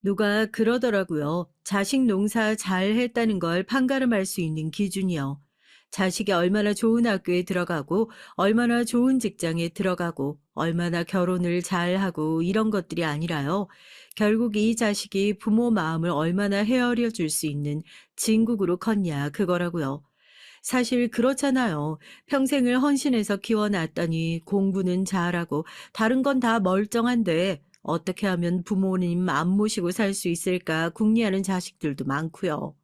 누가 그러더라고요. 자식 농사 잘 했다는 걸 판가름할 수 있는 기준이요. 자식이 얼마나 좋은 학교에 들어가고, 얼마나 좋은 직장에 들어가고, 얼마나 결혼을 잘하고 이런 것들이 아니라요. 결국 이 자식이 부모 마음을 얼마나 헤아려 줄 수 있는 진국으로 컸냐 그거라고요. 사실 그렇잖아요. 평생을 헌신해서 키워놨더니 공부는 잘하고 다른 건 다 멀쩡한데 어떻게 하면 부모님 안 모시고 살 수 있을까 궁리하는 자식들도 많고요.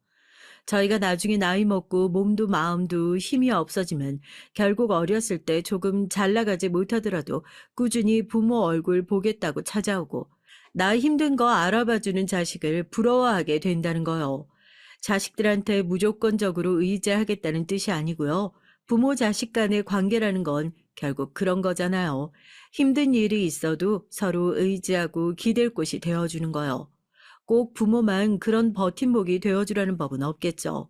저희가 나중에 나이 먹고 몸도 마음도 힘이 없어지면 결국 어렸을 때 조금 잘 나가지 못하더라도 꾸준히 부모 얼굴 보겠다고 찾아오고 나 힘든 거 알아봐주는 자식을 부러워하게 된다는 거요. 자식들한테 무조건적으로 의지하겠다는 뜻이 아니고요. 부모 자식 간의 관계라는 건 결국 그런 거잖아요. 힘든 일이 있어도 서로 의지하고 기댈 곳이 되어주는 거요. 꼭 부모만 그런 버팀목이 되어주라는 법은 없겠죠.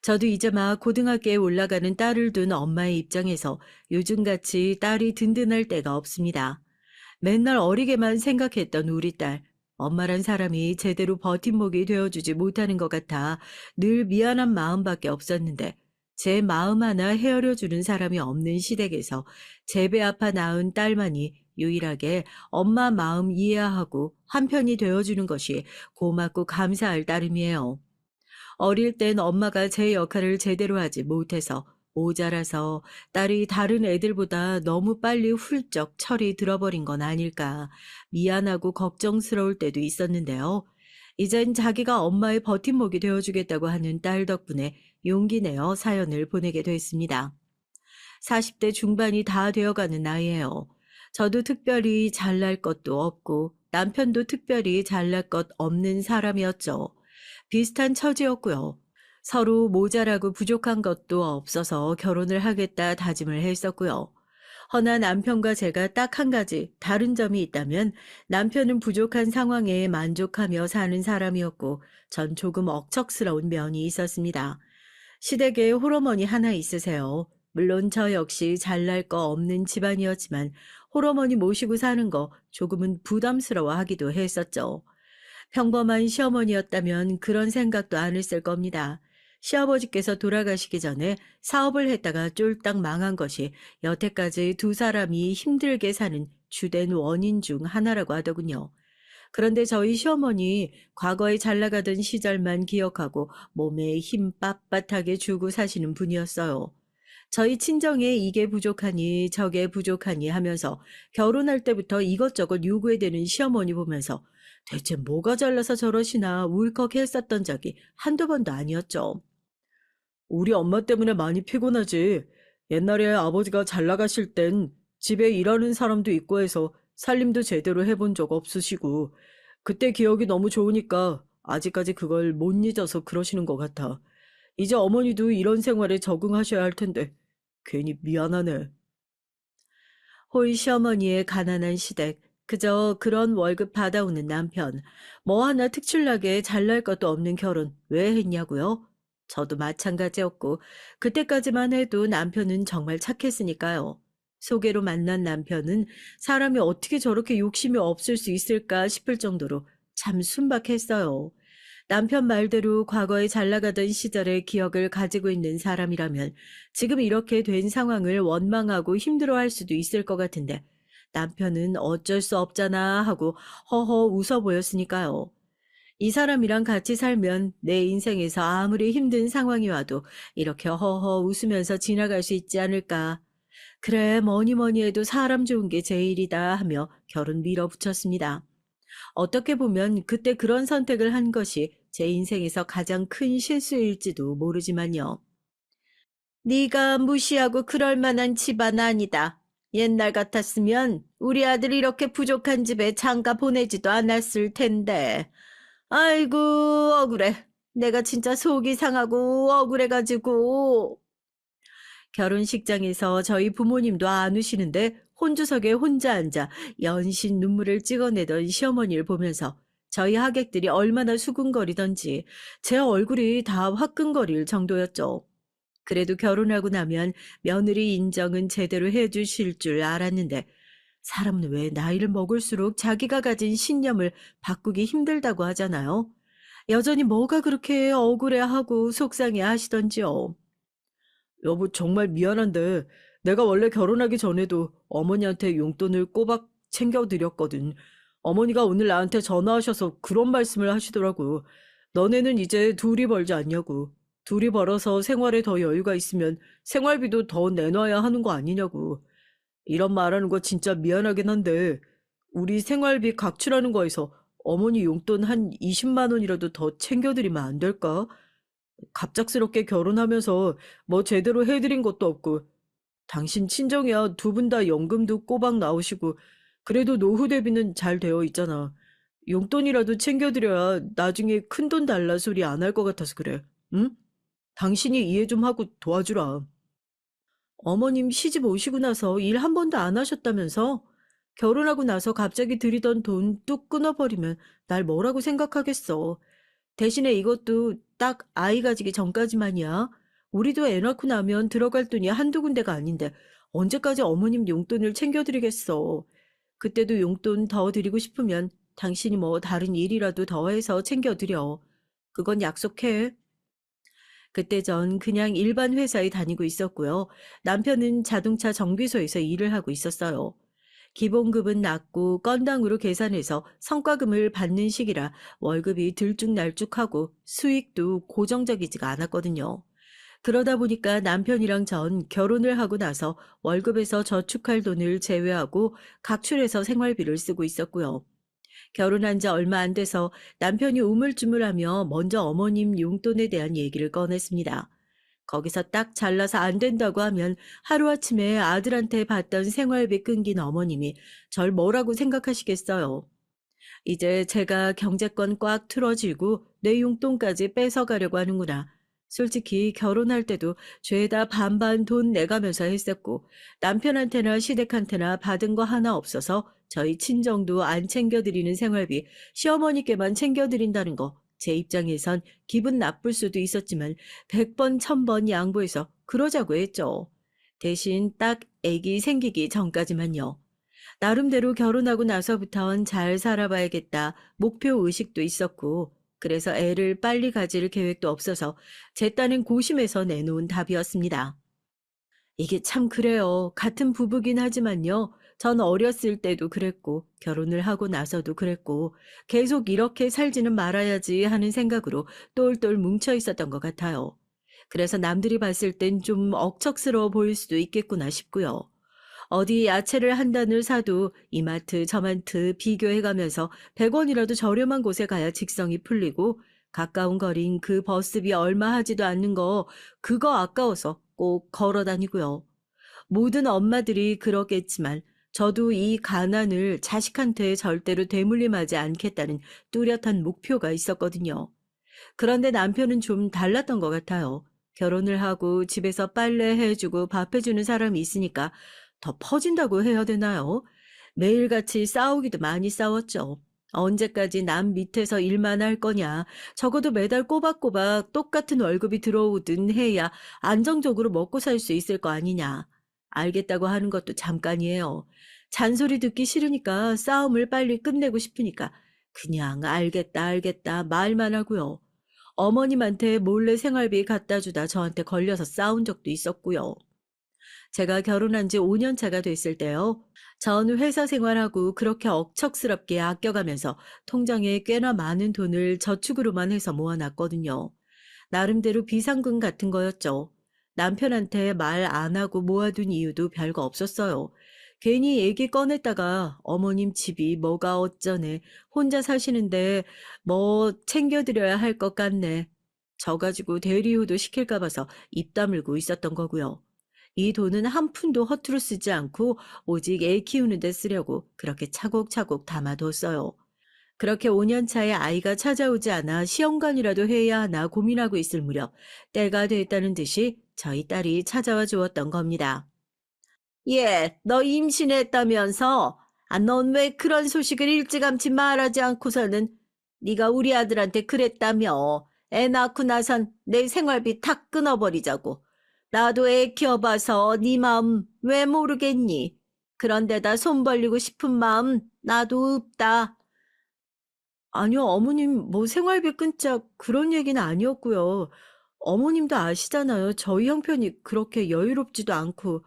저도 이제 막 고등학교에 올라가는 딸을 둔 엄마의 입장에서 요즘같이 딸이 든든할 때가 없습니다. 맨날 어리게만 생각했던 우리 딸, 엄마란 사람이 제대로 버팀목이 되어주지 못하는 것 같아 늘 미안한 마음밖에 없었는데 제 마음 하나 헤아려주는 사람이 없는 시댁에서 제 배 아파 낳은 딸만이 유일하게 엄마 마음 이해하고 한편이 되어주는 것이 고맙고 감사할 따름이에요. 어릴 땐 엄마가 제 역할을 제대로 하지 못해서 모자라서 딸이 다른 애들보다 너무 빨리 훌쩍 철이 들어버린 건 아닐까 미안하고 걱정스러울 때도 있었는데요. 이젠 자기가 엄마의 버팀목이 되어주겠다고 하는 딸 덕분에 용기 내어 사연을 보내게 됐습니다. 40대 중반이 다 되어가는 나이에요. 저도 특별히 잘날 것도 없고 남편도 특별히 잘날 것 없는 사람이었죠. 비슷한 처지였고요. 서로 모자라고 부족한 것도 없어서 결혼을 하겠다 다짐을 했었고요. 허나 남편과 제가 딱 한 가지 다른 점이 있다면 남편은 부족한 상황에 만족하며 사는 사람이었고 전 조금 억척스러운 면이 있었습니다. 시댁에 홀어머니 하나 있으세요. 물론 저 역시 잘날 거 없는 집안이었지만 홀어머니 모시고 사는 거 조금은 부담스러워하기도 했었죠. 평범한 시어머니였다면 그런 생각도 안 했을 겁니다. 시아버지께서 돌아가시기 전에 사업을 했다가 쫄딱 망한 것이 여태까지 두 사람이 힘들게 사는 주된 원인 중 하나라고 하더군요. 그런데 저희 시어머니 과거에 잘 나가던 시절만 기억하고 몸에 힘 빳빳하게 주고 사시는 분이었어요. 저희 친정에 이게 부족하니 저게 부족하니 하면서 결혼할 때부터 이것저것 요구해대는 시어머니 보면서 대체 뭐가 잘나서 저러시나 울컥했었던 적이 한두 번도 아니었죠. 우리 엄마 때문에 많이 피곤하지. 옛날에 아버지가 잘 나가실 땐 집에 일하는 사람도 있고 해서 살림도 제대로 해본 적 없으시고, 그때 기억이 너무 좋으니까 아직까지 그걸 못 잊어서 그러시는 것 같아. 이제 어머니도 이런 생활에 적응하셔야 할 텐데, 괜히 미안하네. 홀 시어머니의 가난한 시댁, 그저 그런 월급 받아오는 남편, 뭐 하나 특출나게 잘날 것도 없는 결혼 왜 했냐고요? 저도 마찬가지였고, 그때까지만 해도 남편은 정말 착했으니까요. 소개로 만난 남편은 사람이 어떻게 저렇게 욕심이 없을 수 있을까 싶을 정도로 참 순박했어요. 남편 말대로 과거에 잘 나가던 시절의 기억을 가지고 있는 사람이라면 지금 이렇게 된 상황을 원망하고 힘들어할 수도 있을 것 같은데 남편은 어쩔 수 없잖아 하고 허허 웃어 보였으니까요. 이 사람이랑 같이 살면 내 인생에서 아무리 힘든 상황이 와도 이렇게 허허 웃으면서 지나갈 수 있지 않을까. 그래 뭐니 뭐니 해도 사람 좋은 게 제일이다 하며 결혼 밀어붙였습니다. 어떻게 보면 그때 그런 선택을 한 것이 제 인생에서 가장 큰 실수일지도 모르지만요. 네가 무시하고 그럴 만한 집안 아니다. 옛날 같았으면 우리 아들 이렇게 부족한 집에 장가 보내지도 않았을 텐데. 아이고 억울해. 내가 진짜 속이 상하고 억울해가지고. 결혼식장에서 저희 부모님도 안 우시는데 혼주석에 혼자 앉아 연신 눈물을 찍어내던 시어머니를 보면서 저희 하객들이 얼마나 수군거리던지 제 얼굴이 다 화끈거릴 정도였죠. 그래도 결혼하고 나면 며느리 인정은 제대로 해주실 줄 알았는데 사람은 왜 나이를 먹을수록 자기가 가진 신념을 바꾸기 힘들다고 하잖아요. 여전히 뭐가 그렇게 억울해하고 속상해 하시던지요. 여보, 정말 미안한데 내가 원래 결혼하기 전에도 어머니한테 용돈을 꼬박 챙겨드렸거든. 어머니가 오늘 나한테 전화하셔서 그런 말씀을 하시더라고. 너네는 이제 둘이 벌지 않냐고. 둘이 벌어서 생활에 더 여유가 있으면 생활비도 더 내놔야 하는 거 아니냐고. 이런 말하는 거 진짜 미안하긴 한데 우리 생활비 각출하는 거에서 어머니 용돈 한 20만 원이라도 더 챙겨드리면 안 될까? 갑작스럽게 결혼하면서 뭐 제대로 해드린 것도 없고 당신 친정이야 두 분 다 연금도 꼬박 나오시고 그래도 노후 대비는 잘 되어 있잖아. 용돈이라도 챙겨드려야 나중에 큰돈 달라 소리 안 할 것 같아서 그래. 응? 당신이 이해 좀 하고 도와주라. 어머님 시집 오시고 나서 일 한 번도 안 하셨다면서? 결혼하고 나서 갑자기 들이던 돈 뚝 끊어버리면 날 뭐라고 생각하겠어. 대신에 이것도 딱 아이 가지기 전까지만이야. 우리도 애 낳고 나면 들어갈 돈이 한두 군데가 아닌데 언제까지 어머님 용돈을 챙겨드리겠어. 그때도 용돈 더 드리고 싶으면 당신이 뭐 다른 일이라도 더 해서 챙겨드려. 그건 약속해. 그때 전 그냥 일반 회사에 다니고 있었고요. 남편은 자동차 정비소에서 일을 하고 있었어요. 기본급은 낮고 건당으로 계산해서 성과금을 받는 시기라 월급이 들쭉날쭉하고 수익도 고정적이지가 않았거든요. 그러다 보니까 남편이랑 전 결혼을 하고 나서 월급에서 저축할 돈을 제외하고 각출해서 생활비를 쓰고 있었고요. 결혼한 지 얼마 안 돼서 남편이 우물쭈물하며 먼저 어머님 용돈에 대한 얘기를 꺼냈습니다. 거기서 딱 잘라서 안 된다고 하면 하루아침에 아들한테 받던 생활비 끊긴 어머님이 절 뭐라고 생각하시겠어요. 이제 제가 경제권 꽉 틀어쥐고 내 용돈까지 뺏어가려고 하는구나. 솔직히 결혼할 때도 죄다 반반 돈 내가면서 했었고 남편한테나 시댁한테나 받은 거 하나 없어서 저희 친정도 안 챙겨드리는 생활비 시어머니께만 챙겨드린다는 거 제 입장에선 기분 나쁠 수도 있었지만 100번 1000번 양보해서 그러자고 했죠. 대신 딱 애기 생기기 전까지만요. 나름대로 결혼하고 나서부턴 잘 살아봐야겠다 목표 의식도 있었고 그래서 애를 빨리 가질 계획도 없어서 제 딴엔 고심해서 내놓은 답이었습니다. 이게 참 그래요. 같은 부부긴 하지만요. 전 어렸을 때도 그랬고 결혼을 하고 나서도 그랬고 계속 이렇게 살지는 말아야지 하는 생각으로 똘똘 뭉쳐 있었던 것 같아요. 그래서 남들이 봤을 땐 좀 억척스러워 보일 수도 있겠구나 싶고요. 어디 야채를 한 단을 사도 이마트 저마트 비교해가면서 100원이라도 저렴한 곳에 가야 직성이 풀리고 가까운 거리인 그 버스비 얼마 하지도 않는 거 그거 아까워서 꼭 걸어 다니고요. 모든 엄마들이 그러겠지만 저도 이 가난을 자식한테 절대로 되물림하지 않겠다는 뚜렷한 목표가 있었거든요. 그런데 남편은 좀 달랐던 것 같아요. 결혼을 하고 집에서 빨래 해주고 밥 해주는 사람이 있으니까 더 퍼진다고 해야 되나요? 매일같이 싸우기도 많이 싸웠죠. 언제까지 남 밑에서 일만 할 거냐. 적어도 매달 꼬박꼬박 똑같은 월급이 들어오든 해야 안정적으로 먹고 살 수 있을 거 아니냐. 알겠다고 하는 것도 잠깐이에요. 잔소리 듣기 싫으니까 싸움을 빨리 끝내고 싶으니까 그냥 알겠다 알겠다 말만 하고요. 어머님한테 몰래 생활비 갖다 주다 저한테 걸려서 싸운 적도 있었고요. 제가 결혼한 지 5년 차가 됐을 때요. 전 회사 생활하고 그렇게 억척스럽게 아껴가면서 통장에 꽤나 많은 돈을 저축으로만 해서 모아놨거든요. 나름대로 비상금 같은 거였죠. 남편한테 말 안 하고 모아둔 이유도 별거 없었어요. 괜히 얘기 꺼냈다가 어머님 집이 뭐가 어쩌네, 혼자 사시는데 뭐 챙겨드려야 할 것 같네. 저 가지고 대리후도 시킬까 봐서 입 다물고 있었던 거고요. 이 돈은 한 푼도 허투루 쓰지 않고 오직 애 키우는 데 쓰려고 그렇게 차곡차곡 담아뒀어요. 그렇게 5년 차에 아이가 찾아오지 않아 시험관이라도 해야 하나 고민하고 있을 무렵 때가 됐다는 듯이 저희 딸이 찾아와 주었던 겁니다. 예, 너 임신했다면서? 아, 넌 왜 그런 소식을 일찌감치 말하지 않고서는 네가 우리 아들한테 그랬다며. 애 낳고 나선 내 생활비 탁 끊어버리자고. 나도 애 키워봐서 네 마음 왜 모르겠니? 그런데다 손 벌리고 싶은 마음 나도 없다. 아니요, 어머님, 뭐 생활비 끊자 그런 얘기는 아니었고요. 어머님도 아시잖아요. 저희 형편이 그렇게 여유롭지도 않고,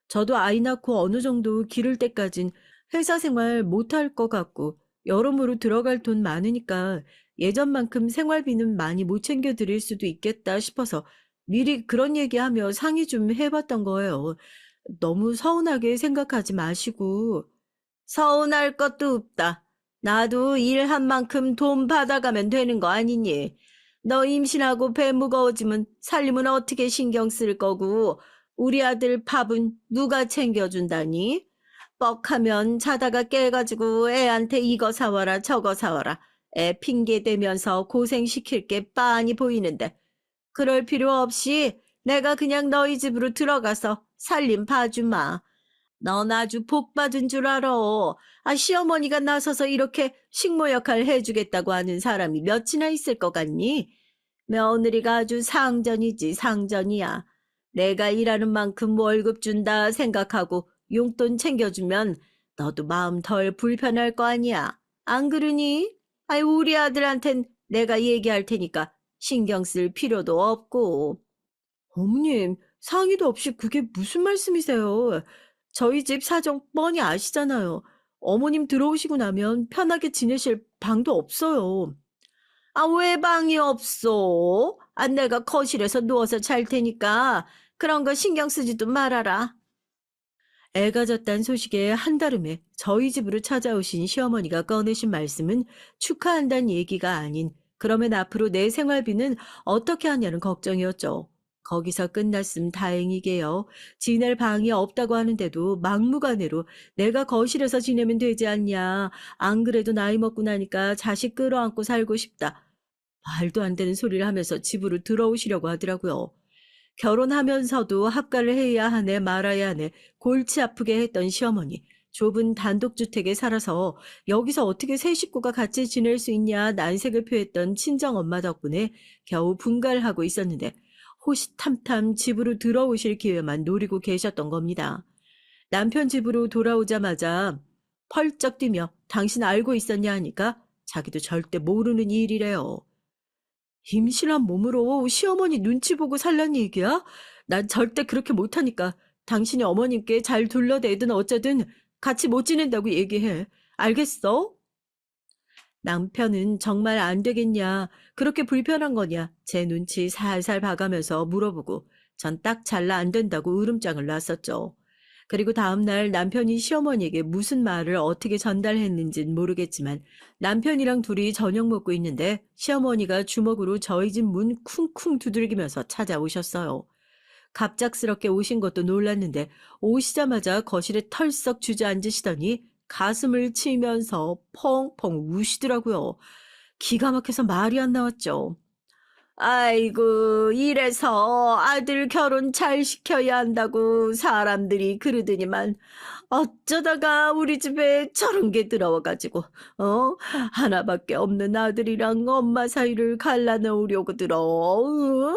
저도 아이 낳고 어느 정도 기를 때까진 회사 생활 못할 것 같고, 여러모로 들어갈 돈 많으니까 예전만큼 생활비는 많이 못 챙겨 드릴 수도 있겠다 싶어서 미리 그런 얘기하며 상의 좀 해봤던 거예요. 너무 서운하게 생각하지 마시고. 서운할 것도 없다. 나도 일한 만큼 돈 받아가면 되는 거 아니니? 너 임신하고 배 무거워지면 살림은 어떻게 신경 쓸 거고, 우리 아들 밥은 누가 챙겨준다니? 뻑하면 자다가 깨가지고 애한테 이거 사와라 저거 사와라. 애 핑계 대면서 고생시킬 게 빤히 보이는데. 그럴 필요 없이 내가 그냥 너희 집으로 들어가서 살림 봐주마. 넌 아주 복 받은 줄 알아. 아, 시어머니가 나서서 이렇게 식모 역할 해주겠다고 하는 사람이 몇이나 있을 것 같니? 며느리가 아주 상전이지, 상전이야. 내가 일하는 만큼 월급 준다 생각하고 용돈 챙겨주면 너도 마음 덜 불편할 거 아니야. 안 그러니? 아이, 우리 아들한텐 내가 얘기할 테니까 신경 쓸 필요도 없고. 어머님, 상의도 없이 그게 무슨 말씀이세요? 저희 집 사정 뻔히 아시잖아요. 어머님 들어오시고 나면 편하게 지내실 방도 없어요. 아, 왜 방이 없어? 아, 내가 거실에서 누워서 잘 테니까 그런 거 신경 쓰지도 말아라. 애가 졌단 소식에 한달음에 저희 집으로 찾아오신 시어머니가 꺼내신 말씀은 축하한다는 얘기가 아닌 그러면 앞으로 내 생활비는 어떻게 하냐는 걱정이었죠. 거기서 끝났음 다행이게요. 지낼 방이 없다고 하는데도 막무가내로 내가 거실에서 지내면 되지 않냐. 안 그래도 나이 먹고 나니까 자식 끌어안고 살고 싶다. 말도 안 되는 소리를 하면서 집으로 들어오시려고 하더라고요. 결혼하면서도 합가를 해야 하네 말아야 하네 골치 아프게 했던 시어머니. 좁은 단독주택에 살아서 여기서 어떻게 세 식구가 같이 지낼 수 있냐 난색을 표했던 친정엄마 덕분에 겨우 분갈하고 있었는데 호시탐탐 집으로 들어오실 기회만 노리고 계셨던 겁니다. 남편 집으로 돌아오자마자 펄쩍 뛰며 당신 알고 있었냐 하니까 자기도 절대 모르는 일이래요. 임신한 몸으로 시어머니 눈치 보고 살란 얘기야? 난 절대 그렇게 못하니까 당신이 어머님께 잘 둘러대든 어쩌든 같이 못 지낸다고 얘기해. 알겠어? 남편은 정말 안 되겠냐, 그렇게 불편한 거냐, 제 눈치 살살 봐가면서 물어보고 전 딱 잘라 안 된다고 으름장을 놨었죠. 그리고 다음날 남편이 시어머니에게 무슨 말을 어떻게 전달했는진 모르겠지만 남편이랑 둘이 저녁 먹고 있는데 시어머니가 주먹으로 저희 집 문 쿵쿵 두들기면서 찾아오셨어요. 갑작스럽게 오신 것도 놀랐는데 오시자마자 거실에 털썩 주저앉으시더니 가슴을 치면서 펑펑 우시더라고요. 기가 막혀서 말이 안 나왔죠. 아이고, 이래서 아들 결혼 잘 시켜야 한다고 사람들이 그러더니만 어쩌다가 우리 집에 저런 게 들어와가지고, 하나밖에 없는 아들이랑 엄마 사이를 갈라놓으려고 들어.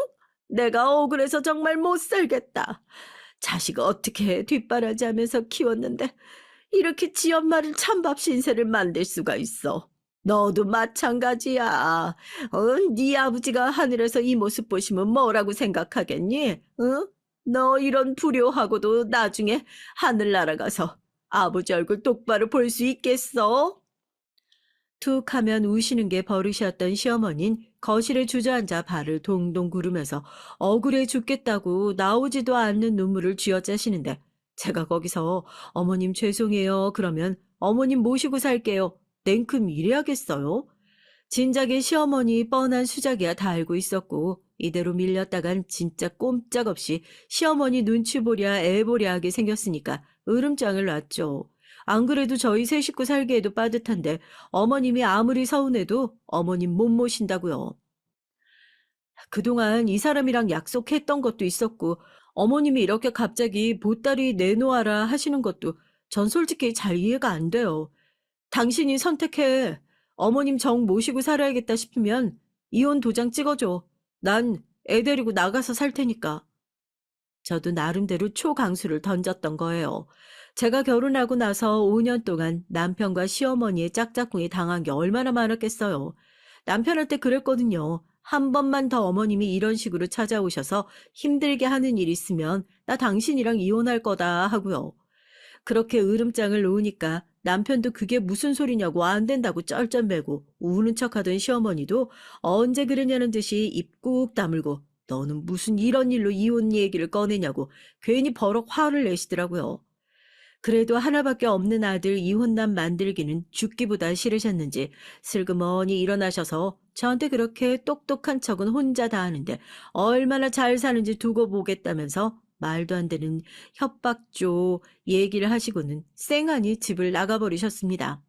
내가 억울해서 정말 못 살겠다. 자식 어떻게 뒷바라지하면서 키웠는데 이렇게 지 엄마를 찬밥 신세를 만들 수가 있어. 너도 마찬가지야. 네 아버지가 하늘에서 이 모습 보시면 뭐라고 생각하겠니? 어? 너 이런 불효하고도 나중에 하늘 날아가서 아버지 얼굴 똑바로 볼 수 있겠어? 툭 하면 우시는 게 버릇이었던 시어머닌 거실에 주저앉아 발을 동동 구르면서 억울해 죽겠다고 나오지도 않는 눈물을 쥐어짜시는데 제가 거기서 어머님 죄송해요 그러면 어머님 모시고 살게요 냉큼 이래야겠어요? 진작에 시어머니 뻔한 수작이야 다 알고 있었고 이대로 밀렸다간 진짜 꼼짝없이 시어머니 눈치 보랴 애 보랴 하게 생겼으니까 으름장을 놨죠. 안 그래도 저희 세 식구 살기에도 빠듯한데 어머님이 아무리 서운해도 어머님 못 모신다고요. 그동안 이 사람이랑 약속했던 것도 있었고 어머님이 이렇게 갑자기 보따리 내놓아라 하시는 것도 전 솔직히 잘 이해가 안 돼요. 당신이 선택해. 어머님 정 모시고 살아야겠다 싶으면 이혼 도장 찍어줘. 난 애 데리고 나가서 살 테니까. 저도 나름대로 초강수를 던졌던 거예요. 제가 결혼하고 나서 5년 동안 남편과 시어머니의 짝짝꿍이 당한 게 얼마나 많았겠어요. 남편한테 그랬거든요. 한 번만 더 어머님이 이런 식으로 찾아오셔서 힘들게 하는 일 있으면 나 당신이랑 이혼할 거다 하고요. 그렇게 으름장을 놓으니까 남편도 그게 무슨 소리냐고 안 된다고 쩔쩔매고 우는 척하던 시어머니도 언제 그러냐는 듯이 입 꾹 다물고 너는 무슨 이런 일로 이혼 얘기를 꺼내냐고 괜히 버럭 화를 내시더라고요. 그래도 하나밖에 없는 아들 이혼남 만들기는 죽기보다 싫으셨는지 슬그머니 일어나셔서 저한테 그렇게 똑똑한 척은 혼자 다 하는데 얼마나 잘 사는지 두고 보겠다면서 말도 안 되는 협박조 얘기를 하시고는 쌩하니 집을 나가버리셨습니다.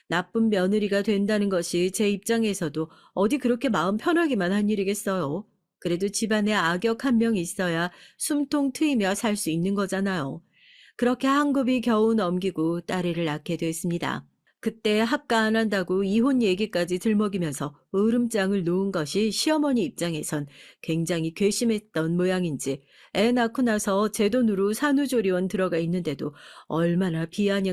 나쁜 며느리가 된다는 것이 제 입장에서도 어디 그렇게 마음 편하기만 한 일이겠어요. 그래도 집안에 악역 한 명 있어야 숨통 트이며 살 수 있는 거잖아요. 그렇게 한 굽이 겨우 넘기고 딸애를 낳게 됐습니다. 그때 합가 안 한다고 이혼 얘기까지 들먹이면서 으름장을 놓은 것이 시어머니 입장에선 굉장히 괘씸했던 모양인지 애 낳고 나서 제 돈으로 산후조리원 들어가 있는데도 얼마나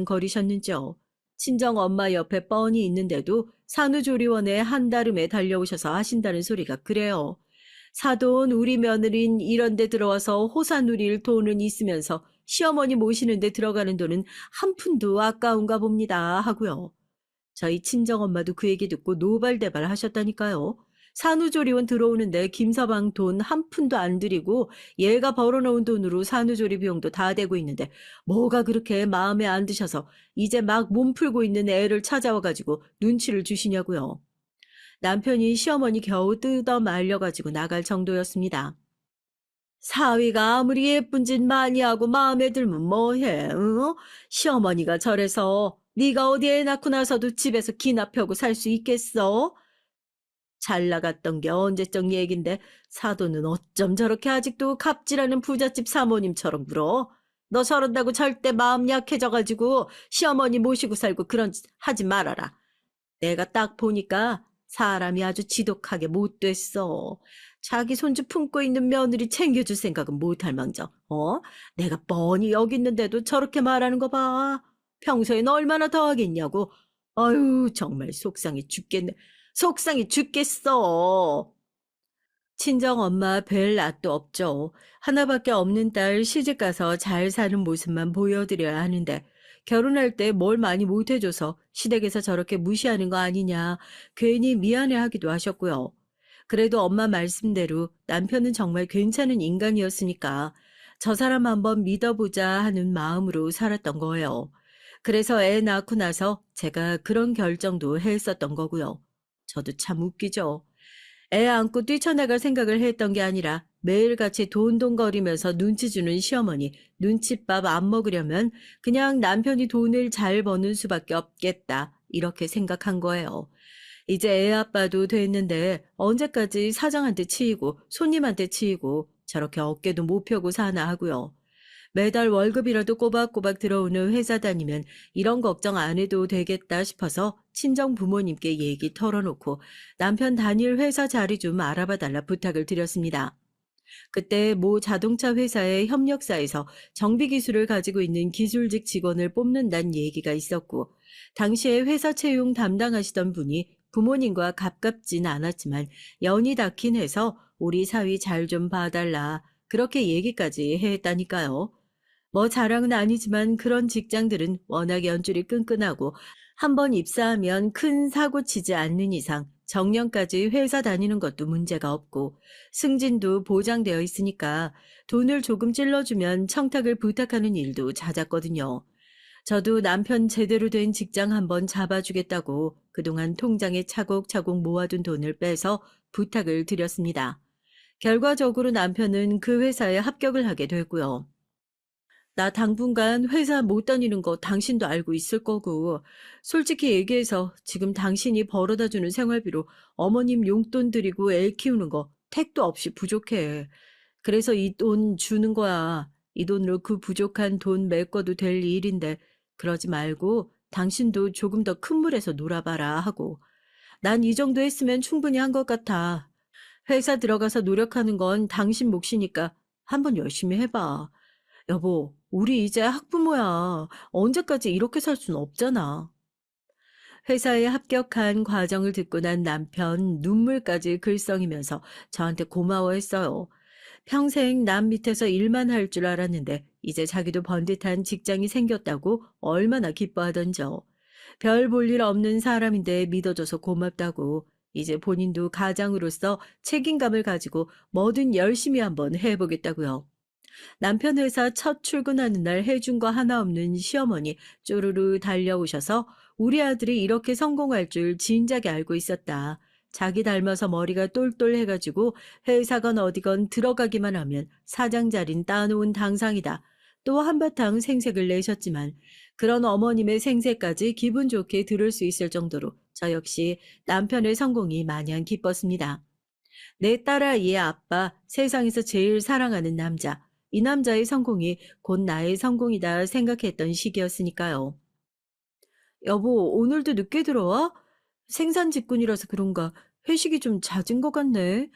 비아냥거리셨는지요. 친정 엄마 옆에 뻔히 있는데도 산후조리원에 한달음에 달려오셔서 하신다는 소리가 그래요. 사돈 우리 며느린 이런 데 들어와서 호사 누릴 돈은 있으면서 시어머니 모시는 데 들어가는 돈은 한 푼도 아까운가 봅니다 하고요. 저희 친정엄마도 그 얘기 듣고 노발대발 하셨다니까요. 산후조리원 들어오는데 김서방 돈 한 푼도 안 들이고 얘가 벌어놓은 돈으로 산후조리 비용도 다 되고 있는데 뭐가 그렇게 마음에 안 드셔서 이제 막 몸 풀고 있는 애를 찾아와가지고 눈치를 주시냐고요. 남편이 시어머니 겨우 뜯어 말려가지고 나갈 정도였습니다. 사위가 아무리 예쁜 짓 많이 하고 마음에 들면 뭐해, 응? 시어머니가 저래서 네가 어디 애 낳고 나서도 집에서 기나 펴고 살 수 있겠어? 잘 나갔던 게 언제적 얘긴데 사돈은 어쩜 저렇게 아직도 갑질하는 부잣집 사모님처럼 굴어? 너 저런다고 절대 마음 약해져가지고 시어머니 모시고 살고 그런 짓 하지 말아라. 내가 딱 보니까 사람이 아주 지독하게 못됐어. 자기 손주 품고 있는 며느리 챙겨줄 생각은 못할 망정. 내가 뻔히 여기 있는데도 저렇게 말하는 거 봐. 평소엔 얼마나 더 하겠냐고. 아유, 정말 속상해 죽겠네. 속상해 죽겠어. 친정 엄마 뵐 낯도 없죠. 하나밖에 없는 딸 시집가서 잘 사는 모습만 보여드려야 하는데 결혼할 때 뭘 많이 못해줘서 시댁에서 저렇게 무시하는 거 아니냐 괜히 미안해하기도 하셨고요. 그래도 엄마 말씀대로 남편은 정말 괜찮은 인간이었으니까 저 사람 한번 믿어보자 하는 마음으로 살았던 거예요. 그래서 애 낳고 나서 제가 그런 결정도 했었던 거고요. 저도 참 웃기죠. 애 안고 뛰쳐나갈 생각을 했던 게 아니라 매일같이 돈돈거리면서 눈치 주는 시어머니 눈칫밥 안 먹으려면 그냥 남편이 돈을 잘 버는 수밖에 없겠다 이렇게 생각한 거예요. 이제 애 아빠도 됐는데 언제까지 사장한테 치이고 손님한테 치이고 저렇게 어깨도 못 펴고 사나 하고요. 매달 월급이라도 꼬박꼬박 들어오는 회사 다니면 이런 걱정 안 해도 되겠다 싶어서 친정 부모님께 얘기 털어놓고 남편 다닐 회사 자리 좀 알아봐 달라 부탁을 드렸습니다. 그때 모 자동차 회사의 협력사에서 정비 기술을 가지고 있는 기술직 직원을 뽑는다는 얘기가 있었고 당시에 회사 채용 담당하시던 분이 부모님과 가깝진 않았지만 연이 닿긴 해서 우리 사위 잘 좀 봐달라 그렇게 얘기까지 했다니까요. 뭐 자랑은 아니지만 그런 직장들은 워낙 연줄이 끈끈하고 한 번 입사하면 큰 사고 치지 않는 이상 정년까지 회사 다니는 것도 문제가 없고 승진도 보장되어 있으니까 돈을 조금 찔러주면 청탁을 부탁하는 일도 잦았거든요. 저도 남편 제대로 된 직장 한번 잡아주겠다고 그동안 통장에 차곡차곡 모아둔 돈을 빼서 부탁을 드렸습니다. 결과적으로 남편은 그 회사에 합격을 하게 됐고요. 나 당분간 회사 못 다니는 거 당신도 알고 있을 거고, 솔직히 얘기해서 지금 당신이 벌어다 주는 생활비로 어머님 용돈 드리고 애 키우는 거 택도 없이 부족해. 그래서 이 돈 주는 거야. 이 돈으로 그 부족한 돈 메꿔도 될 일인데, 그러지 말고 당신도 조금 더 큰 물에서 놀아봐라 하고, 난 이 정도 했으면 충분히 한 것 같아. 회사 들어가서 노력하는 건 당신 몫이니까 한번 열심히 해봐. 여보, 우리 이제 학부모야. 언제까지 이렇게 살 순 없잖아. 회사에 합격한 과정을 듣고 난 남편 눈물까지 글썽이면서 저한테 고마워했어요. 평생 남 밑에서 일만 할 줄 알았는데 이제 자기도 번듯한 직장이 생겼다고 얼마나 기뻐하던져. 별 볼 일 없는 사람인데 믿어줘서 고맙다고. 이제 본인도 가장으로서 책임감을 가지고 뭐든 열심히 한번 해보겠다고요. 남편 회사 첫 출근하는 날 해준 거 하나 없는 시어머니 쪼르르 달려오셔서 우리 아들이 이렇게 성공할 줄 진작에 알고 있었다. 자기 닮아서 머리가 똘똘해가지고 회사건 어디건 들어가기만 하면 사장 자리는 따놓은 당상이다. 또 한바탕 생색을 내셨지만 그런 어머님의 생색까지 기분 좋게 들을 수 있을 정도로 저 역시 남편의 성공이 마냥 기뻤습니다. 내 딸아이의 아빠, 세상에서 제일 사랑하는 남자. 이 남자의 성공이 곧 나의 성공이다 생각했던 시기였으니까요. 여보, 오늘도 늦게 들어와? 생산 직군이라서 그런가 회식이 좀 잦은 것 같네.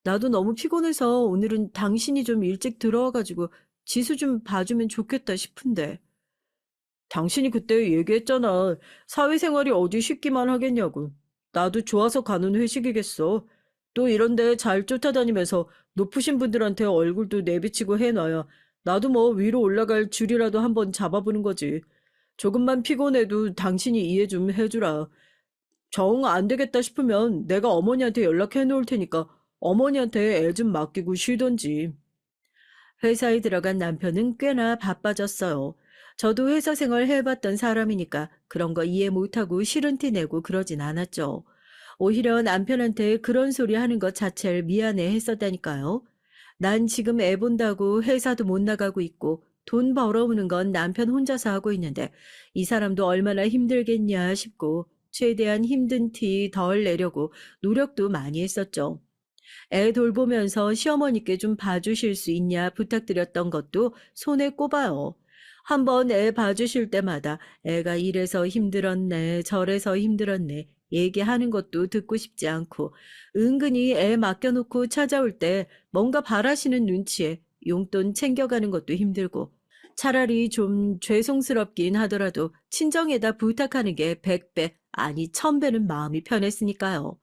나도 너무 피곤해서 오늘은 당신이 좀 일찍 들어와가지고 지수 좀 봐주면 좋겠다 싶은데. 당신이 그때 얘기했잖아. 사회생활이 어디 쉽기만 하겠냐고. 나도 좋아서 가는 회식이겠어. 또 이런데 잘 쫓아다니면서 높으신 분들한테 얼굴도 내비치고 해놔야 나도 뭐 위로 올라갈 줄이라도 한번 잡아보는 거지. 조금만 피곤해도 당신이 이해 좀 해주라. 정 안 되겠다 싶으면 내가 어머니한테 연락해 놓을 테니까 어머니한테 애 좀 맡기고 쉬던지. 회사에 들어간 남편은 꽤나 바빠졌어요. 저도 회사 생활 해봤던 사람이니까 그런 거 이해 못하고 싫은 티 내고 그러진 않았죠. 오히려 남편한테 그런 소리 하는 것 자체를 미안해 했었다니까요. 난 지금 애 본다고 회사도 못 나가고 있고 돈 벌어오는 건 남편 혼자서 하고 있는데 이 사람도 얼마나 힘들겠냐 싶고 최대한 힘든 티 덜 내려고 노력도 많이 했었죠. 애 돌보면서 시어머니께 좀 봐주실 수 있냐 부탁드렸던 것도 손에 꼽아요. 한번 애 봐주실 때마다 애가 이래서 힘들었네, 저래서 힘들었네, 얘기하는 것도 듣고 싶지 않고, 은근히 애 맡겨놓고 찾아올 때 뭔가 바라시는 눈치에 용돈 챙겨가는 것도 힘들고, 차라리 좀 죄송스럽긴 하더라도 친정에다 부탁하는 게 100배, 아니 1000배는 마음이 편했으니까요.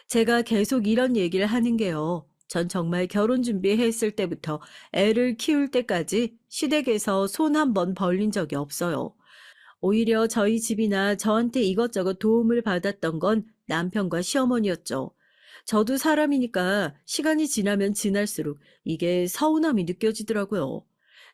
제가 계속 이런 얘기를 하는 게요. 전 정말 결혼 준비했을 때부터 애를 키울 때까지 시댁에서 손 한 번 벌린 적이 없어요. 오히려 저희 집이나 저한테 이것저것 도움을 받았던 건 남편과 시어머니였죠. 저도 사람이니까 시간이 지나면 지날수록 이게 서운함이 느껴지더라고요.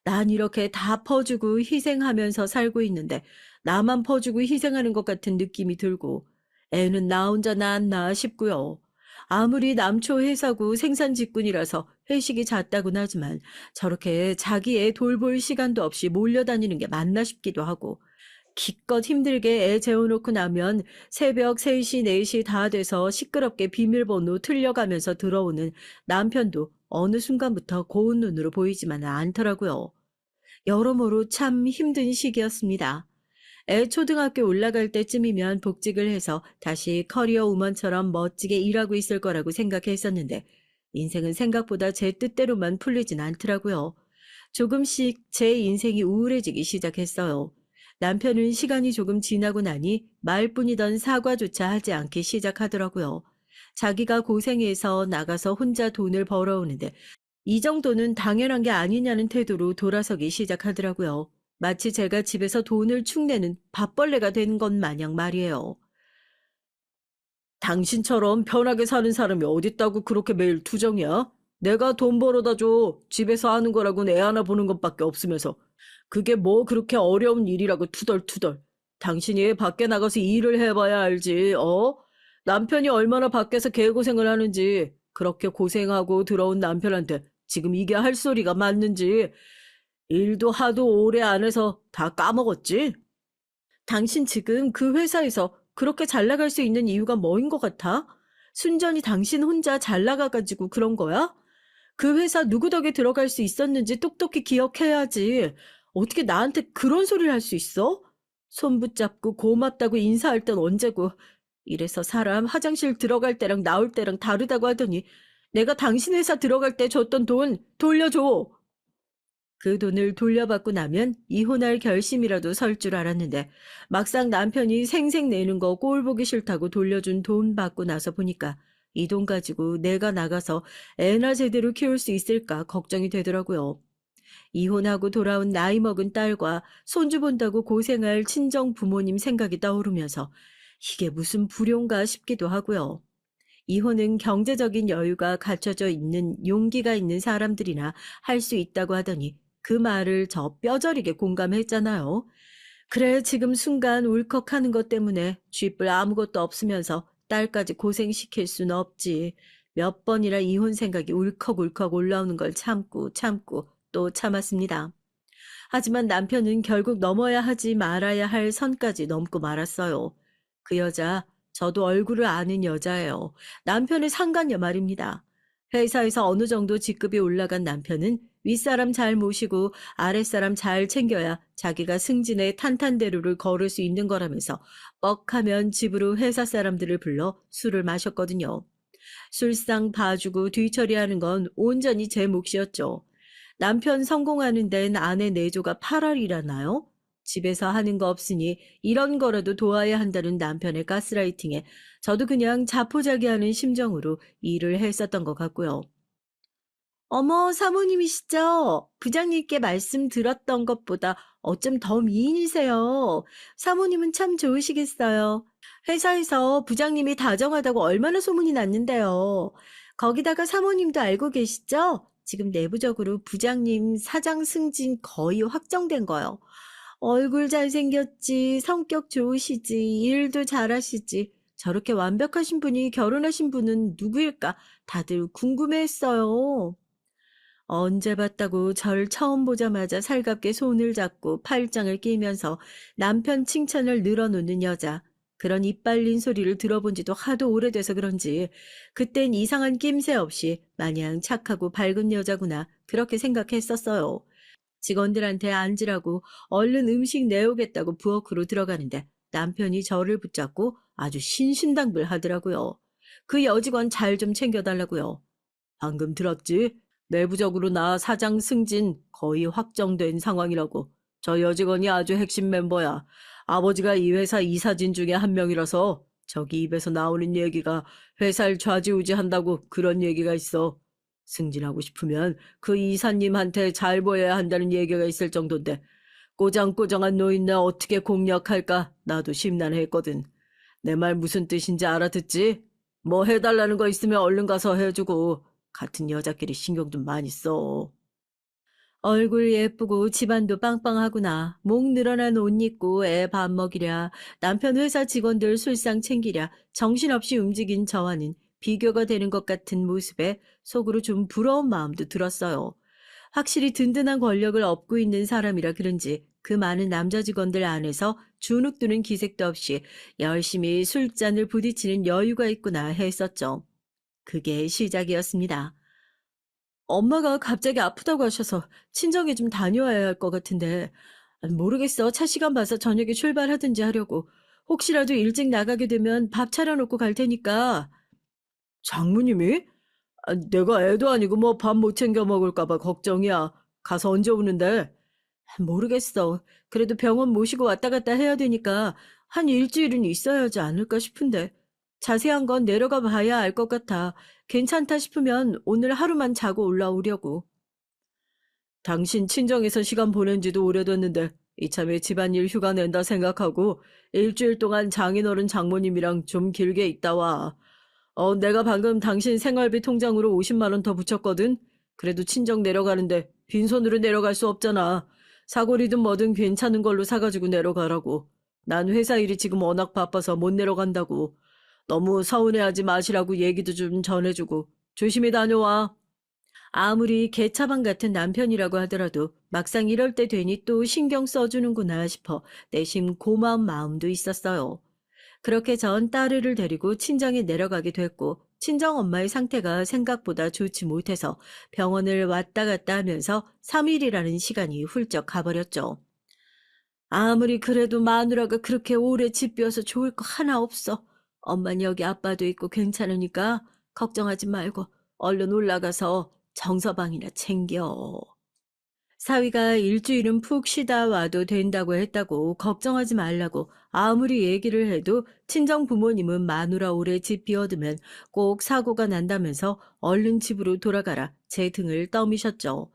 난 이렇게 다 퍼주고 희생하면서 살고 있는데 나만 퍼주고 희생하는 것 같은 느낌이 들고 애는 나 혼자 낳았나 싶고요. 아무리 남초 회사고 생산 직군이라서 회식이 잦다곤 하지만 저렇게 자기 애 돌볼 시간도 없이 몰려다니는 게 맞나 싶기도 하고 기껏 힘들게 애 재워놓고 나면 새벽 3시, 4시 다 돼서 시끄럽게 비밀번호 틀려가면서 들어오는 남편도 어느 순간부터 고운 눈으로 보이지만은 않더라고요. 여러모로 참 힘든 시기였습니다. 애 초등학교 올라갈 때쯤이면 복직을 해서 다시 커리어 우먼처럼 멋지게 일하고 있을 거라고 생각했었는데 인생은 생각보다 제 뜻대로만 풀리진 않더라고요. 조금씩 제 인생이 우울해지기 시작했어요. 남편은 시간이 조금 지나고 나니 말뿐이던 사과조차 하지 않기 시작하더라고요. 자기가 고생해서 나가서 혼자 돈을 벌어오는데 이 정도는 당연한 게 아니냐는 태도로 돌아서기 시작하더라고요. 마치 제가 집에서 돈을 축내는 밥벌레가 된 것 마냥 말이에요. 당신처럼 편하게 사는 사람이 어딨다고 그렇게 매일 투정이야? 내가 돈 벌어다 줘. 집에서 하는 거라고는 애 하나 보는 것밖에 없으면서. 그게 뭐 그렇게 어려운 일이라고 투덜투덜. 당신이 밖에 나가서 일을 해봐야 알지, 어? 남편이 얼마나 밖에서 개고생을 하는지, 그렇게 고생하고 들어온 남편한테 지금 이게 할 소리가 맞는지, 일도 하도 오래 안 해서 다 까먹었지? 당신 지금 그 회사에서 그렇게 잘 나갈 수 있는 이유가 뭐인 것 같아? 순전히 당신 혼자 잘 나가가지고 그런 거야? 그 회사 누구 덕에 들어갈 수 있었는지 똑똑히 기억해야지. 어떻게 나한테 그런 소리를 할 수 있어? 손 붙잡고 고맙다고 인사할 땐 언제고. 이래서 사람 화장실 들어갈 때랑 나올 때랑 다르다고 하더니 내가 당신 회사 들어갈 때 줬던 돈 돌려줘. 그 돈을 돌려받고 나면 이혼할 결심이라도 설 줄 알았는데 막상 남편이 생색 내는 거 꼴 보기 싫다고 돌려준 돈 받고 나서 보니까 이 돈 가지고 내가 나가서 애나 제대로 키울 수 있을까 걱정이 되더라고요. 이혼하고 돌아온 나이 먹은 딸과 손주 본다고 고생할 친정 부모님 생각이 떠오르면서 이게 무슨 불효인가 싶기도 하고요. 이혼은 경제적인 여유가 갖춰져 있는 용기가 있는 사람들이나 할 수 있다고 하더니 그 말을 저 뼈저리게 공감했잖아요. 그래, 지금 순간 울컥하는 것 때문에 쥐뿔 아무것도 없으면서 딸까지 고생시킬 수는 없지. 몇 번이나 이혼 생각이 울컥울컥 올라오는 걸 참고 참고 또 참았습니다. 하지만 남편은 결국 넘어야 하지 말아야 할 선까지 넘고 말았어요. 그 여자, 저도 얼굴을 아는 여자예요. 남편의 상간녀 말입니다. 회사에서 어느 정도 직급이 올라간 남편은 윗사람 잘 모시고 아랫사람 잘 챙겨야 자기가 승진의 탄탄대로를 걸을 수 있는 거라면서 뻑하면 집으로 회사 사람들을 불러 술을 마셨거든요. 술상 봐주고 뒤처리하는 건 온전히 제 몫이었죠. 남편 성공하는 데는 아내 내조가 8할이라나요? 집에서 하는 거 없으니 이런 거라도 도와야 한다는 남편의 가스라이팅에 저도 그냥 자포자기하는 심정으로 일을 했었던 것 같고요. 어머, 사모님이시죠? 부장님께 말씀 들었던 것보다 어쩜 더 미인이세요. 사모님은 참 좋으시겠어요. 회사에서 부장님이 다정하다고 얼마나 소문이 났는데요. 거기다가 사모님도 알고 계시죠? 지금 내부적으로 부장님 사장 승진 거의 확정된 거요. 얼굴 잘생겼지, 성격 좋으시지, 일도 잘하시지. 저렇게 완벽하신 분이 결혼하신 분은 누구일까? 다들 궁금해했어요. 언제 봤다고 절 처음 보자마자 살갑게 손을 잡고 팔짱을 끼면서 남편 칭찬을 늘어놓는 여자. 그런 이빨린 소리를 들어본 지도 하도 오래돼서 그런지 그땐 이상한 낌새 없이 마냥 착하고 밝은 여자구나 그렇게 생각했었어요. 직원들한테 앉으라고 얼른 음식 내오겠다고 부엌으로 들어가는데 남편이 저를 붙잡고 아주 신신당부하더라고요. 그 여직원 잘 좀 챙겨달라고요. 방금 들었지? 내부적으로 나 사장 승진 거의 확정된 상황이라고. 저 여직원이 아주 핵심 멤버야. 아버지가 이 회사 이사진 중에 한 명이라서 저기 입에서 나오는 얘기가 회사를 좌지우지한다고 그런 얘기가 있어. 승진하고 싶으면 그 이사님한테 잘 보여야 한다는 얘기가 있을 정도인데 꼬장꼬장한 노인네 어떻게 공략할까 나도 심란했거든. 내 말 무슨 뜻인지 알아듣지? 뭐 해달라는 거 있으면 얼른 가서 해주고 같은 여자끼리 신경 좀 많이 써. 얼굴 예쁘고 집안도 빵빵하구나. 목 늘어난 옷 입고 애 밥 먹이랴. 남편 회사 직원들 술상 챙기랴. 정신없이 움직인 저와는 비교가 되는 것 같은 모습에 속으로 좀 부러운 마음도 들었어요. 확실히 든든한 권력을 업고 있는 사람이라 그런지 그 많은 남자 직원들 안에서 주눅드는 기색도 없이 열심히 술잔을 부딪히는 여유가 있구나 했었죠. 그게 시작이었습니다. 엄마가 갑자기 아프다고 하셔서 친정에 좀 다녀와야 할 것 같은데, 모르겠어. 차 시간 봐서 저녁에 출발하든지 하려고. 혹시라도 일찍 나가게 되면 밥 차려놓고 갈 테니까. 장모님이? 내가 애도 아니고 뭐 밥 못 챙겨 먹을까 봐 걱정이야. 가서 언제 오는데? 모르겠어. 그래도 병원 모시고 왔다 갔다 해야 되니까 한 일주일은 있어야 하지 않을까 싶은데. 자세한 건 내려가 봐야 알 것 같아. 괜찮다 싶으면 오늘 하루만 자고 올라오려고. 당신 친정에서 시간 보낸 지도 오래됐는데 이참에 집안일 휴가 낸다 생각하고 일주일 동안 장인어른 장모님이랑 좀 길게 있다 와. 내가 방금 당신 생활비 통장으로 50만 원 더 붙였거든. 그래도 친정 내려가는데 빈손으로 내려갈 수 없잖아. 사골이든 뭐든 괜찮은 걸로 사가지고 내려가라고. 난 회사 일이 지금 워낙 바빠서 못 내려간다고. 너무 서운해하지 마시라고 얘기도 좀 전해주고 조심히 다녀와. 아무리 개차반 같은 남편이라고 하더라도 막상 이럴 때 되니 또 신경 써주는구나 싶어 내심 고마운 마음도 있었어요. 그렇게 전 딸을 데리고 친정에 내려가게 됐고 친정 엄마의 상태가 생각보다 좋지 못해서 병원을 왔다 갔다 하면서 3일이라는 시간이 훌쩍 가버렸죠. 아무리 그래도 마누라가 그렇게 오래 집 비워서 좋을 거 하나 없어. 엄마는 여기 아빠도 있고 괜찮으니까 걱정하지 말고 얼른 올라가서 정서방이나 챙겨. 사위가 일주일은 푹 쉬다 와도 된다고 했다고 걱정하지 말라고 아무리 얘기를 해도 친정 부모님은 마누라 오래 집 비워두면 꼭 사고가 난다면서 얼른 집으로 돌아가라 제 등을 떠미셨죠.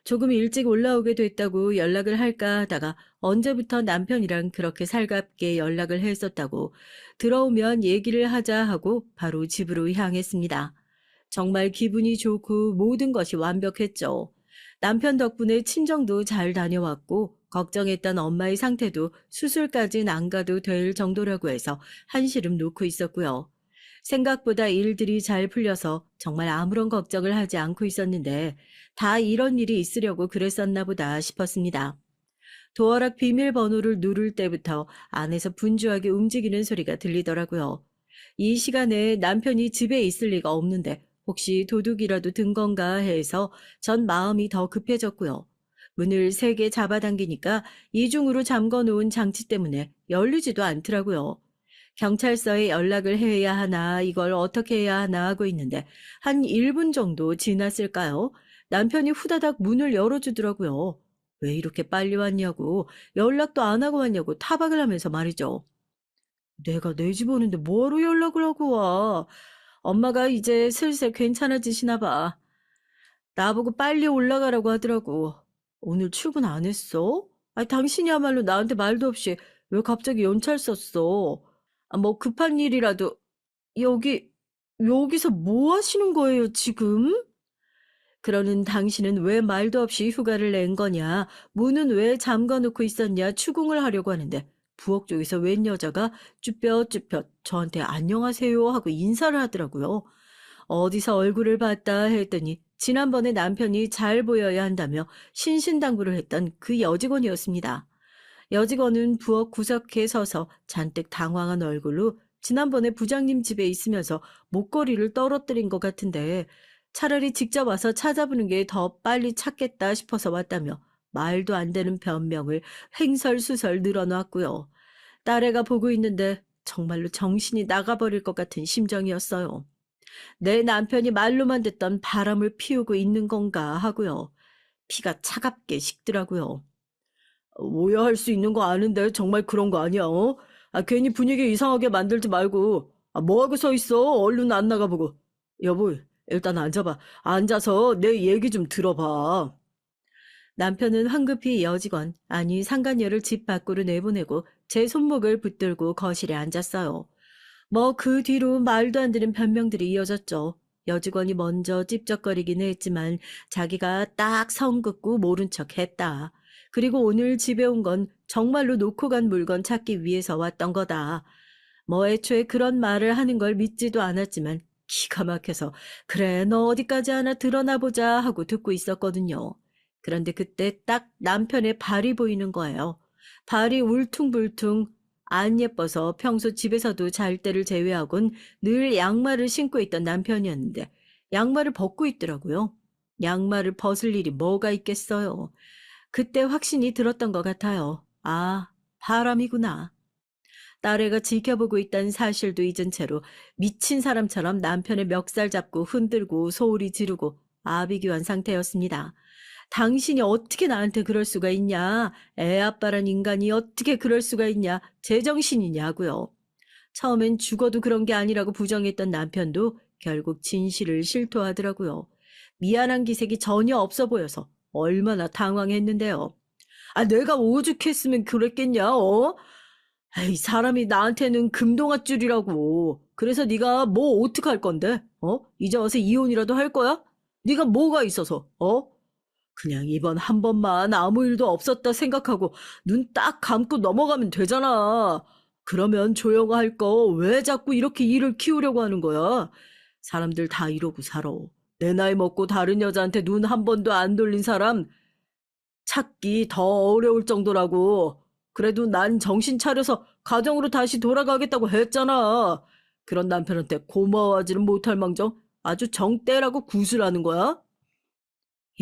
조금 일찍 올라오게 됐다고 연락을 할까 하다가 언제부터 남편이랑 그렇게 살갑게 연락을 했었다고 들어오면 얘기를 하자 하고 바로 집으로 향했습니다. 정말 기분이 좋고 모든 것이 완벽했죠. 남편 덕분에 친정도 잘 다녀왔고 걱정했던 엄마의 상태도 수술까지는 안 가도 될 정도라고 해서 한시름 놓고 있었고요. 생각보다 일들이 잘 풀려서 정말 아무런 걱정을 하지 않고 있었는데 다 이런 일이 있으려고 그랬었나 보다 싶었습니다. 도어락 비밀번호를 누를 때부터 안에서 분주하게 움직이는 소리가 들리더라고요. 이 시간에 남편이 집에 있을 리가 없는데 혹시 도둑이라도 든 건가 해서 전 마음이 더 급해졌고요. 문을 세게 잡아당기니까 이중으로 잠궈놓은 장치 때문에 열리지도 않더라고요. 경찰서에 연락을 해야 하나 이걸 어떻게 해야 하나 하고 있는데 한 1분 정도 지났을까요? 남편이 후다닥 문을 열어주더라고요. 왜 이렇게 빨리 왔냐고 연락도 안 하고 왔냐고 타박을 하면서 말이죠. 내가 내 집 오는데 뭐로 연락을 하고 와? 엄마가 이제 슬슬 괜찮아지시나 봐. 나보고 빨리 올라가라고 하더라고. 오늘 출근 안 했어? 아니, 당신이야말로 나한테 말도 없이 왜 갑자기 연차를 썼어? 아, 뭐 급한 일이라도 여기 여기서 뭐 하시는 거예요, 지금? 그러는 당신은 왜 말도 없이 휴가를 낸 거냐? 문은 왜 잠가 놓고 있었냐? 추궁을 하려고 하는데 부엌 쪽에서 웬 여자가 쭈뼛쭈뼛 저한테 안녕하세요 하고 인사를 하더라고요. 어디서 얼굴을 봤다 했더니 지난번에 남편이 잘 보여야 한다며 신신당부를 했던 그 여직원이었습니다. 여직원은 부엌 구석에 서서 잔뜩 당황한 얼굴로 지난번에 부장님 집에 있으면서 목걸이를 떨어뜨린 것 같은데 차라리 직접 와서 찾아보는 게 더 빨리 찾겠다 싶어서 왔다며 말도 안 되는 변명을 횡설수설 늘어놨고요. 딸애가 보고 있는데 정말로 정신이 나가버릴 것 같은 심정이었어요. 내 남편이 말로만 듣던 바람을 피우고 있는 건가 하고요. 피가 차갑게 식더라고요. 오해할 수 있는 거 아는데 정말 그런 거 아니야, 어? 아, 괜히 분위기 이상하게 만들지 말고. 아, 뭐하고 서 있어? 얼른 안 나가보고. 여보, 일단 앉아봐. 앉아서 내 얘기 좀 들어봐. 남편은 황급히 여직원, 아니 상간녀를 집 밖으로 내보내고 제 손목을 붙들고 거실에 앉았어요. 뭐 그 뒤로 말도 안 되는 변명들이 이어졌죠. 여직원이 먼저 찝쩍거리긴 했지만 자기가 딱 성 긋고 모른 척 했다. 그리고 오늘 집에 온 건 정말로 놓고 간 물건 찾기 위해서 왔던 거다. 뭐 애초에 그런 말을 하는 걸 믿지도 않았지만 기가 막혀서 그래 너 어디까지 하나 드러나 보자 하고 듣고 있었거든요. 그런데 그때 딱 남편의 발이 보이는 거예요. 발이 울퉁불퉁 안 예뻐서 평소 집에서도 잘 때를 제외하곤 늘 양말을 신고 있던 남편이었는데 양말을 벗고 있더라고요. 양말을 벗을 일이 뭐가 있겠어요. 그때 확신이 들었던 것 같아요. 아, 바람이구나. 딸애가 지켜보고 있다는 사실도 잊은 채로 미친 사람처럼 남편의 멱살 잡고 흔들고 소리 지르고 아비규환 상태였습니다. 당신이 어떻게 나한테 그럴 수가 있냐? 애 아빠란 인간이 어떻게 그럴 수가 있냐? 제정신이냐고요. 처음엔 죽어도 그런 게 아니라고 부정했던 남편도 결국 진실을 실토하더라고요. 미안한 기색이 전혀 없어 보여서 얼마나 당황했는데요. 아, 내가 오죽했으면 그랬겠냐, 어? 에이, 사람이 나한테는 금동아줄이라고. 그래서 네가 뭐 어떡할 건데? 어? 이제 와서 이혼이라도 할 거야? 네가 뭐가 있어서, 어? 그냥 이번 한 번만 아무 일도 없었다 생각하고 눈 딱 감고 넘어가면 되잖아. 그러면 조용할 거 왜 자꾸 이렇게 일을 키우려고 하는 거야? 사람들 다 이러고 살아. 내 나이 먹고 다른 여자한테 눈 한 번도 안 돌린 사람 찾기 더 어려울 정도라고. 그래도 난 정신 차려서 가정으로 다시 돌아가겠다고 했잖아. 그런 남편한테 고마워하지는 못할 망정 아주 정떼라고 구슬하는 거야?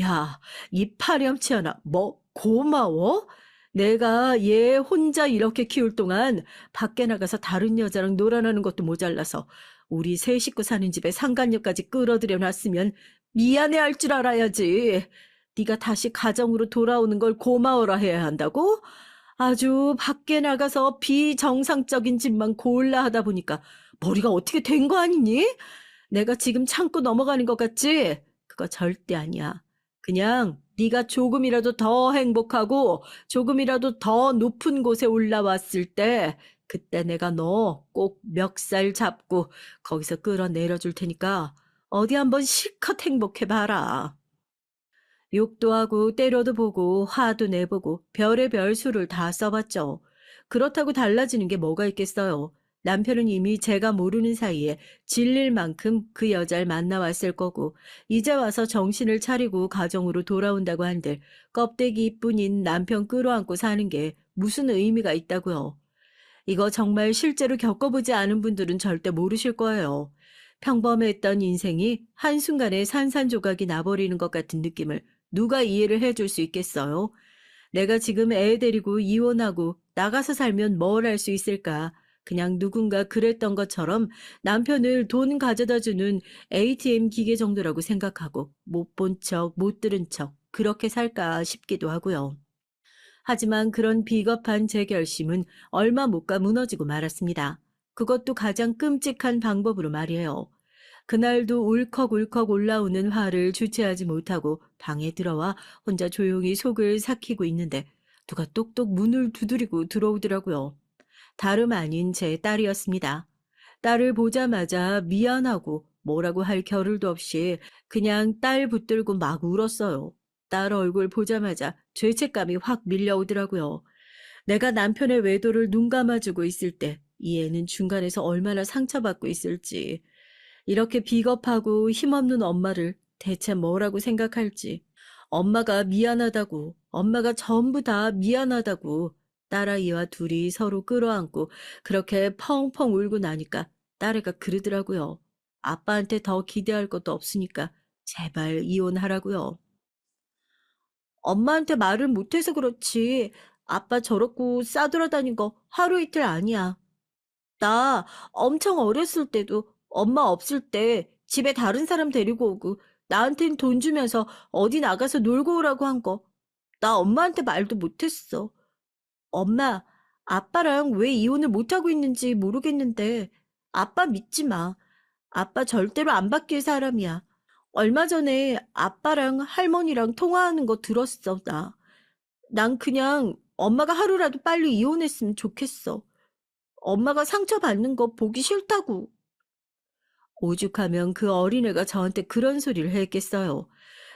야, 이 파렴치하나, 뭐, 고마워? 내가 얘 혼자 이렇게 키울 동안 밖에 나가서 다른 여자랑 놀아나는 것도 모자라서 우리 세 식구 사는 집에 상간녀까지 끌어들여 놨으면 미안해 할 줄 알아야지. 네가 다시 가정으로 돌아오는 걸 고마워라 해야 한다고? 아주 밖에 나가서 비정상적인 짓만 골라 하다 보니까 머리가 어떻게 된 거 아니니? 내가 지금 참고 넘어가는 것 같지? 그거 절대 아니야. 그냥 네가 조금이라도 더 행복하고 조금이라도 더 높은 곳에 올라왔을 때 그때 내가 너 꼭 멱살 잡고 거기서 끌어내려 줄 테니까 어디 한번 실컷 행복해 봐라. 욕도 하고 때려도 보고 화도 내보고 별의별 수를 다 써봤죠. 그렇다고 달라지는 게 뭐가 있겠어요. 남편은 이미 제가 모르는 사이에 질릴 만큼 그 여자를 만나왔을 거고 이제 와서 정신을 차리고 가정으로 돌아온다고 한들 껍데기뿐인 남편 끌어안고 사는 게 무슨 의미가 있다고요. 이거 정말 실제로 겪어보지 않은 분들은 절대 모르실 거예요. 평범했던 인생이 한순간에 산산조각이 나버리는 것 같은 느낌을 누가 이해를 해줄 수 있겠어요? 내가 지금 애 데리고 이혼하고 나가서 살면 뭘 할 수 있을까? 그냥 누군가 그랬던 것처럼 남편을 돈 가져다 주는 ATM 기계 정도라고 생각하고 못 본 척, 못 들은 척 그렇게 살까 싶기도 하고요. 하지만 그런 비겁한 제 결심은 얼마 못 가 무너지고 말았습니다. 그것도 가장 끔찍한 방법으로 말이에요. 그날도 울컥울컥 올라오는 화를 주체하지 못하고 방에 들어와 혼자 조용히 속을 삭히고 있는데 누가 똑똑 문을 두드리고 들어오더라고요. 다름 아닌 제 딸이었습니다. 딸을 보자마자 미안하고 뭐라고 할 겨를도 없이 그냥 딸 붙들고 막 울었어요. 딸 얼굴 보자마자 죄책감이 확 밀려오더라고요. 내가 남편의 외도를 눈 감아주고 있을 때 이 애는 중간에서 얼마나 상처받고 있을지, 이렇게 비겁하고 힘없는 엄마를 대체 뭐라고 생각할지, 엄마가 미안하다고, 엄마가 전부 다 미안하다고 딸아이와 둘이 서로 끌어안고 그렇게 펑펑 울고 나니까 딸애가 그러더라고요. 아빠한테 더 기대할 것도 없으니까 제발 이혼하라고요. 엄마한테 말을 못해서 그렇지. 아빠 저렇고 싸돌아다닌 거 하루 이틀 아니야. 나 엄청 어렸을 때도 엄마 없을 때 집에 다른 사람 데리고 오고 나한텐 돈 주면서 어디 나가서 놀고 오라고 한 거. 나 엄마한테 말도 못했어. 엄마, 아빠랑 왜 이혼을 못하고 있는지 모르겠는데 아빠 믿지 마. 아빠 절대로 안 바뀔 사람이야. 얼마 전에 아빠랑 할머니랑 통화하는 거 들었어, 나. 난 그냥 엄마가 하루라도 빨리 이혼했으면 좋겠어. 엄마가 상처받는 거 보기 싫다고. 오죽하면 그 어린애가 저한테 그런 소리를 했겠어요.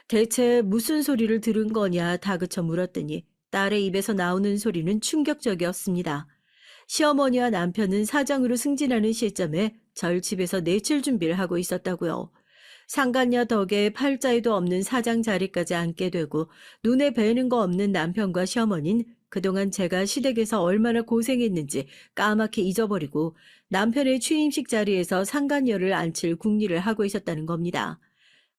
대체 무슨 소리를 들은 거냐 다그쳐 물었더니 딸의 입에서 나오는 소리는 충격적이었습니다. 시어머니와 남편은 사장으로 승진하는 시점에 절 집에서 내칠 준비를 하고 있었다고요. 상간녀 덕에 팔자에도 없는 사장 자리까지 앉게 되고 눈에 뵈는 거 없는 남편과 시어머니는 그동안 제가 시댁에서 얼마나 고생했는지 까맣게 잊어버리고 남편의 취임식 자리에서 상간녀를 앉힐 궁리를 하고 있었다는 겁니다.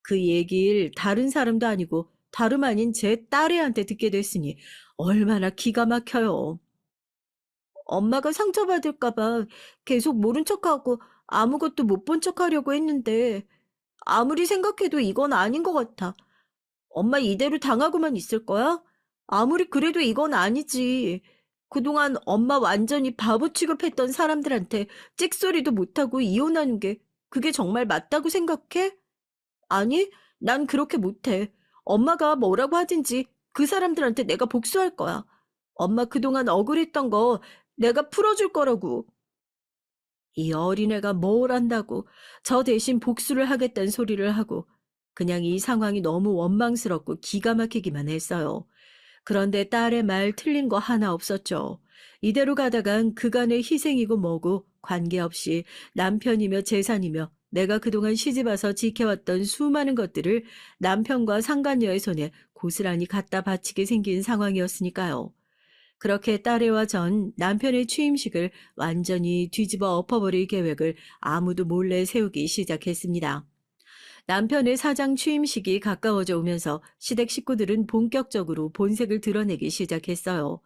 그 얘기를 다른 사람도 아니고 다름 아닌 제 딸애한테 듣게 됐으니 얼마나 기가 막혀요. 엄마가 상처받을까 봐 계속 모른 척하고 아무것도 못 본 척하려고 했는데 아무리 생각해도 이건 아닌 것 같아. 엄마 이대로 당하고만 있을 거야? 아무리 그래도 이건 아니지. 그동안 엄마 완전히 바보 취급했던 사람들한테 찍소리도 못하고 이혼하는 게 그게 정말 맞다고 생각해? 아니, 난 그렇게 못해. 엄마가 뭐라고 하든지 그 사람들한테 내가 복수할 거야. 엄마 그동안 억울했던 거 내가 풀어줄 거라고. 이 어린애가 뭘 안다고 저 대신 복수를 하겠다는 소리를 하고 그냥 이 상황이 너무 원망스럽고 기가 막히기만 했어요. 그런데 딸의 말 틀린 거 하나 없었죠. 이대로 가다간 그간의 희생이고 뭐고 관계없이 남편이며 재산이며 내가 그동안 시집와서 지켜왔던 수많은 것들을 남편과 상간녀의 손에 고스란히 갖다 바치게 생긴 상황이었으니까요. 그렇게 딸애와 전 남편의 취임식을 완전히 뒤집어 엎어버릴 계획을 아무도 몰래 세우기 시작했습니다. 남편의 사장 취임식이 가까워져 오면서 시댁 식구들은 본격적으로 본색을 드러내기 시작했어요.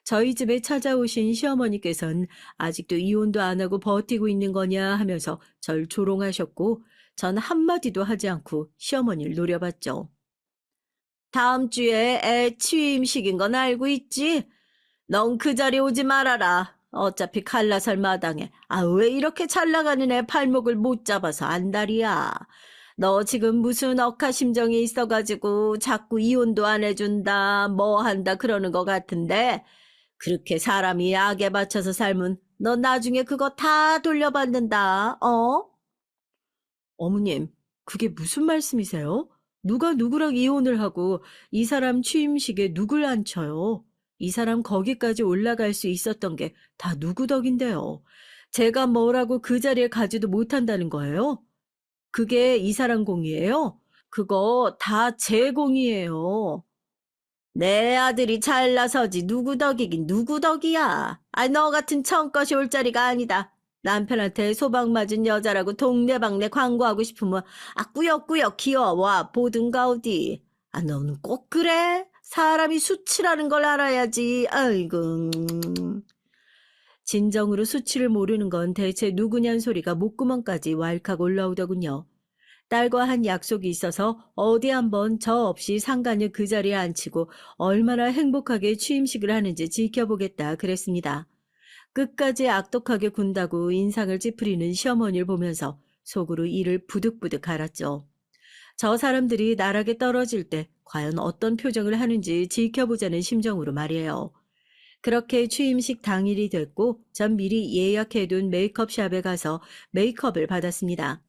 저희 집에 찾아오신 시어머니께서는 아직도 이혼도 안 하고 버티고 있는 거냐 하면서 절 조롱하셨고 전 한마디도 하지 않고 시어머니를 노려봤죠. 다음 주에 애 취임식인 건 알고 있지? 넌 그 자리 오지 말아라. 어차피 칼라설 마당에. 아, 왜 이렇게 잘 나가는 애 발목을 못 잡아서 안달이야. 너 지금 무슨 억하심정이 있어가지고 자꾸 이혼도 안 해준다, 뭐 한다 그러는 것 같은데 그렇게 사람이 악에 받쳐서 살면 너 나중에 그거 다 돌려받는다, 어? 어머님, 그게 무슨 말씀이세요? 누가 누구랑 이혼을 하고 이 사람 취임식에 누굴 앉혀요? 이 사람 거기까지 올라갈 수 있었던 게 다 누구 덕인데요? 제가 뭐라고 그 자리에 가지도 못한다는 거예요? 그게 이 사람 공이에요? 그거 다 제 공이에요. 내 아들이 잘나서지 누구 덕이긴 누구 덕이야. 아, 너 같은 청껏이 올 자리가 아니다. 남편한테 소방 맞은 여자라고 동네방네 광고하고 싶으면 꾸역꾸역 기어와 보든가 어디. 아, 너는 꼭 그래? 사람이 수치라는 걸 알아야지. 아이고. 진정으로 수치를 모르는 건 대체 누구냔 소리가 목구멍까지 왈칵 올라오더군요. 딸과 한 약속이 있어서 어디 한번 저 없이 상간녀 그 자리에 앉히고 얼마나 행복하게 취임식을 하는지 지켜보겠다 그랬습니다. 끝까지 악독하게 군다고 인상을 찌푸리는 시어머니를 보면서 속으로 이를 부득부득 갈았죠. 저 사람들이 나락에 떨어질 때 과연 어떤 표정을 하는지 지켜보자는 심정으로 말이에요. 그렇게 취임식 당일이 됐고 전 미리 예약해둔 메이크업샵에 가서 메이크업을 받았습니다.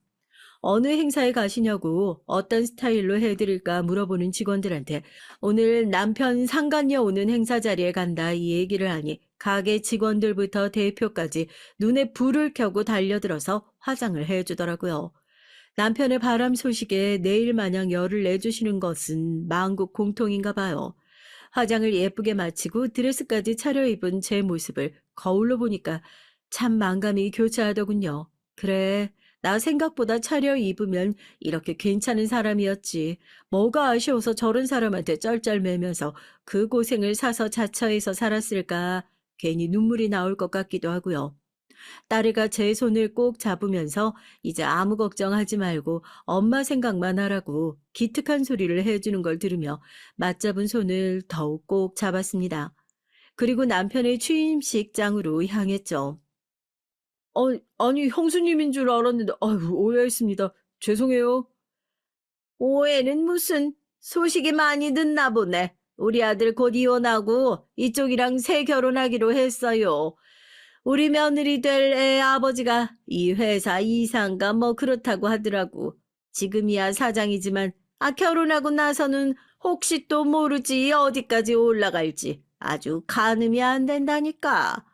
어느 행사에 가시냐고 어떤 스타일로 해드릴까 물어보는 직원들한테 오늘 남편 상간녀 오는 행사 자리에 간다 이 얘기를 하니 가게 직원들부터 대표까지 눈에 불을 켜고 달려들어서 화장을 해주더라고요. 남편의 바람 소식에 내일 마냥 열을 내주시는 것은 만국 공통인가 봐요. 화장을 예쁘게 마치고 드레스까지 차려입은 제 모습을 거울로 보니까 참 만감이 교차하더군요. 그래, 나 생각보다 차려입으면 이렇게 괜찮은 사람이었지. 뭐가 아쉬워서 저런 사람한테 쩔쩔매면서 그 고생을 사서 자처해서 살았을까. 괜히 눈물이 나올 것 같기도 하고요. 딸애가 제 손을 꼭 잡으면서 이제 아무 걱정하지 말고 엄마 생각만 하라고 기특한 소리를 해주는 걸 들으며 맞잡은 손을 더욱 꼭 잡았습니다. 그리고 남편의 취임식장으로 향했죠. 아니, 형수님인 줄 알았는데, 아유, 오해했습니다. 죄송해요. 오해는 무슨 소식이 많이 듣나 보네. 우리 아들 곧 이혼하고 이쪽이랑 새 결혼하기로 했어요. 우리 며느리 될 애 아버지가 이 회사 이사인가 뭐 그렇다고 하더라고. 지금이야 사장이지만 결혼하고 나서는 혹시 또 모르지 어디까지 올라갈지 아주 가늠이 안 된다니까.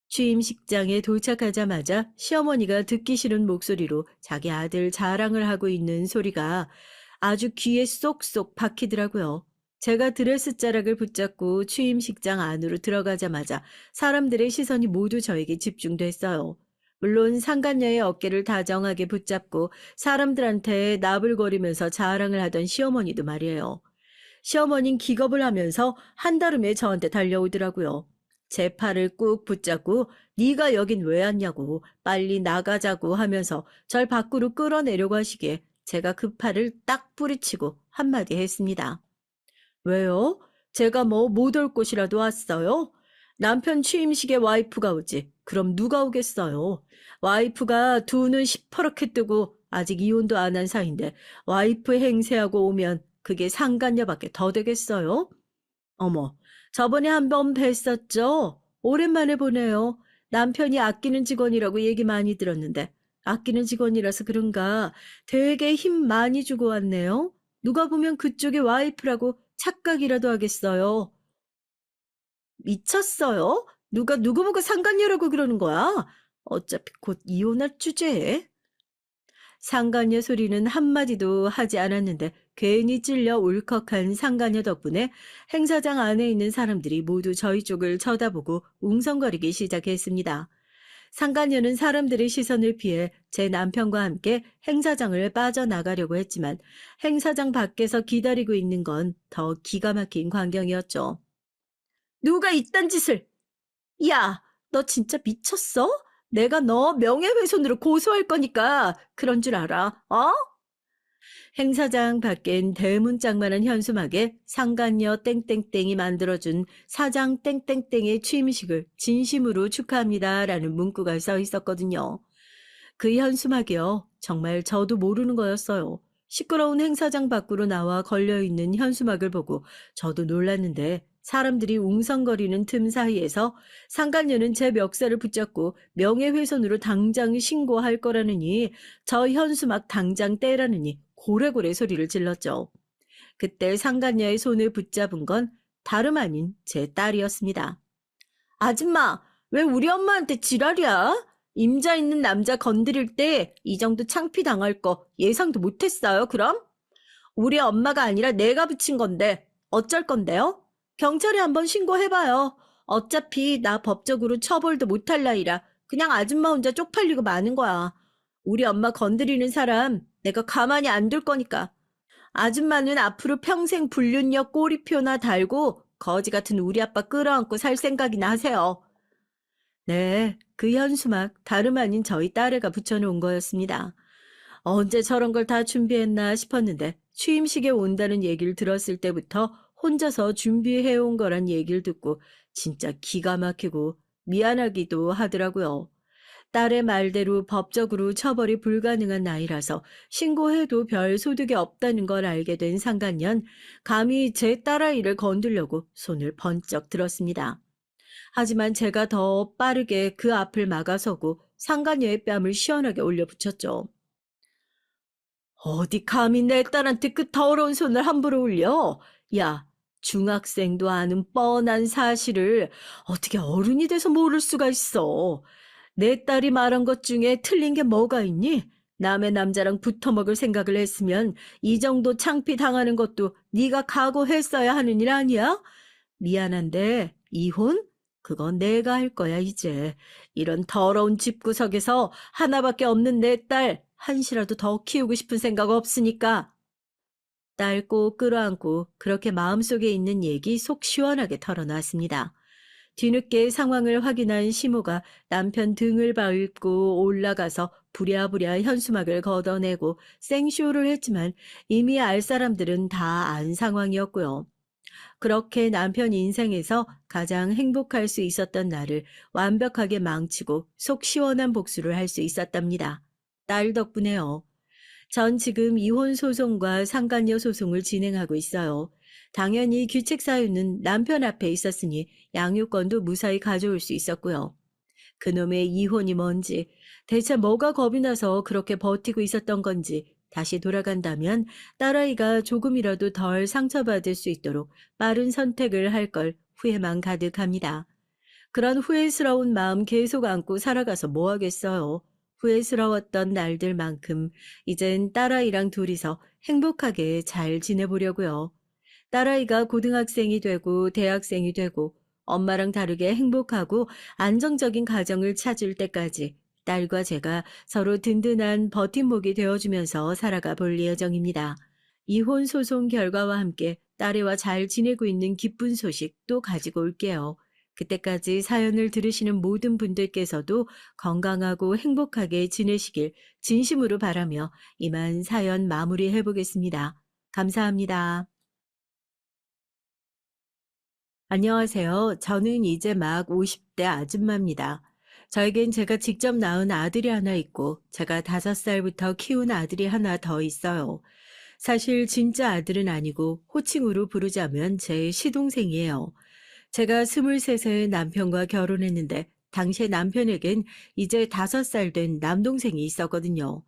취임식장에 도착하자마자 시어머니가 듣기 싫은 목소리로 자기 아들 자랑을 하고 있는 소리가 아주 귀에 쏙쏙 박히더라고요. 제가 드레스 자락을 붙잡고 취임식장 안으로 들어가자마자 사람들의 시선이 모두 저에게 집중됐어요. 물론 상간녀의 어깨를 다정하게 붙잡고 사람들한테 나불거리면서 자랑을 하던 시어머니도 말이에요. 시어머닌 기겁을 하면서 한달음에 저한테 달려오더라고요. 제 팔을 꾹 붙잡고 네가 여긴 왜 왔냐고 빨리 나가자고 하면서 절 밖으로 끌어내려고 하시기에 제가 그 팔을 딱 뿌리치고 한마디 했습니다. 왜요? 제가 뭐 못 올 곳이라도 왔어요? 남편 취임식에 와이프가 오지. 그럼 누가 오겠어요? 와이프가 두 눈 시퍼렇게 뜨고 아직 이혼도 안 한 사이인데 와이프 행세하고 오면 그게 상간녀밖에 더 되겠어요? 어머, 저번에 한 번 뵀었죠? 오랜만에 보네요. 남편이 아끼는 직원이라고 얘기 많이 들었는데 아끼는 직원이라서 그런가 되게 힘 많이 주고 왔네요. 누가 보면 그쪽의 와이프라고 착각이라도 하겠어요. 미쳤어요? 누가 누구 보고 상간녀라고 그러는 거야? 어차피 곧 이혼할 주제에. 상간녀 소리는 한마디도 하지 않았는데 괜히 찔려 울컥한 상간녀 덕분에 행사장 안에 있는 사람들이 모두 저희 쪽을 쳐다보고 웅성거리기 시작했습니다. 상간녀는 사람들의 시선을 피해 제 남편과 함께 행사장을 빠져나가려고 했지만 행사장 밖에서 기다리고 있는 건 더 기가 막힌 광경이었죠. 누가 이딴 짓을! 야, 너 진짜 미쳤어? 내가 너 명예훼손으로 고소할 거니까 그런 줄 알아, 어? 행사장 밖엔 대문짝만한 현수막에 상간녀 땡땡땡이 만들어준 사장 땡땡땡의 취임식을 진심으로 축하합니다라는 문구가 써 있었거든요. 그 현수막이요. 정말 저도 모르는 거였어요. 시끄러운 행사장 밖으로 나와 걸려있는 현수막을 보고 저도 놀랐는데 사람들이 웅성거리는 틈 사이에서 상간녀는 제 멱살을 붙잡고 명예훼손으로 당장 신고할 거라느니 저 현수막 당장 떼라느니 고래고래 소리를 질렀죠. 그때 상간녀의 손을 붙잡은 건 다름 아닌 제 딸이었습니다. 아줌마, 왜 우리 엄마한테 지랄이야? 임자 있는 남자 건드릴 때 이 정도 창피 당할 거 예상도 못했어요, 그럼? 우리 엄마가 아니라 내가 붙인 건데 어쩔 건데요? 경찰에 한번 신고해봐요. 어차피 나 법적으로 처벌도 못할 나이라 그냥 아줌마 혼자 쪽팔리고 마는 거야. 우리 엄마 건드리는 사람 내가 가만히 안 둘 거니까. 아줌마는 앞으로 평생 불륜녀 꼬리표나 달고 거지 같은 우리 아빠 끌어안고 살 생각이나 하세요. 네, 그 현수막 다름 아닌 저희 딸애가 붙여놓은 거였습니다. 언제 저런 걸 다 준비했나 싶었는데 취임식에 온다는 얘기를 들었을 때부터 혼자서 준비해온 거란 얘기를 듣고 진짜 기가 막히고 미안하기도 하더라고요. 딸의 말대로 법적으로 처벌이 불가능한 나이라서 신고해도 별 소득이 없다는 걸 알게 된 상간년, 감히 제 딸아이를 건들려고 손을 번쩍 들었습니다. 하지만 제가 더 빠르게 그 앞을 막아서고 상간녀의 뺨을 시원하게 올려붙였죠. 어디 감히 내 딸한테 그 더러운 손을 함부로 올려? 야, 중학생도 아는 뻔한 사실을 어떻게 어른이 돼서 모를 수가 있어. 내 딸이 말한 것 중에 틀린 게 뭐가 있니? 남의 남자랑 붙어먹을 생각을 했으면 이 정도 창피 당하는 것도 네가 각오했어야 하는 일 아니야? 미안한데 이혼? 그건 내가 할 거야 이제. 이런 더러운 집구석에서 하나밖에 없는 내 딸 한시라도 더 키우고 싶은 생각 없으니까. 딸 꼭 끌어안고 그렇게 마음속에 있는 얘기 속 시원하게 털어놨습니다. 뒤늦게 상황을 확인한 시모가 남편 등을 밟고 올라가서 부랴부랴 현수막을 걷어내고 생쇼를 했지만 이미 알 사람들은 다 안 상황이었고요. 그렇게 남편 인생에서 가장 행복할 수 있었던 날을 완벽하게 망치고 속 시원한 복수를 할 수 있었답니다. 딸 덕분에요. 전 지금 이혼 소송과 상간녀 소송을 진행하고 있어요. 당연히 규책 사유는 남편 앞에 있었으니 양육권도 무사히 가져올 수 있었고요. 그놈의 이혼이 뭔지, 대체 뭐가 겁이 나서 그렇게 버티고 있었던 건지 다시 돌아간다면 딸아이가 조금이라도 덜 상처받을 수 있도록 빠른 선택을 할 걸 후회만 가득합니다. 그런 후회스러운 마음 계속 안고 살아가서 뭐 하겠어요. 후회스러웠던 날들만큼 이젠 딸아이랑 둘이서 행복하게 잘 지내보려고요. 딸아이가 고등학생이 되고 대학생이 되고 엄마랑 다르게 행복하고 안정적인 가정을 찾을 때까지 딸과 제가 서로 든든한 버팀목이 되어주면서 살아가 볼 예정입니다. 이혼 소송 결과와 함께 딸애와 잘 지내고 있는 기쁜 소식 또 가지고 올게요. 그때까지 사연을 들으시는 모든 분들께서도 건강하고 행복하게 지내시길 진심으로 바라며 이만 사연 마무리해 보겠습니다. 감사합니다. 안녕하세요. 저는 이제 막 50대 아줌마입니다. 저에겐 제가 직접 낳은 아들이 하나 있고 제가 5살부터 키운 아들이 하나 더 있어요. 사실 진짜 아들은 아니고 호칭으로 부르자면 제 시동생이에요. 제가 23세 남편과 결혼했는데 당시에 남편에겐 이제 5살 된 남동생이 있었거든요.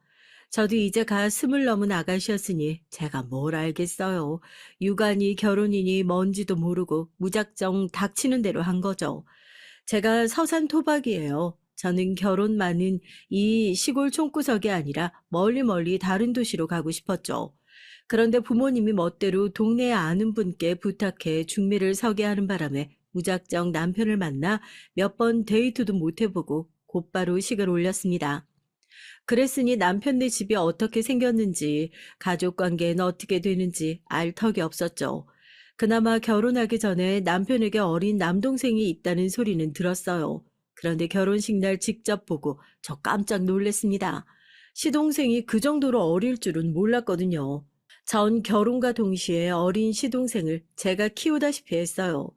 저도 이제 가 20 넘은 아가씨였으니 제가 뭘 알겠어요. 육아니 결혼이니 뭔지도 모르고 무작정 닥치는 대로 한 거죠. 제가 서산 토박이에요. 저는 결혼 많은 이 시골 촌구석이 아니라 멀리 다른 도시로 가고 싶었죠. 그런데 부모님이 멋대로 동네에 아는 분께 부탁해 중매를 서게 하는 바람에 무작정 남편을 만나 몇 번 데이트도 못 해보고 곧바로 식을 올렸습니다. 그랬으니 남편네 집이 어떻게 생겼는지, 가족 관계는 어떻게 되는지 알 턱이 없었죠. 그나마 결혼하기 전에 남편에게 어린 남동생이 있다는 소리는 들었어요. 그런데 결혼식 날 직접 보고 저 깜짝 놀랐습니다. 시동생이 그 정도로 어릴 줄은 몰랐거든요. 전 결혼과 동시에 어린 시동생을 제가 키우다시피 했어요.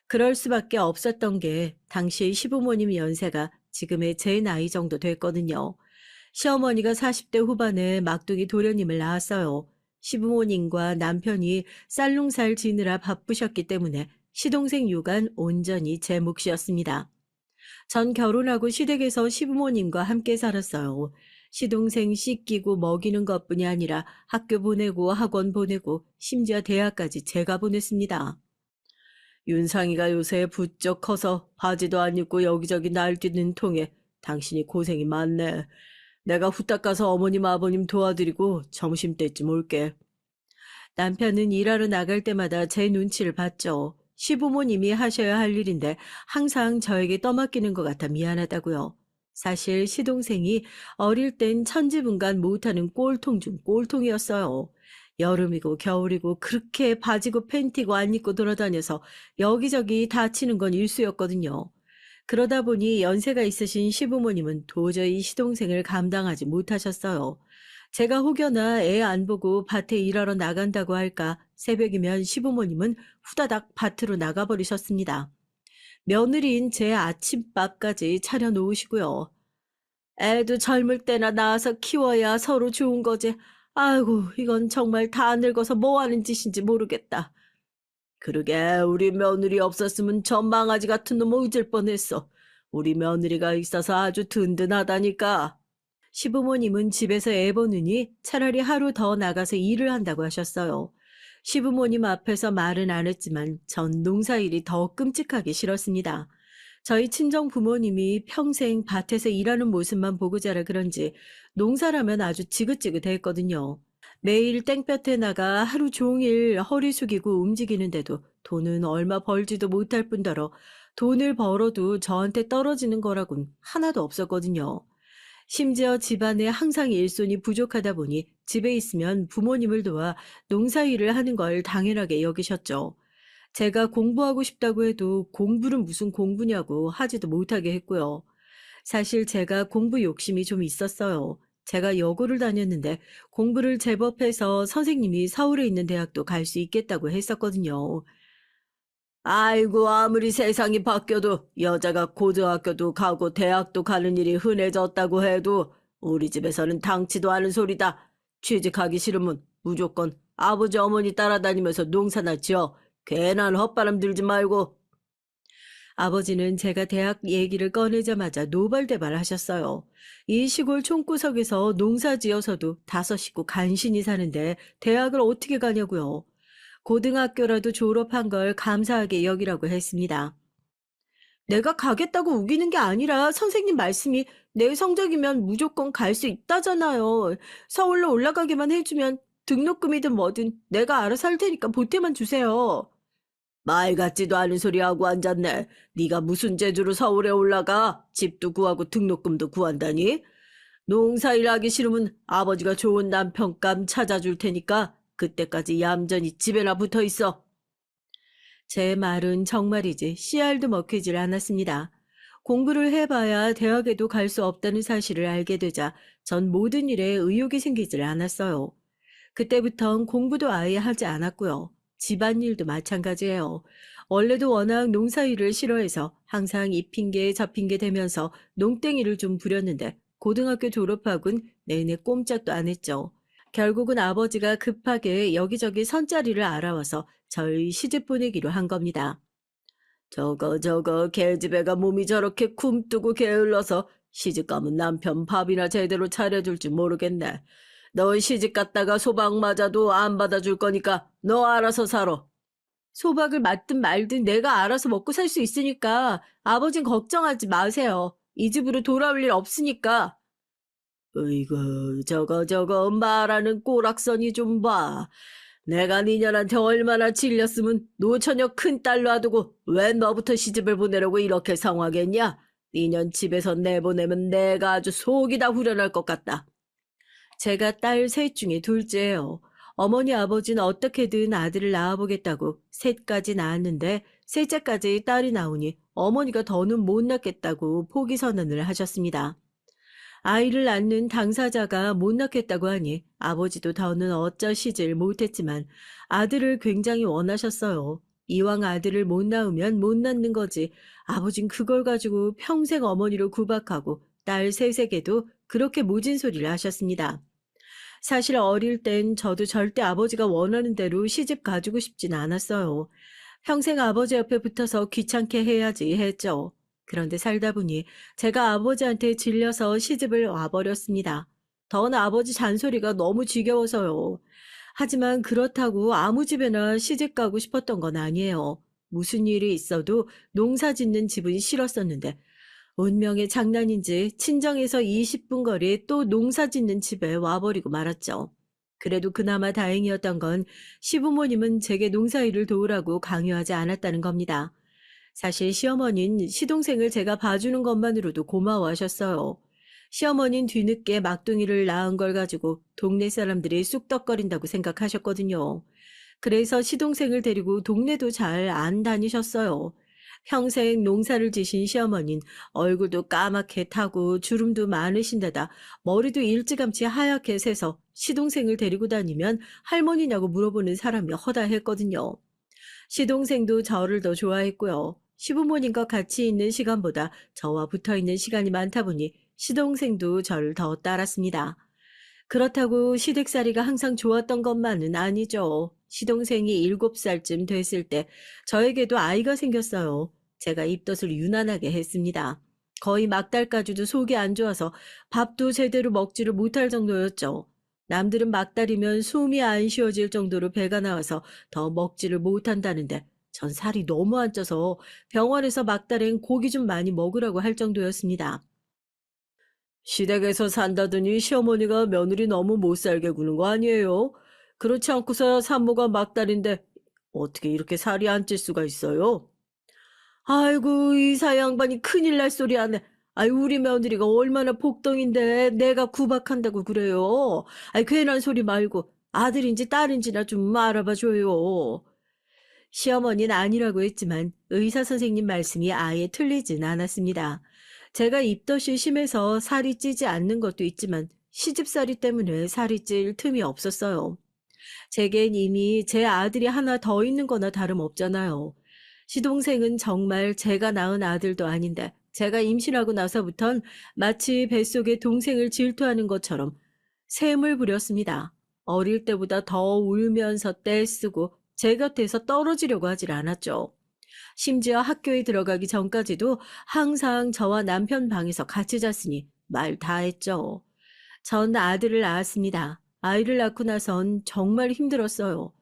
그럴 수밖에 없었던 게 당시 시부모님 연세가 지금의 제 나이 정도 됐거든요. 시어머니가 40대 후반에 막둥이 도련님을 낳았어요. 시부모님과 남편이 쌀농사를 지느라 바쁘셨기 때문에 시동생 육아는 온전히 제 몫이었습니다. 전 결혼하고 시댁에서 시부모님과 함께 살았어요. 시동생 씻기고 먹이는 것뿐이 아니라 학교 보내고 학원 보내고 심지어 대학까지 제가 보냈습니다. 윤상이가 요새 부쩍 커서 바지도 안 입고 여기저기 날뛰는 통에 당신이 고생이 많네. 내가 후딱 가서 어머님 아버님 도와드리고 점심때쯤 올게. 남편은 일하러 나갈 때마다 제 눈치를 봤죠. 시부모님이 하셔야 할 일인데 항상 저에게 떠맡기는 것 같아 미안하다고요. 사실 시동생이 어릴 땐 천지분간 못하는 꼴통 중 꼴통이었어요. 여름이고 겨울이고 그렇게 바지고 팬티고 안 입고 돌아다녀서 여기저기 다치는 건 일쑤였거든요. 그러다 보니 연세가 있으신 시부모님은 도저히 시동생을 감당하지 못하셨어요. 제가 혹여나 애 안 보고 밭에 일하러 나간다고 할까 새벽이면 시부모님은 후다닥 밭으로 나가버리셨습니다. 며느리인 제 아침밥까지 차려놓으시고요. 애도 젊을 때나 낳아서 키워야 서로 좋은 거지. 아이고, 이건 정말 다 늙어서 뭐 하는 짓인지 모르겠다. 그러게 우리 며느리 없었으면 저 망아지 같은 놈 의질 뻔했어. 우리 며느리가 있어서 아주 든든하다니까. 시부모님은 집에서 애 보느니 차라리 하루 더 나가서 일을 한다고 하셨어요. 시부모님 앞에서 말은 안 했지만 전 농사일이 더 끔찍하기 싫었습니다. 저희 친정 부모님이 평생 밭에서 일하는 모습만 보고 자라 그런지 농사라면 아주 지긋지긋했거든요. 매일 땡볕에 나가 하루 종일 허리 숙이고 움직이는데도 돈은 얼마 벌지도 못할 뿐더러 돈을 벌어도 저한테 떨어지는 거라곤 하나도 없었거든요. 심지어 집안에 항상 일손이 부족하다 보니 집에 있으면 부모님을 도와 농사일을 하는 걸 당연하게 여기셨죠. 제가 공부하고 싶다고 해도 공부는 무슨 공부냐고 하지도 못하게 했고요. 사실 제가 공부 욕심이 좀 있었어요. 제가 여고를 다녔는데 공부를 제법 해서 선생님이 서울에 있는 대학도 갈 수 있겠다고 했었거든요. 아이고, 아무리 세상이 바뀌어도 여자가 고등학교도 가고 대학도 가는 일이 흔해졌다고 해도 우리 집에서는 당치도 않은 소리다. 취직하기 싫으면 무조건 아버지 어머니 따라다니면서 농사나 지어. 괜한 헛바람 들지 말고. 아버지는 제가 대학 얘기를 꺼내자마자 노발대발 하셨어요. 이 시골 촌구석에서 농사 지어서도 5식구 간신히 사는데 대학을 어떻게 가냐고요. 고등학교라도 졸업한 걸 감사하게 여기라고 했습니다. 내가 가겠다고 우기는 게 아니라 선생님 말씀이 내 성적이면 무조건 갈 수 있다잖아요. 서울로 올라가게만 해주면 등록금이든 뭐든 내가 알아서 할 테니까 보태만 주세요. 말 같지도 않은 소리 하고 앉았네. 네가 무슨 재주로 서울에 올라가? 집도 구하고 등록금도 구한다니? 농사일 하기 싫으면 아버지가 좋은 남편감 찾아줄 테니까 그때까지 얌전히 집에나 붙어 있어. 제 말은 정말이지 씨알도 먹히질 않았습니다. 공부를 해봐야 대학에도 갈 수 없다는 사실을 알게 되자 전 모든 일에 의욕이 생기질 않았어요. 그때부턴 공부도 아예 하지 않았고요. 집안일도 마찬가지예요. 원래도 워낙 농사일을 싫어해서 항상 이 핑계 저 핑계 대면서 농땡이를 좀 부렸는데 고등학교 졸업하곤 내내 꼼짝도 안 했죠. 결국은 아버지가 급하게 여기저기 선자리를 알아와서 저희 시집 보내기로 한 겁니다. 저거 계집애가 몸이 저렇게 굼뜨고 게을러서 시집 가면 남편 밥이나 제대로 차려줄 줄 모르겠네. 너 시집 갔다가 소박 맞아도 안 받아줄 거니까 너 알아서 살아. 소박을 맞든 말든 내가 알아서 먹고 살 수 있으니까 아버진 걱정하지 마세요. 이 집으로 돌아올 일 없으니까. 으이구, 저거 말하는 꼬락서니 좀 봐. 내가 니년한테 얼마나 질렸으면 노처녀 큰딸 놔두고 왜 너부터 시집을 보내려고 이렇게 상하겠냐? 니년 집에서 내보내면 내가 아주 속이 다 후련할 것 같다. 제가 딸 셋 중에 둘째예요. 어머니 아버지는 어떻게든 아들을 낳아보겠다고 셋까지 낳았는데 셋째까지 딸이 나오니 어머니가 더는 못 낳겠다고 포기 선언을 하셨습니다. 아이를 낳는 당사자가 못 낳겠다고 하니 아버지도 더는 어쩌시질 못했지만 아들을 굉장히 원하셨어요. 이왕 아들을 못 낳으면 못 낳는 거지. 아버진 그걸 가지고 평생 어머니로 구박하고 딸 셋에게도 그렇게 모진 소리를 하셨습니다. 사실 어릴 땐 저도 절대 아버지가 원하는 대로 시집 가지고 싶진 않았어요. 평생 아버지 옆에 붙어서 귀찮게 해야지 했죠. 그런데 살다 보니 제가 아버지한테 질려서 시집을 와버렸습니다. 더는 아버지 잔소리가 너무 지겨워서요. 하지만 그렇다고 아무 집에나 시집 가고 싶었던 건 아니에요. 무슨 일이 있어도 농사 짓는 집은 싫었었는데 운명의 장난인지 친정에서 20분 거리에 또 농사 짓는 집에 와버리고 말았죠. 그래도 그나마 다행이었던 건 시부모님은 제게 농사일을 도우라고 강요하지 않았다는 겁니다. 사실 시어머니는 시동생을 제가 봐주는 것만으로도 고마워하셨어요. 시어머니는 뒤늦게 막둥이를 낳은 걸 가지고 동네 사람들이 쑥덕거린다고 생각하셨거든요. 그래서 시동생을 데리고 동네도 잘 안 다니셨어요. 평생 농사를 지신 시어머니는 얼굴도 까맣게 타고 주름도 많으신 데다 머리도 일찌감치 하얗게 새서 시동생을 데리고 다니면 할머니냐고 물어보는 사람이 허다했거든요. 시동생도 저를 더 좋아했고요. 시부모님과 같이 있는 시간보다 저와 붙어 있는 시간이 많다 보니 시동생도 저를 더 따랐습니다. 그렇다고 시댁살이가 항상 좋았던 것만은 아니죠. 시동생이 7살쯤 됐을 때 저에게도 아이가 생겼어요. 제가 입덧을 유난하게 했습니다. 거의 막달까지도 속이 안 좋아서 밥도 제대로 먹지를 못할 정도였죠. 남들은 막달이면 숨이 안 쉬어질 정도로 배가 나와서 더 먹지를 못한다는데 전 살이 너무 안 쪄서 병원에서 막달엔 고기 좀 많이 먹으라고 할 정도였습니다. 시댁에서 산다더니 시어머니가 며느리 너무 못 살게 구는 거 아니에요? 그렇지 않고서야 산모가 막달인데 어떻게 이렇게 살이 안 찔 수가 있어요? 아이고, 이사 양반이 큰일 날 소리 하네. 아이, 우리 며느리가 얼마나 복덩인데 내가 구박한다고 그래요. 아이, 괜한 소리 말고 아들인지 딸인지나 좀 알아봐 줘요. 시어머니는 아니라고 했지만 의사 선생님 말씀이 아예 틀리진 않았습니다. 제가 입덧이 심해서 살이 찌지 않는 것도 있지만 시집살이 때문에 살이 찔 틈이 없었어요. 제겐 이미 제 아들이 하나 더 있는 거나 다름없잖아요. 시동생은 정말 제가 낳은 아들도 아닌데 제가 임신하고 나서부턴 마치 뱃속에 동생을 질투하는 것처럼 샘을 부렸습니다. 어릴 때보다 더 울면서 떼쓰고 제 곁에서 떨어지려고 하질 않았죠. 심지어 학교에 들어가기 전까지도 항상 저와 남편 방에서 같이 잤으니 말 다 했죠. 전 아들을 낳았습니다. 아이를 낳고 나선 정말 힘들었어요.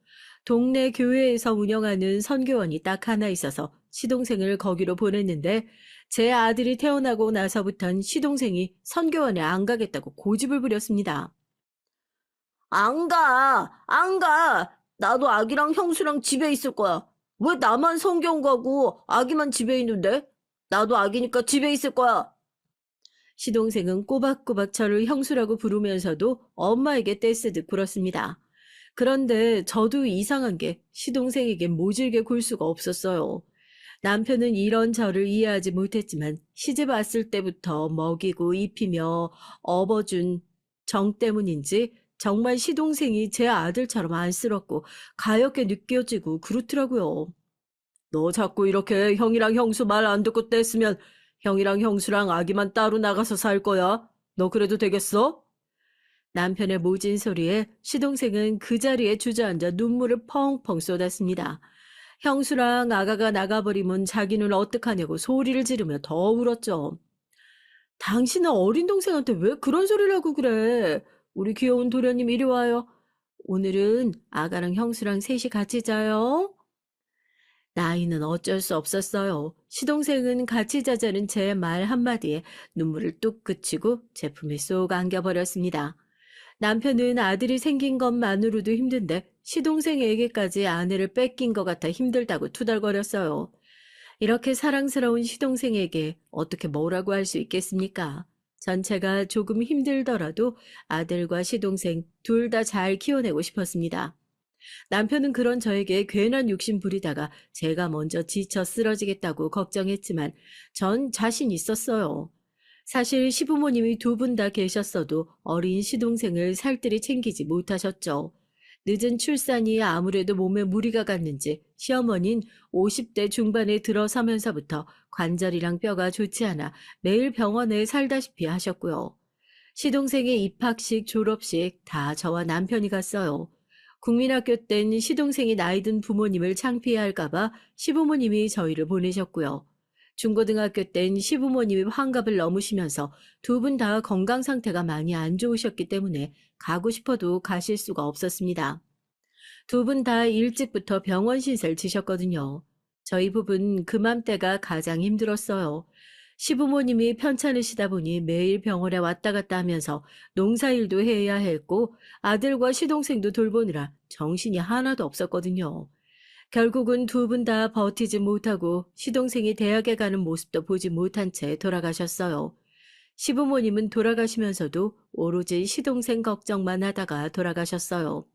동네 교회에서 운영하는 선교원이 딱 하나 있어서 시동생을 거기로 보냈는데 제 아들이 태어나고 나서부턴 시동생이 선교원에 안 가겠다고 고집을 부렸습니다. 안 가, 안 가. 나도 아기랑 형수랑 집에 있을 거야. 왜 나만 성경 가고 아기만 집에 있는데? 나도 아기니까 집에 있을 거야. 시동생은 꼬박꼬박 저를 형수라고 부르면서도 엄마에게 떼쓰듯 굴었습니다. 그런데 저도 이상한 게 시동생에게 모질게 굴 수가 없었어요. 남편은 이런 저를 이해하지 못했지만 시집 왔을 때부터 먹이고 입히며 업어준 정 때문인지 정말 시동생이 제 아들처럼 안쓰럽고 가엾게 느껴지고 그렇더라고요. 너 자꾸 이렇게 형이랑 형수 말 안 듣고 뗐으면 형이랑 형수랑 아기만 따로 나가서 살 거야. 너 그래도 되겠어? 남편의 모진 소리에 시동생은 그 자리에 주저앉아 눈물을 펑펑 쏟았습니다. 형수랑 아가가 나가버리면 자기는 어떡하냐고 소리를 지르며 더 울었죠. 당신은 어린 동생한테 왜 그런 소리를 하고 그래? 우리 귀여운 도련님 이리 와요. 오늘은 아가랑 형수랑 셋이 같이 자요. 나이는 어쩔 수 없었어요. 시동생은 같이 자자는 제 말 한마디에 눈물을 뚝 그치고 제품에 쏙 안겨버렸습니다. 남편은 아들이 생긴 것만으로도 힘든데 시동생에게까지 아내를 뺏긴 것 같아 힘들다고 투덜거렸어요. 이렇게 사랑스러운 시동생에게 어떻게 뭐라고 할 수 있겠습니까? 전체가 조금 힘들더라도 아들과 시동생 둘 다 잘 키워내고 싶었습니다. 남편은 그런 저에게 괜한 욕심 부리다가 제가 먼저 지쳐 쓰러지겠다고 걱정했지만 전 자신 있었어요. 사실 시부모님이 두 분 다 계셨어도 어린 시동생을 살뜰히 챙기지 못하셨죠. 늦은 출산이 아무래도 몸에 무리가 갔는지 시어머니는 50대 중반에 들어서면서부터 관절이랑 뼈가 좋지 않아 매일 병원에 살다시피 하셨고요. 시동생의 입학식, 졸업식 다 저와 남편이 갔어요. 국민학교 땐 시동생이 나이든 부모님을 창피해 할까봐 시부모님이 저희를 보내셨고요. 중고등학교 땐 시부모님이 환갑을 넘으시면서 두 분 다 건강 상태가 많이 안 좋으셨기 때문에 가고 싶어도 가실 수가 없었습니다. 두 분 다 일찍부터 병원 신세 지셨거든요. 저희 부부는 그맘때가 가장 힘들었어요. 시부모님이 편찮으시다 보니 매일 병원에 왔다 갔다 하면서 농사일도 해야 했고 아들과 시동생도 돌보느라 정신이 하나도 없었거든요. 결국은 두 분 다 버티지 못하고 시동생이 대학에 가는 모습도 보지 못한 채 돌아가셨어요. 시부모님은 돌아가시면서도 오로지 시동생 걱정만 하다가 돌아가셨어요.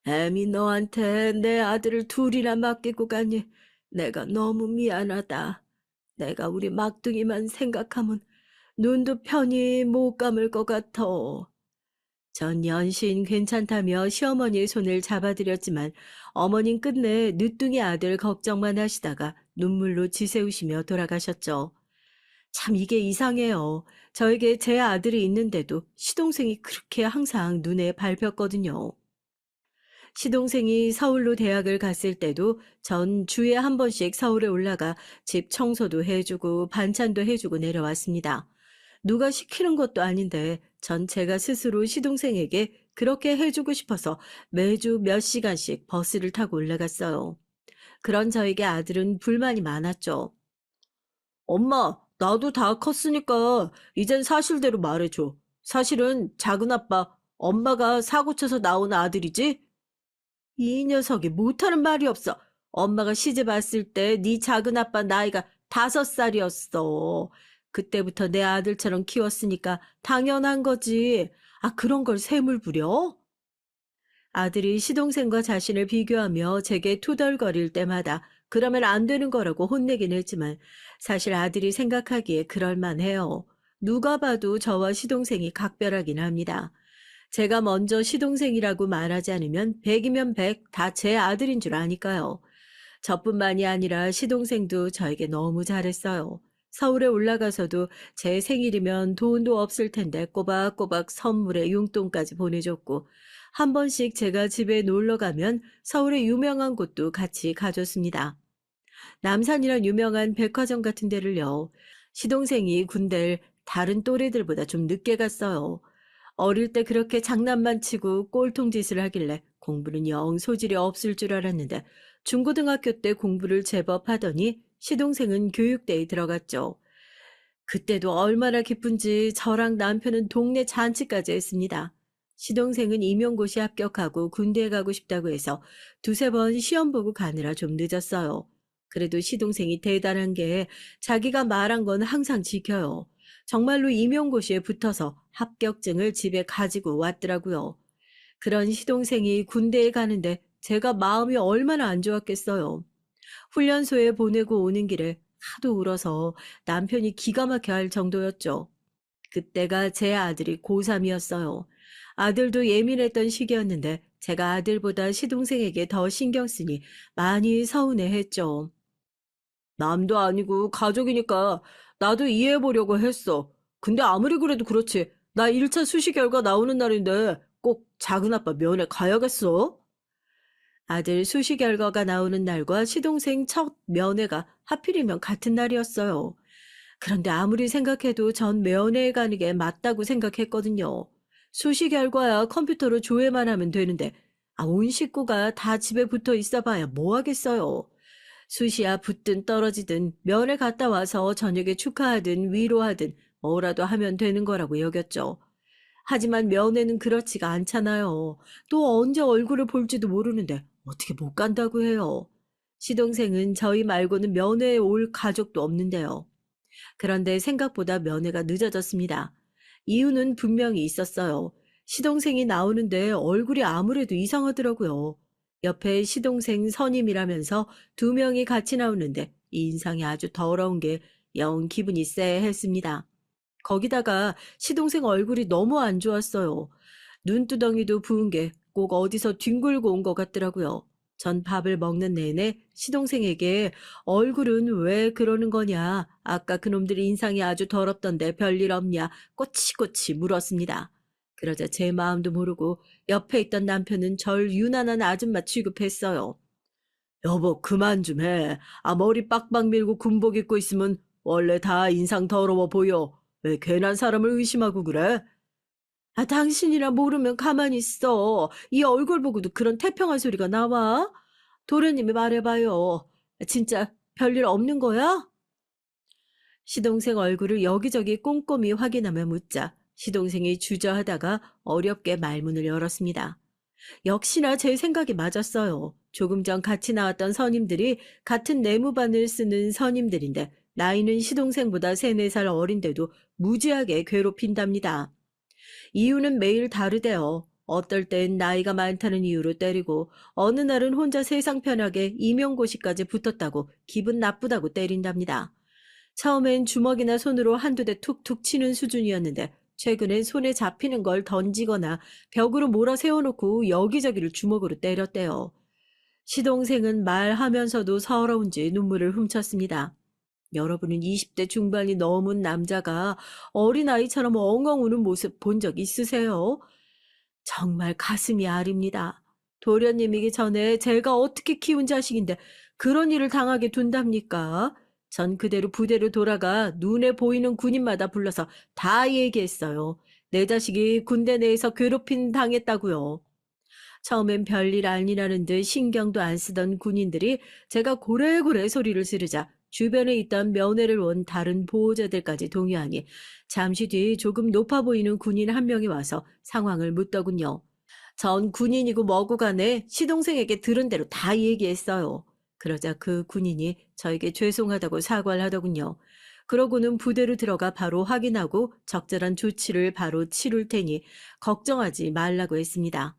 애미 너한테 내 아들을 둘이나 맡기고 가니 내가 너무 미안하다. 내가 우리 막둥이만 생각하면 눈도 편히 못 감을 것 같아. 전 연신 괜찮다며 시어머니의 손을 잡아드렸지만 어머닌 끝내 늦둥이 아들 걱정만 하시다가 눈물로 지새우시며 돌아가셨죠. 참 이게 이상해요. 저에게 제 아들이 있는데도 시동생이 그렇게 항상 눈에 밟혔거든요. 시동생이 서울로 대학을 갔을 때도 전 주에 한 번씩 서울에 올라가 집 청소도 해주고 반찬도 해주고 내려왔습니다. 누가 시키는 것도 아닌데 전 제가 스스로 시동생에게 그렇게 해주고 싶어서 매주 몇 시간씩 버스를 타고 올라갔어요. 그런 저에게 아들은 불만이 많았죠. 엄마, 나도 다 컸으니까 이젠 사실대로 말해줘. 사실은 작은 아빠, 엄마가 사고 쳐서 나온 아들이지? 이 녀석이 못하는 말이 없어. 엄마가 시집 왔을 때 네 작은 아빠 나이가 5살이었어. 그때부터 내 아들처럼 키웠으니까 당연한 거지. 아, 그런 걸 셈을 부려? 아들이 시동생과 자신을 비교하며 제게 투덜거릴 때마다 그러면 안 되는 거라고 혼내긴 했지만 사실 아들이 생각하기에 그럴만해요. 누가 봐도 저와 시동생이 각별하긴 합니다. 제가 먼저 시동생이라고 말하지 않으면 100이면 100 다 제 아들인 줄 아니까요. 저뿐만이 아니라 시동생도 저에게 너무 잘했어요. 서울에 올라가서도 제 생일이면 돈도 없을 텐데 꼬박꼬박 선물에 용돈까지 보내줬고 한 번씩 제가 집에 놀러 가면 서울의 유명한 곳도 같이 가줬습니다. 남산이란 유명한 백화점 같은 데를요. 시동생이 군대를 다른 또래들보다 좀 늦게 갔어요. 어릴 때 그렇게 장난만 치고 꼴통짓을 하길래 공부는 영 소질이 없을 줄 알았는데 중고등학교 때 공부를 제법 하더니 시동생은 교육대에 들어갔죠. 그때도 얼마나 기쁜지 저랑 남편은 동네 잔치까지 했습니다. 시동생은 임용고시 합격하고 군대에 가고 싶다고 해서 두세 번 시험 보고 가느라 좀 늦었어요. 그래도 시동생이 대단한 게 자기가 말한 건 항상 지켜요. 정말로 임용고시에 붙어서 합격증을 집에 가지고 왔더라고요. 그런 시동생이 군대에 가는데 제가 마음이 얼마나 안 좋았겠어요. 훈련소에 보내고 오는 길에 하도 울어서 남편이 기가 막혀 할 정도였죠. 그때가 제 아들이 고3이었어요. 아들도 예민했던 시기였는데 제가 아들보다 시동생에게 더 신경 쓰니 많이 서운해했죠. 남도 아니고 가족이니까 나도 이해해보려고 했어. 근데 아무리 그래도 그렇지. 나 1차 수시 결과 나오는 날인데 꼭 작은아빠 면회 가야겠어? 아들 수시 결과가 나오는 날과 시동생 첫 면회가 하필이면 같은 날이었어요. 그런데 아무리 생각해도 전 면회에 가는 게 맞다고 생각했거든요. 수시 결과야 컴퓨터로 조회만 하면 되는데 온 식구가 다 집에 붙어 있어 봐야 뭐 하겠어요. 수시야 붙든 떨어지든 면회 갔다 와서 저녁에 축하하든 위로하든 뭐라도 하면 되는 거라고 여겼죠. 하지만 면회는 그렇지가 않잖아요. 또 언제 얼굴을 볼지도 모르는데 어떻게 못 간다고 해요. 시동생은 저희 말고는 면회에 올 가족도 없는데요. 그런데 생각보다 면회가 늦어졌습니다. 이유는 분명히 있었어요. 시동생이 나오는데 얼굴이 아무래도 이상하더라고요. 옆에 시동생 선임이라면서 두 명이 같이 나오는데 이 인상이 아주 더러운 게 영 기분이 쎄했습니다. 거기다가 시동생 얼굴이 너무 안 좋았어요. 눈두덩이도 부은 게 꼭 어디서 뒹굴고 온 것 같더라고요. 전 밥을 먹는 내내 시동생에게 얼굴은 왜 그러는 거냐, 아까 그놈들이 인상이 아주 더럽던데 별일 없냐 꼬치꼬치 물었습니다. 그러자 제 마음도 모르고 옆에 있던 남편은 절 유난한 아줌마 취급했어요. 여보, 그만 좀 해. 머리 빡빡 밀고 군복 입고 있으면 원래 다 인상 더러워 보여. 왜 괜한 사람을 의심하고 그래? 당신이나 모르면 가만히 있어. 이 얼굴 보고도 그런 태평한 소리가 나와? 도련님이 말해봐요. 진짜 별일 없는 거야? 시동생 얼굴을 여기저기 꼼꼼히 확인하며 묻자 시동생이 주저하다가 어렵게 말문을 열었습니다. 역시나 제 생각이 맞았어요. 조금 전 같이 나왔던 선임들이 같은 내무반을 쓰는 선임들인데 나이는 시동생보다 3~4살 어린데도 무지하게 괴롭힌답니다. 이유는 매일 다르대요. 어떨 땐 나이가 많다는 이유로 때리고 어느 날은 혼자 세상 편하게 임용고시까지 붙었다고 기분 나쁘다고 때린답니다. 처음엔 주먹이나 손으로 한두 대 툭툭 치는 수준이었는데 최근엔 손에 잡히는 걸 던지거나 벽으로 몰아 세워놓고 여기저기를 주먹으로 때렸대요. 시동생은 말하면서도 서러운지 눈물을 훔쳤습니다. 여러분은 20대 중반이 넘은 남자가 어린아이처럼 엉엉 우는 모습 본 적 있으세요? 정말 가슴이 아립니다. 도련님이기 전에 제가 어떻게 키운 자식인데 그런 일을 당하게 둔답니까? 전 그대로 부대로 돌아가 눈에 보이는 군인마다 불러서 다 얘기했어요. 내 자식이 군대 내에서 괴롭힘 당했다고요. 처음엔 별일 아니라는 듯 신경도 안 쓰던 군인들이 제가 고래고래 소리를 지르자 주변에 있던 면회를 온 다른 보호자들까지 동요하니 잠시 뒤 조금 높아 보이는 군인 한 명이 와서 상황을 묻더군요. 전 군인이고 뭐고 간에 시동생에게 들은 대로 다 얘기했어요. 그러자 그 군인이 저에게 죄송하다고 사과를 하더군요. 그러고는 부대로 들어가 바로 확인하고 적절한 조치를 바로 치룰 테니 걱정하지 말라고 했습니다.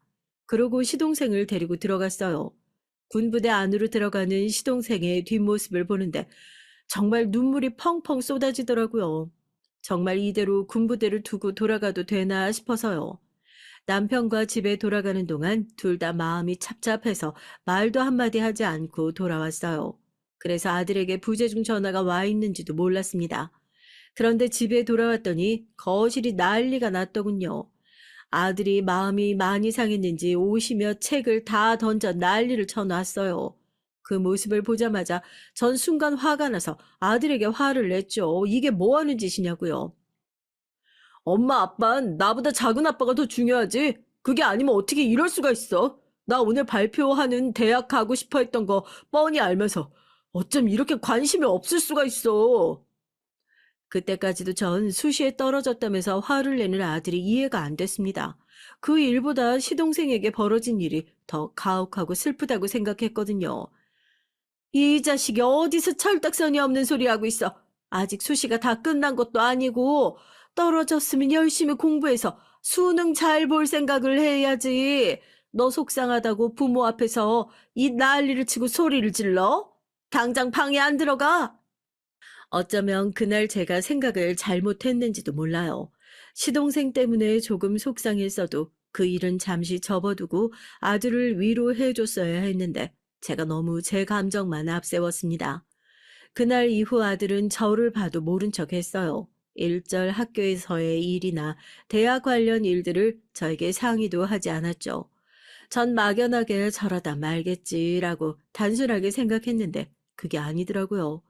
그러고 시동생을 데리고 들어갔어요. 군부대 안으로 들어가는 시동생의 뒷모습을 보는데 정말 눈물이 펑펑 쏟아지더라고요. 정말 이대로 군부대를 두고 돌아가도 되나 싶어서요. 남편과 집에 돌아가는 동안 둘 다 마음이 착잡해서 말도 한마디 하지 않고 돌아왔어요. 그래서 아들에게 부재중 전화가 와 있는지도 몰랐습니다. 그런데 집에 돌아왔더니 거실이 난리가 났더군요. 아들이 마음이 많이 상했는지 옷이며 책을 다 던져 난리를 쳐놨어요. 그 모습을 보자마자 전 순간 화가 나서 아들에게 화를 냈죠. 이게 뭐 하는 짓이냐고요. 엄마, 아빤 나보다 작은 아빠가 더 중요하지. 그게 아니면 어떻게 이럴 수가 있어. 나 오늘 발표하는 대학 가고 싶어 했던 거 뻔히 알면서 어쩜 이렇게 관심이 없을 수가 있어. 그때까지도 전 수시에 떨어졌다면서 화를 내는 아들이 이해가 안 됐습니다. 그 일보다 시동생에게 벌어진 일이 더 가혹하고 슬프다고 생각했거든요. 이 자식이 어디서 철딱선이 없는 소리 하고 있어. 아직 수시가 다 끝난 것도 아니고 떨어졌으면 열심히 공부해서 수능 잘 볼 생각을 해야지. 너 속상하다고 부모 앞에서 이 난리를 치고 소리를 질러? 당장 방에 안 들어가. 어쩌면 그날 제가 생각을 잘못했는지도 몰라요. 시동생 때문에 조금 속상했어도 그 일은 잠시 접어두고 아들을 위로해줬어야 했는데 제가 너무 제 감정만 앞세웠습니다. 그날 이후 아들은 저를 봐도 모른 척 했어요. 일절 학교에서의 일이나 대학 관련 일들을 저에게 상의도 하지 않았죠. 전 막연하게 저러다 말겠지라고 단순하게 생각했는데 그게 아니더라고요.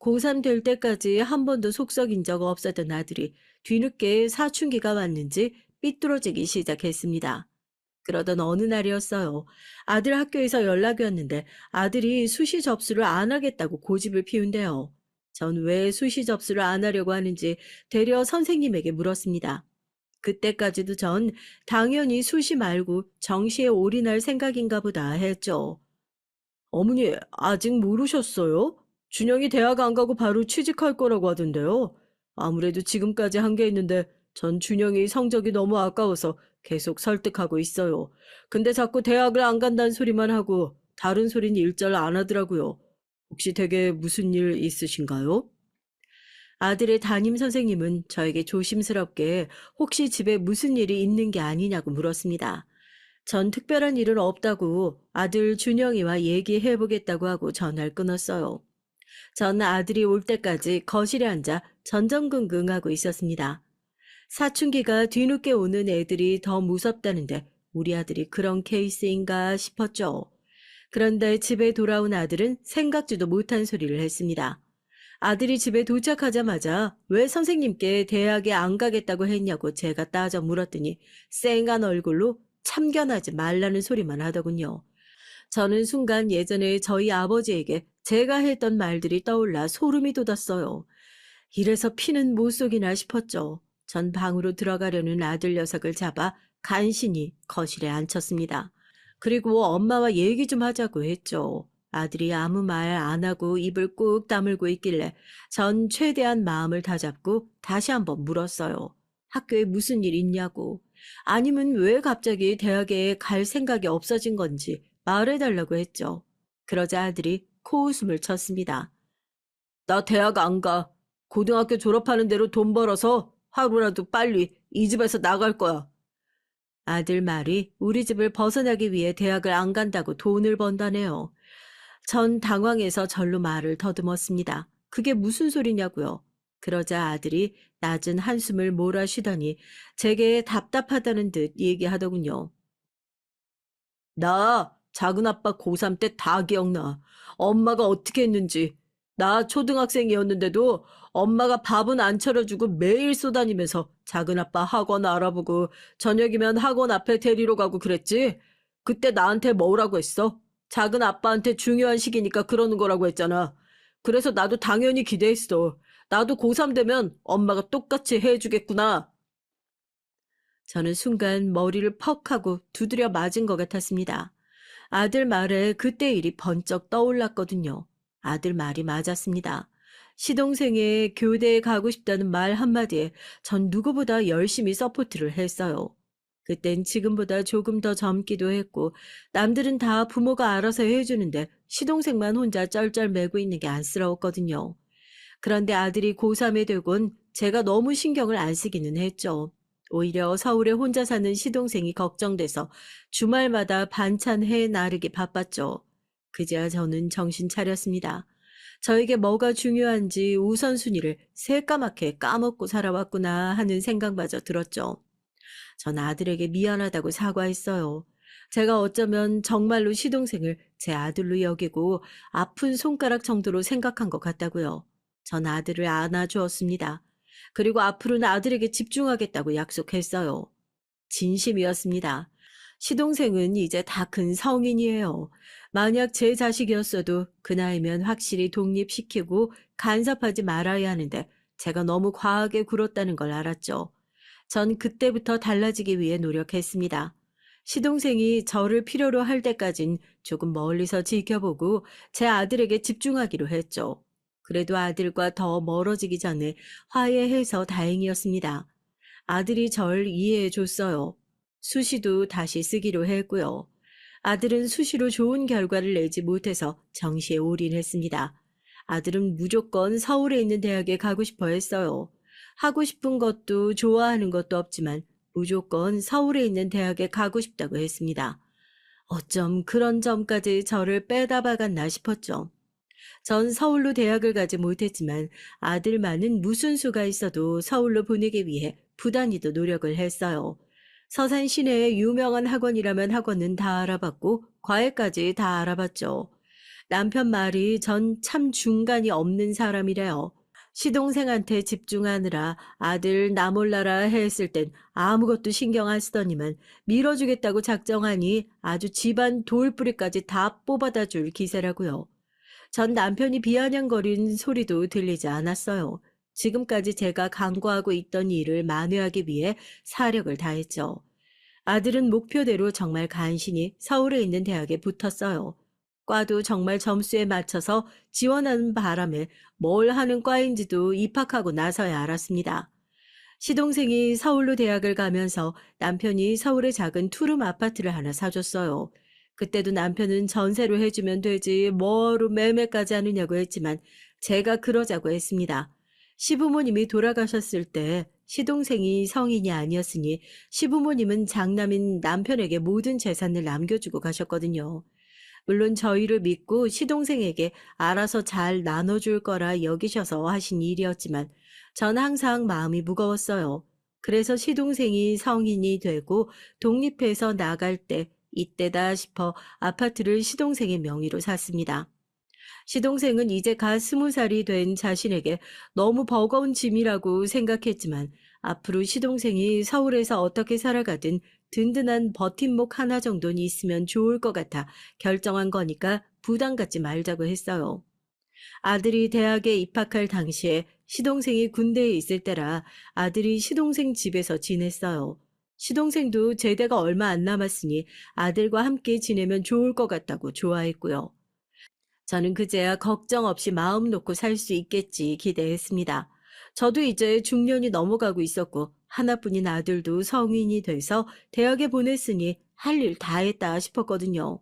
고3 될 때까지 한 번도 속썩인 적 없었던 아들이 뒤늦게 사춘기가 왔는지 삐뚤어지기 시작했습니다. 그러던 어느 날이었어요. 아들 학교에서 연락이 왔는데 아들이 수시 접수를 안 하겠다고 고집을 피운대요. 전 왜 수시 접수를 안 하려고 하는지 되려 선생님에게 물었습니다. 그때까지도 전 당연히 수시 말고 정시에 올인할 생각인가 보다 했죠. 어머니, 아직 모르셨어요? 준영이 대학 안 가고 바로 취직할 거라고 하던데요. 아무래도 지금까지 한 게 있는데 전 준영이 성적이 너무 아까워서 계속 설득하고 있어요. 근데 자꾸 대학을 안 간다는 소리만 하고 다른 소리는 일절 안 하더라고요. 혹시 댁에 무슨 일 있으신가요? 아들의 담임 선생님은 저에게 조심스럽게 혹시 집에 무슨 일이 있는 게 아니냐고 물었습니다. 전 특별한 일은 없다고 아들 준영이와 얘기해 보겠다고 하고 전화를 끊었어요. 전 아들이 올 때까지 거실에 앉아 전전긍긍하고 있었습니다. 사춘기가 뒤늦게 오는 애들이 더 무섭다는데 우리 아들이 그런 케이스인가 싶었죠. 그런데 집에 돌아온 아들은 생각지도 못한 소리를 했습니다. 아들이 집에 도착하자마자 왜 선생님께 대학에 안 가겠다고 했냐고 제가 따져 물었더니 쌩한 얼굴로 참견하지 말라는 소리만 하더군요. 저는 순간 예전에 저희 아버지에게 제가 했던 말들이 떠올라 소름이 돋았어요. 이래서 피는 못 속이나 싶었죠. 전 방으로 들어가려는 아들 녀석을 잡아 간신히 거실에 앉혔습니다. 그리고 엄마와 얘기 좀 하자고 했죠. 아들이 아무 말 안 하고 입을 꾹 다물고 있길래 전 최대한 마음을 다잡고 다시 한번 물었어요. 학교에 무슨 일 있냐고. 아니면 왜 갑자기 대학에 갈 생각이 없어진 건지 말해달라고 했죠. 그러자 아들이 코웃음을 쳤습니다. 나 대학 안 가. 고등학교 졸업하는 대로 돈 벌어서 하루라도 빨리 이 집에서 나갈 거야. 아들 말이 우리 집을 벗어나기 위해 대학을 안 간다고 돈을 번다네요. 전 당황해서 절로 말을 더듬었습니다. 그게 무슨 소리냐고요. 그러자 아들이 낮은 한숨을 몰아쉬더니 제게 답답하다는 듯 얘기하더군요. 나 작은 아빠 고3 때 다 기억나. 엄마가 어떻게 했는지. 나 초등학생이었는데도 엄마가 밥은 안 차려주고 매일 쏘다니면서 작은 아빠 학원 알아보고 저녁이면 학원 앞에 데리러 가고 그랬지. 그때 나한테 뭐라고 했어? 작은 아빠한테 중요한 시기니까 그러는 거라고 했잖아. 그래서 나도 당연히 기대했어. 나도 고3 되면 엄마가 똑같이 해주겠구나. 저는 순간 머리를 퍽 하고 두드려 맞은 것 같았습니다. 아들 말에 그때 일이 번쩍 떠올랐거든요. 아들 말이 맞았습니다. 시동생의 교대에 가고 싶다는 말 한마디에 전 누구보다 열심히 서포트를 했어요. 그땐 지금보다 조금 더 젊기도 했고 남들은 다 부모가 알아서 해주는데 시동생만 혼자 쩔쩔매고 있는 게 안쓰러웠거든요. 그런데 아들이 고3에 되곤 제가 너무 신경을 안 쓰기는 했죠. 오히려 서울에 혼자 사는 시동생이 걱정돼서 주말마다 반찬 해 나르기 바빴죠. 그제야 저는 정신 차렸습니다. 저에게 뭐가 중요한지 우선순위를 새까맣게 까먹고 살아왔구나 하는 생각마저 들었죠. 전 아들에게 미안하다고 사과했어요. 제가 어쩌면 정말로 시동생을 제 아들로 여기고 아픈 손가락 정도로 생각한 것 같다고요. 전 아들을 안아주었습니다. 그리고 앞으로는 아들에게 집중하겠다고 약속했어요. 진심이었습니다. 시동생은 이제 다 큰 성인이에요. 만약 제 자식이었어도 그 나이면 확실히 독립시키고 간섭하지 말아야 하는데 제가 너무 과하게 굴었다는 걸 알았죠. 전 그때부터 달라지기 위해 노력했습니다. 시동생이 저를 필요로 할 때까진 조금 멀리서 지켜보고 제 아들에게 집중하기로 했죠. 그래도 아들과 더 멀어지기 전에 화해해서 다행이었습니다. 아들이 절 이해해 줬어요. 수시도 다시 쓰기로 했고요. 아들은 수시로 좋은 결과를 내지 못해서 정시에 올인했습니다. 아들은 무조건 서울에 있는 대학에 가고 싶어 했어요. 하고 싶은 것도 좋아하는 것도 없지만 무조건 서울에 있는 대학에 가고 싶다고 했습니다. 어쩜 그런 점까지 저를 빼다 박았나 싶었죠. 전 서울로 대학을 가지 못했지만 아들만은 무슨 수가 있어도 서울로 보내기 위해 부단히도 노력을 했어요. 서산 시내의 유명한 학원이라면 학원은 다 알아봤고 과외까지 다 알아봤죠. 남편 말이 전 참 중간이 없는 사람이래요. 시동생한테 집중하느라 아들 나 몰라라 했을 땐 아무것도 신경 안 쓰더니만 밀어주겠다고 작정하니 아주 집안 돌뿌리까지 다 뽑아다 줄 기세라고요. 전 남편이 비아냥거리는 소리도 들리지 않았어요. 지금까지 제가 강구하고 있던 일을 만회하기 위해 사력을 다했죠. 아들은 목표대로 정말 간신히 서울에 있는 대학에 붙었어요. 과도 정말 점수에 맞춰서 지원하는 바람에 뭘 하는 과인지도 입학하고 나서야 알았습니다. 시동생이 서울로 대학을 가면서 남편이 서울에 작은 투룸 아파트를 하나 사줬어요. 그때도 남편은 전세로 해주면 되지 뭐로 매매까지 하느냐고 했지만 제가 그러자고 했습니다. 시부모님이 돌아가셨을 때 시동생이 성인이 아니었으니 시부모님은 장남인 남편에게 모든 재산을 남겨주고 가셨거든요. 물론 저희를 믿고 시동생에게 알아서 잘 나눠줄 거라 여기셔서 하신 일이었지만 전 항상 마음이 무거웠어요. 그래서 시동생이 성인이 되고 독립해서 나갈 때 이때다 싶어 아파트를 시동생의 명의로 샀습니다. 시동생은 이제 갓 20살이 된 자신에게 너무 버거운 짐이라고 생각했지만 앞으로 시동생이 서울에서 어떻게 살아가든 든든한 버팀목 하나 정도는 있으면 좋을 것 같아 결정한 거니까 부담 갖지 말자고 했어요. 아들이 대학에 입학할 당시에 시동생이 군대에 있을 때라 아들이 시동생 집에서 지냈어요. 시동생도 제대가 얼마 안 남았으니 아들과 함께 지내면 좋을 것 같다고 좋아했고요. 저는 그제야 걱정 없이 마음 놓고 살 수 있겠지 기대했습니다. 저도 이제 중년이 넘어가고 있었고 하나뿐인 아들도 성인이 돼서 대학에 보냈으니 할 일 다 했다 싶었거든요.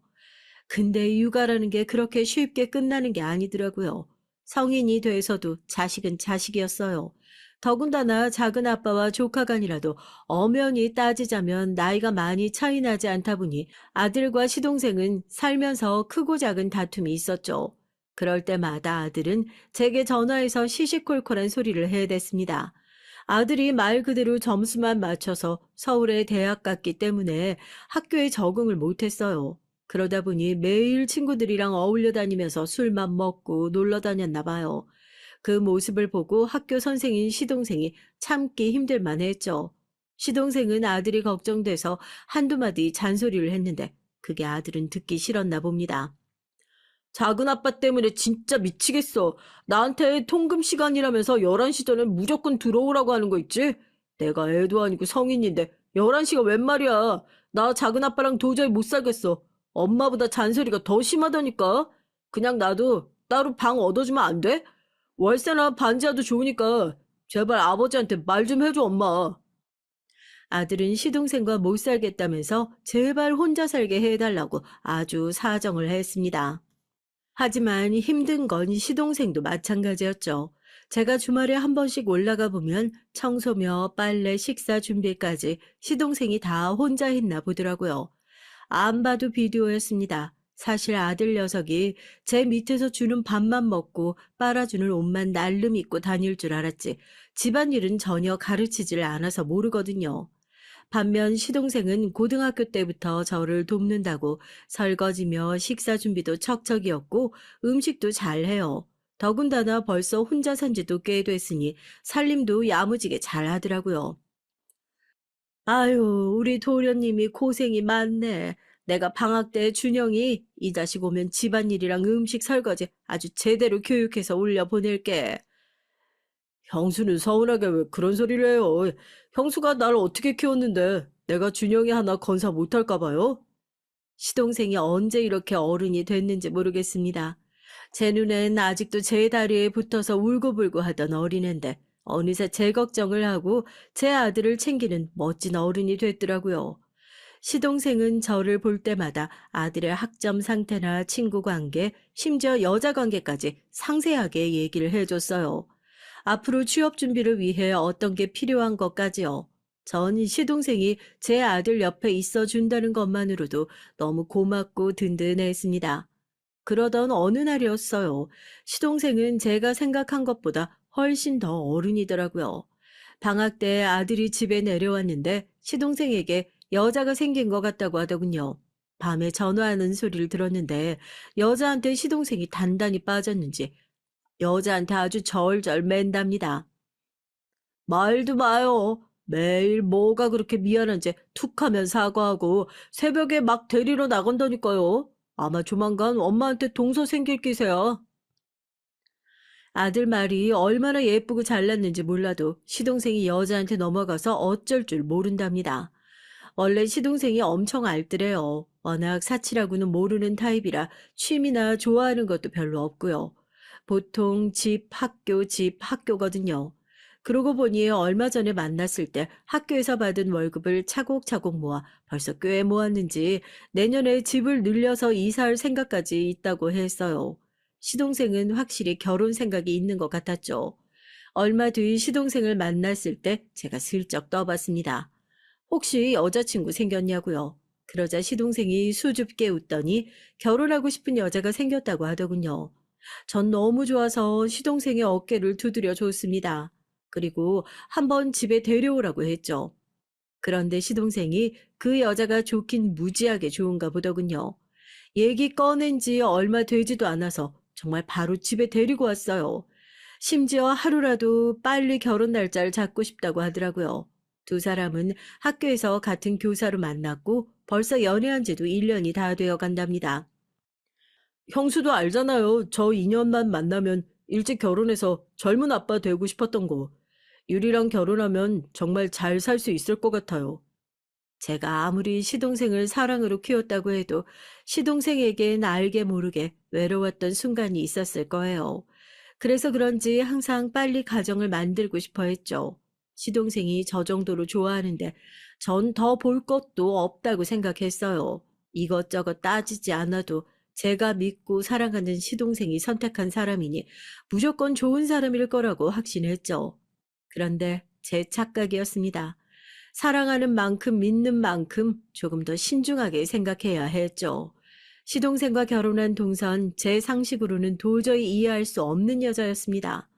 근데 육아라는 게 그렇게 쉽게 끝나는 게 아니더라고요. 성인이 돼서도 자식은 자식이었어요. 더군다나 작은 아빠와 조카간이라도 엄연히 따지자면 나이가 많이 차이 나지 않다 보니 아들과 시동생은 살면서 크고 작은 다툼이 있었죠. 그럴 때마다 아들은 제게 전화해서 시시콜콜한 소리를 해댔습니다. 아들이 말 그대로 점수만 맞춰서 서울에 대학 갔기 때문에 학교에 적응을 못했어요. 그러다 보니 매일 친구들이랑 어울려 다니면서 술만 먹고 놀러 다녔나 봐요. 그 모습을 보고 학교 선생인 시동생이 참기 힘들 만했죠. 시동생은 아들이 걱정돼서 한두 마디 잔소리를 했는데 그게 아들은 듣기 싫었나 봅니다. 작은 아빠 때문에 진짜 미치겠어. 나한테 통금 시간이라면서 11시 전에 무조건 들어오라고 하는 거 있지? 내가 애도 아니고 성인인데 11시가 웬 말이야. 나 작은 아빠랑 도저히 못 살겠어. 엄마보다 잔소리가 더 심하다니까. 그냥 나도 따로 방 얻어주면 안 돼? 월세나 반지하도 좋으니까 제발 아버지한테 말 좀 해줘, 엄마. 아들은 시동생과 못 살겠다면서 제발 혼자 살게 해달라고 아주 사정을 했습니다. 하지만 힘든 건 시동생도 마찬가지였죠. 제가 주말에 한 번씩 올라가 보면 청소며 빨래, 식사 준비까지 시동생이 다 혼자 했나 보더라고요. 안 봐도 비디오였습니다. 사실 아들 녀석이 제 밑에서 주는 밥만 먹고 빨아주는 옷만 날름 입고 다닐 줄 알았지 집안일은 전혀 가르치질 않아서 모르거든요. 반면 시동생은 고등학교 때부터 저를 돕는다고 설거지며 식사 준비도 척척이었고 음식도 잘해요. 더군다나 벌써 혼자 산 지도 꽤 됐으니 살림도 야무지게 잘하더라고요. 아유, 우리 도련님이 고생이 많네. 내가 방학 때 준영이 이 자식 오면 집안일이랑 음식 설거지 아주 제대로 교육해서 올려보낼게. 형수는 서운하게 왜 그런 소리를 해요? 형수가 날 어떻게 키웠는데 내가 준영이 하나 건사 못할까 봐요? 시동생이 언제 이렇게 어른이 됐는지 모르겠습니다. 제 눈엔 아직도 제 다리에 붙어서 울고불고 하던 어린애인데 어느새 제 걱정을 하고 제 아들을 챙기는 멋진 어른이 됐더라고요. 시동생은 저를 볼 때마다 아들의 학점 상태나 친구 관계, 심지어 여자 관계까지 상세하게 얘기를 해줬어요. 앞으로 취업 준비를 위해 어떤 게 필요한 것까지요. 전 시동생이 제 아들 옆에 있어 준다는 것만으로도 너무 고맙고 든든했습니다. 그러던 어느 날이었어요. 시동생은 제가 생각한 것보다 훨씬 더 어른이더라고요. 방학 때 아들이 집에 내려왔는데 시동생에게 여자가 생긴 것 같다고 하더군요. 밤에 전화하는 소리를 들었는데 여자한테 시동생이 단단히 빠졌는지 여자한테 아주 절절 맨답니다. 말도 마요. 매일 뭐가 그렇게 미안한지 툭하면 사과하고 새벽에 막 데리러 나간다니까요. 아마 조만간 엄마한테 동서 생길 기세야. 아들 말이 얼마나 예쁘고 잘났는지 몰라도 시동생이 여자한테 넘어가서 어쩔 줄 모른답니다. 원래 시동생이 엄청 알뜰해요. 워낙 사치라고는 모르는 타입이라 취미나 좋아하는 것도 별로 없고요. 보통 집, 학교거든요. 그러고 보니 얼마 전에 만났을 때 학교에서 받은 월급을 차곡차곡 모아 벌써 꽤 모았는지 내년에 집을 늘려서 이사할 생각까지 있다고 했어요. 시동생은 확실히 결혼 생각이 있는 것 같았죠. 얼마 뒤 시동생을 만났을 때 제가 슬쩍 떠봤습니다. 혹시 여자친구 생겼냐고요? 그러자 시동생이 수줍게 웃더니 결혼하고 싶은 여자가 생겼다고 하더군요. 전 너무 좋아서 시동생의 어깨를 두드려 줬습니다. 그리고 한번 집에 데려오라고 했죠. 그런데 시동생이 그 여자가 좋긴 무지하게 좋은가 보더군요. 얘기 꺼낸 지 얼마 되지도 않아서 정말 바로 집에 데리고 왔어요. 심지어 하루라도 빨리 결혼 날짜를 잡고 싶다고 하더라고요. 두 사람은 학교에서 같은 교사로 만났고 벌써 연애한 지도 1년이 다 되어 간답니다. 형수도 알잖아요. 저 2년만 만나면 일찍 결혼해서 젊은 아빠 되고 싶었던 거. 유리랑 결혼하면 정말 잘 살 수 있을 것 같아요. 제가 아무리 시동생을 사랑으로 키웠다고 해도 시동생에겐 알게 모르게 외로웠던 순간이 있었을 거예요. 그래서 그런지 항상 빨리 가정을 만들고 싶어 했죠. 시동생이 저 정도로 좋아하는데 전 더 볼 것도 없다고 생각했어요. 이것저것 따지지 않아도 제가 믿고 사랑하는 시동생이 선택한 사람이니 무조건 좋은 사람일 거라고 확신했죠. 그런데 제 착각이었습니다. 사랑하는 만큼 믿는 만큼 조금 더 신중하게 생각해야 했죠. 시동생과 결혼한 동선 제 상식으로는 도저히 이해할 수 없는 여자였습니다.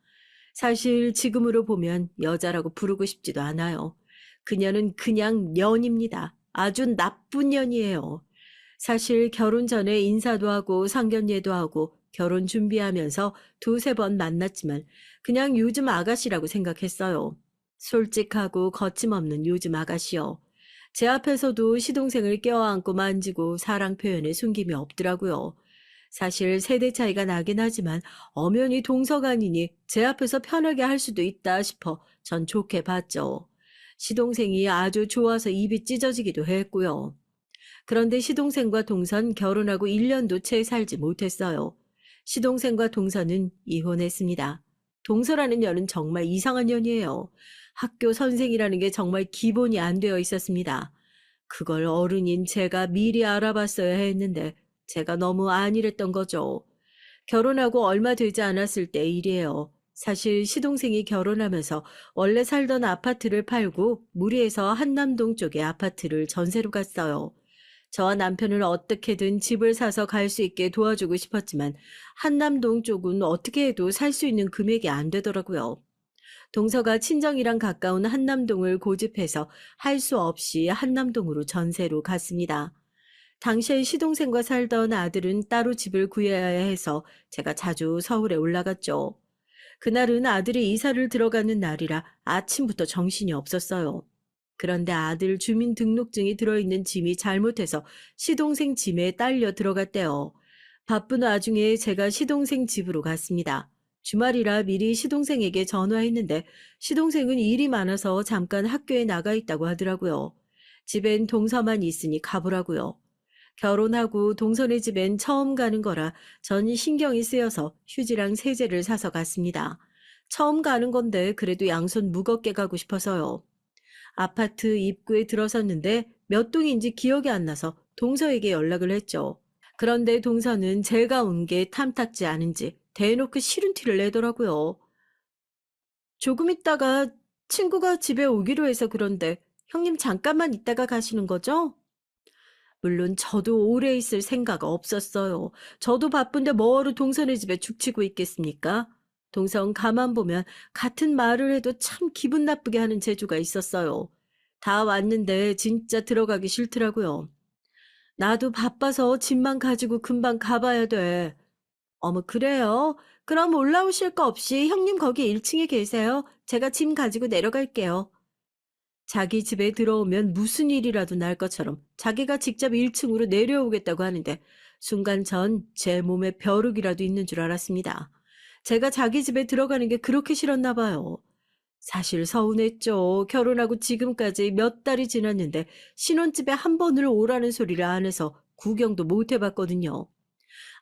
사실 지금으로 보면 여자라고 부르고 싶지도 않아요. 그녀는 그냥 년입니다. 아주 나쁜 년이에요. 사실 결혼 전에 인사도 하고 상견례도 하고 결혼 준비하면서 두세 번 만났지만 그냥 요즘 아가씨라고 생각했어요. 솔직하고 거침없는 요즘 아가씨요. 제 앞에서도 시동생을 껴안고 만지고 사랑 표현에 숨김이 없더라고요. 사실 세대 차이가 나긴 하지만 엄연히 동서간이니 제 앞에서 편하게 할 수도 있다 싶어 전 좋게 봤죠. 시동생이 아주 좋아서 입이 찢어지기도 했고요. 그런데 시동생과 동선 결혼하고 1년도 채 살지 못했어요. 시동생과 동서는 이혼했습니다. 동서라는 년은 정말 이상한 년이에요. 학교 선생이라는 게 정말 기본이 안 되어 있었습니다. 그걸 어른인 제가 미리 알아봤어야 했는데 제가 너무 안일했던 거죠. 결혼하고 얼마 되지 않았을 때 일이에요. 사실 시동생이 결혼하면서 원래 살던 아파트를 팔고 무리해서 한남동 쪽에 아파트를 전세로 갔어요. 저와 남편은 어떻게든 집을 사서 갈 수 있게 도와주고 싶었지만 한남동 쪽은 어떻게 해도 살 수 있는 금액이 안 되더라고요. 동서가 친정이랑 가까운 한남동을 고집해서 할 수 없이 한남동으로 전세로 갔습니다. 당시에 시동생과 살던 아들은 따로 집을 구해야 해서 제가 자주 서울에 올라갔죠. 그날은 아들이 이사를 들어가는 날이라 아침부터 정신이 없었어요. 그런데 아들 주민등록증이 들어있는 짐이 잘못해서 시동생 짐에 딸려 들어갔대요. 바쁜 와중에 제가 시동생 집으로 갔습니다. 주말이라 미리 시동생에게 전화했는데 시동생은 일이 많아서 잠깐 학교에 나가 있다고 하더라고요. 집엔 동서만 있으니 가보라고요. 결혼하고 동서네 집엔 처음 가는 거라 전 신경이 쓰여서 휴지랑 세제를 사서 갔습니다. 처음 가는 건데 그래도 양손 무겁게 가고 싶어서요. 아파트 입구에 들어섰는데 몇 동인지 기억이 안 나서 동서에게 연락을 했죠. 그런데 동서는 제가 온 게 탐탁지 않은지 대놓고 싫은 티를 내더라고요. 조금 있다가 친구가 집에 오기로 해서 그런데 형님 잠깐만 있다가 가시는 거죠? 물론 저도 오래 있을 생각 없었어요. 저도 바쁜데 뭐하러 동선의 집에 죽치고 있겠습니까? 동선 가만 보면 같은 말을 해도 참 기분 나쁘게 하는 재주가 있었어요. 다 왔는데 진짜 들어가기 싫더라고요. 나도 바빠서 짐만 가지고 금방 가봐야 돼. 어머, 그래요? 그럼 올라오실 거 없이 형님 거기 1층에 계세요. 제가 짐 가지고 내려갈게요. 자기 집에 들어오면 무슨 일이라도 날 것처럼 자기가 직접 1층으로 내려오겠다고 하는데 순간 전 제 몸에 벼룩이라도 있는 줄 알았습니다. 제가 자기 집에 들어가는 게 그렇게 싫었나 봐요. 사실 서운했죠. 결혼하고 지금까지 몇 달이 지났는데 신혼집에 한 번을 오라는 소리를 안 해서 구경도 못 해봤거든요.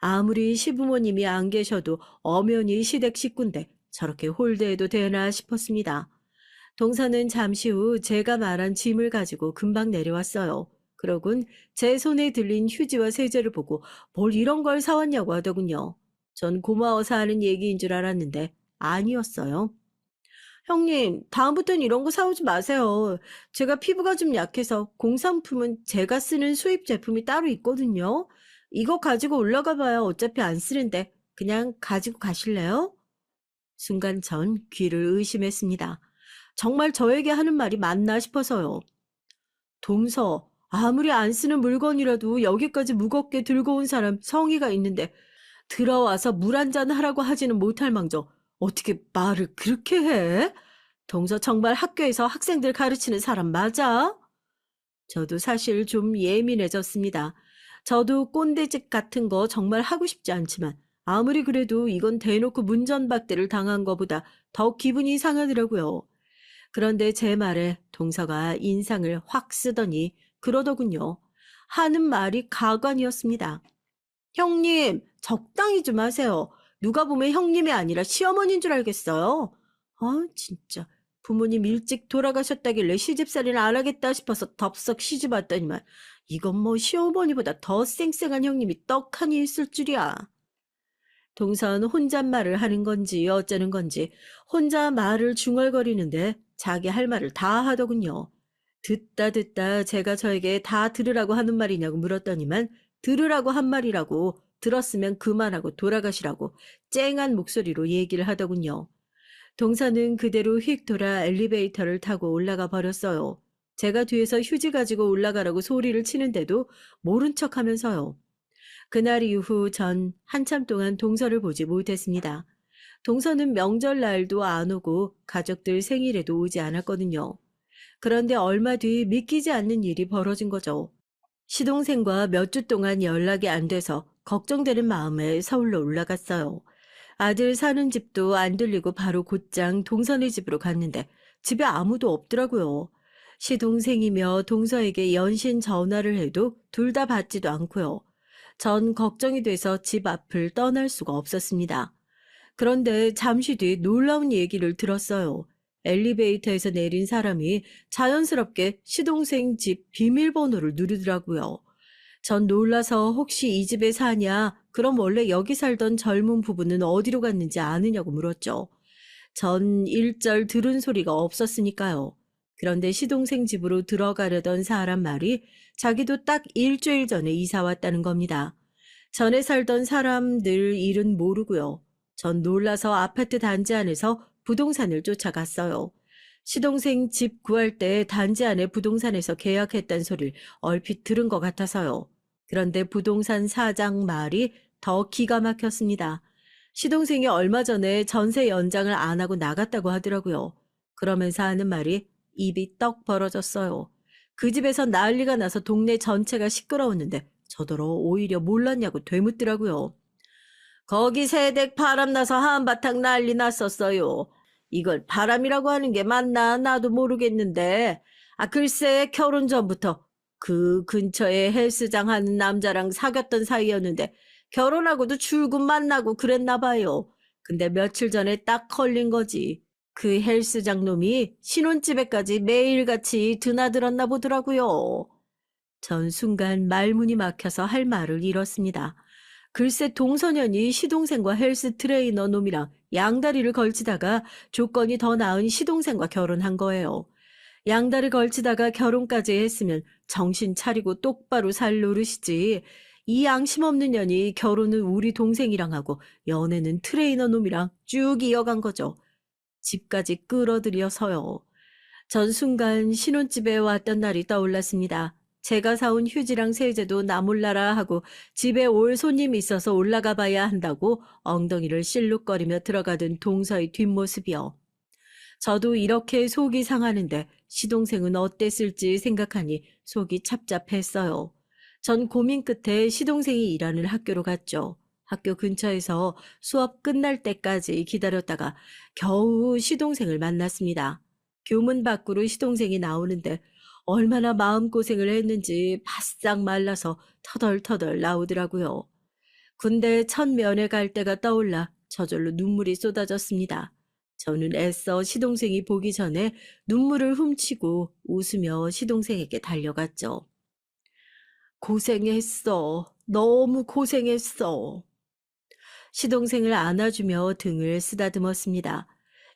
아무리 시부모님이 안 계셔도 엄연히 시댁 식구인데 저렇게 홀대해도 되나 싶었습니다. 동서는 잠시 후 제가 말한 짐을 가지고 금방 내려왔어요. 그러곤 제 손에 들린 휴지와 세제를 보고 뭘 이런 걸 사왔냐고 하더군요. 전 고마워서 하는 얘기인 줄 알았는데 아니었어요. 형님, 다음부터는 이런 거 사오지 마세요. 제가 피부가 좀 약해서 공산품은 제가 쓰는 수입 제품이 따로 있거든요. 이거 가지고 올라가 봐야 어차피 안 쓰는데 그냥 가지고 가실래요? 순간 전 귀를 의심했습니다. 정말 저에게 하는 말이 맞나 싶어서요. 동서, 아무리 안 쓰는 물건이라도 여기까지 무겁게 들고 온 사람 성의가 있는데 들어와서 물 한 잔 하라고 하지는 못할 망정 어떻게 말을 그렇게 해? 동서 정말 학교에서 학생들 가르치는 사람 맞아? 저도 사실 좀 예민해졌습니다. 저도 꼰대짓 같은 거 정말 하고 싶지 않지만 아무리 그래도 이건 대놓고 문전박대를 당한 거보다 더 기분이 상하더라고요. 그런데 제 말에 동서가 인상을 확 쓰더니 그러더군요. 하는 말이 가관이었습니다. 형님, 적당히 좀 하세요. 누가 보면 형님이 아니라 시어머니인 줄 알겠어요. 아, 진짜. 부모님 일찍 돌아가셨다길래 시집살이는 안 하겠다 싶어서 덥석 시집 왔더니만 이건 뭐 시어머니보다 더 쌩쌩한 형님이 떡하니 있을 줄이야. 동선 혼잣말을 하는 건지 어쩌는 건지 혼자 말을 중얼거리는데 자기 할 말을 다 하더군요. 듣다 제가 저에게 다 들으라고 하는 말이냐고 물었더니만 들으라고 한 말이라고 들었으면 그만하고 돌아가시라고 쨍한 목소리로 얘기를 하더군요. 동서는 그대로 휙 돌아 엘리베이터를 타고 올라가 버렸어요. 제가 뒤에서 휴지 가지고 올라가라고 소리를 치는데도 모른 척 하면서요. 그날 이후 전 한참 동안 동서를 보지 못했습니다. 동서는 명절날도 안 오고 가족들 생일에도 오지 않았거든요. 그런데 얼마 뒤 믿기지 않는 일이 벌어진 거죠. 시동생과 몇 주 동안 연락이 안 돼서 걱정되는 마음에 서울로 올라갔어요. 아들 사는 집도 안 들리고 바로 곧장 동선의 집으로 갔는데 집에 아무도 없더라고요. 시동생이며 동서에게 연신 전화를 해도 둘 다 받지도 않고요. 전 걱정이 돼서 집 앞을 떠날 수가 없었습니다. 그런데 잠시 뒤 놀라운 얘기를 들었어요. 엘리베이터에서 내린 사람이 자연스럽게 시동생 집 비밀번호를 누르더라고요. 전 놀라서 혹시 이 집에 사냐? 그럼 원래 여기 살던 젊은 부부는 어디로 갔는지 아느냐고 물었죠. 전 일절 들은 소리가 없었으니까요. 그런데 시동생 집으로 들어가려던 사람 말이 자기도 딱 일주일 전에 이사 왔다는 겁니다. 전에 살던 사람들 일은 모르고요. 전 놀라서 아파트 단지 안에서 부동산을 쫓아갔어요. 시동생 집 구할 때 단지 안에 부동산에서 계약했단 소리를 얼핏 들은 것 같아서요. 그런데 부동산 사장 말이 더 기가 막혔습니다. 시동생이 얼마 전에 전세 연장을 안 하고 나갔다고 하더라고요. 그러면서 하는 말이 입이 떡 벌어졌어요. 그 집에서 난리가 나서 동네 전체가 시끄러웠는데 저더러 오히려 몰랐냐고 되묻더라고요. 거기 새댁 바람 나서 한바탕 난리 났었어요. 이걸 바람이라고 하는 게 맞나 나도 모르겠는데 글쎄 결혼 전부터 그 근처에 헬스장 하는 남자랑 사귀었던 사이였는데 결혼하고도 출근 만나고 그랬나 봐요. 근데 며칠 전에 딱 걸린 거지. 그 헬스장 놈이 신혼집에까지 매일같이 드나들었나 보더라고요. 전 순간 말문이 막혀서 할 말을 잃었습니다. 글쎄 동서년이 시동생과 헬스 트레이너 놈이랑 양다리를 걸치다가 조건이 더 나은 시동생과 결혼한 거예요. 양다리 걸치다가 결혼까지 했으면 정신 차리고 똑바로 살 노릇이지. 이 양심 없는 년이 결혼은 우리 동생이랑 하고 연애는 트레이너 놈이랑 쭉 이어간 거죠. 집까지 끌어들여서요. 전 순간 신혼집에 왔던 날이 떠올랐습니다. 제가 사온 휴지랑 세제도 나 몰라라 하고 집에 올 손님이 있어서 올라가 봐야 한다고 엉덩이를 실룩거리며 들어가던 동서의 뒷모습이요. 저도 이렇게 속이 상하는데 시동생은 어땠을지 생각하니 속이 찹찹했어요. 전 고민 끝에 시동생이 일하는 학교로 갔죠. 학교 근처에서 수업 끝날 때까지 기다렸다가 겨우 시동생을 만났습니다. 교문 밖으로 시동생이 나오는데 얼마나 마음고생을 했는지 바싹 말라서 터덜터덜 나오더라고요. 군대 첫 면회 갈 때가 떠올라 저절로 눈물이 쏟아졌습니다. 저는 애써 시동생이 보기 전에 눈물을 훔치고 웃으며 시동생에게 달려갔죠. 고생했어. 너무 고생했어. 시동생을 안아주며 등을 쓰다듬었습니다.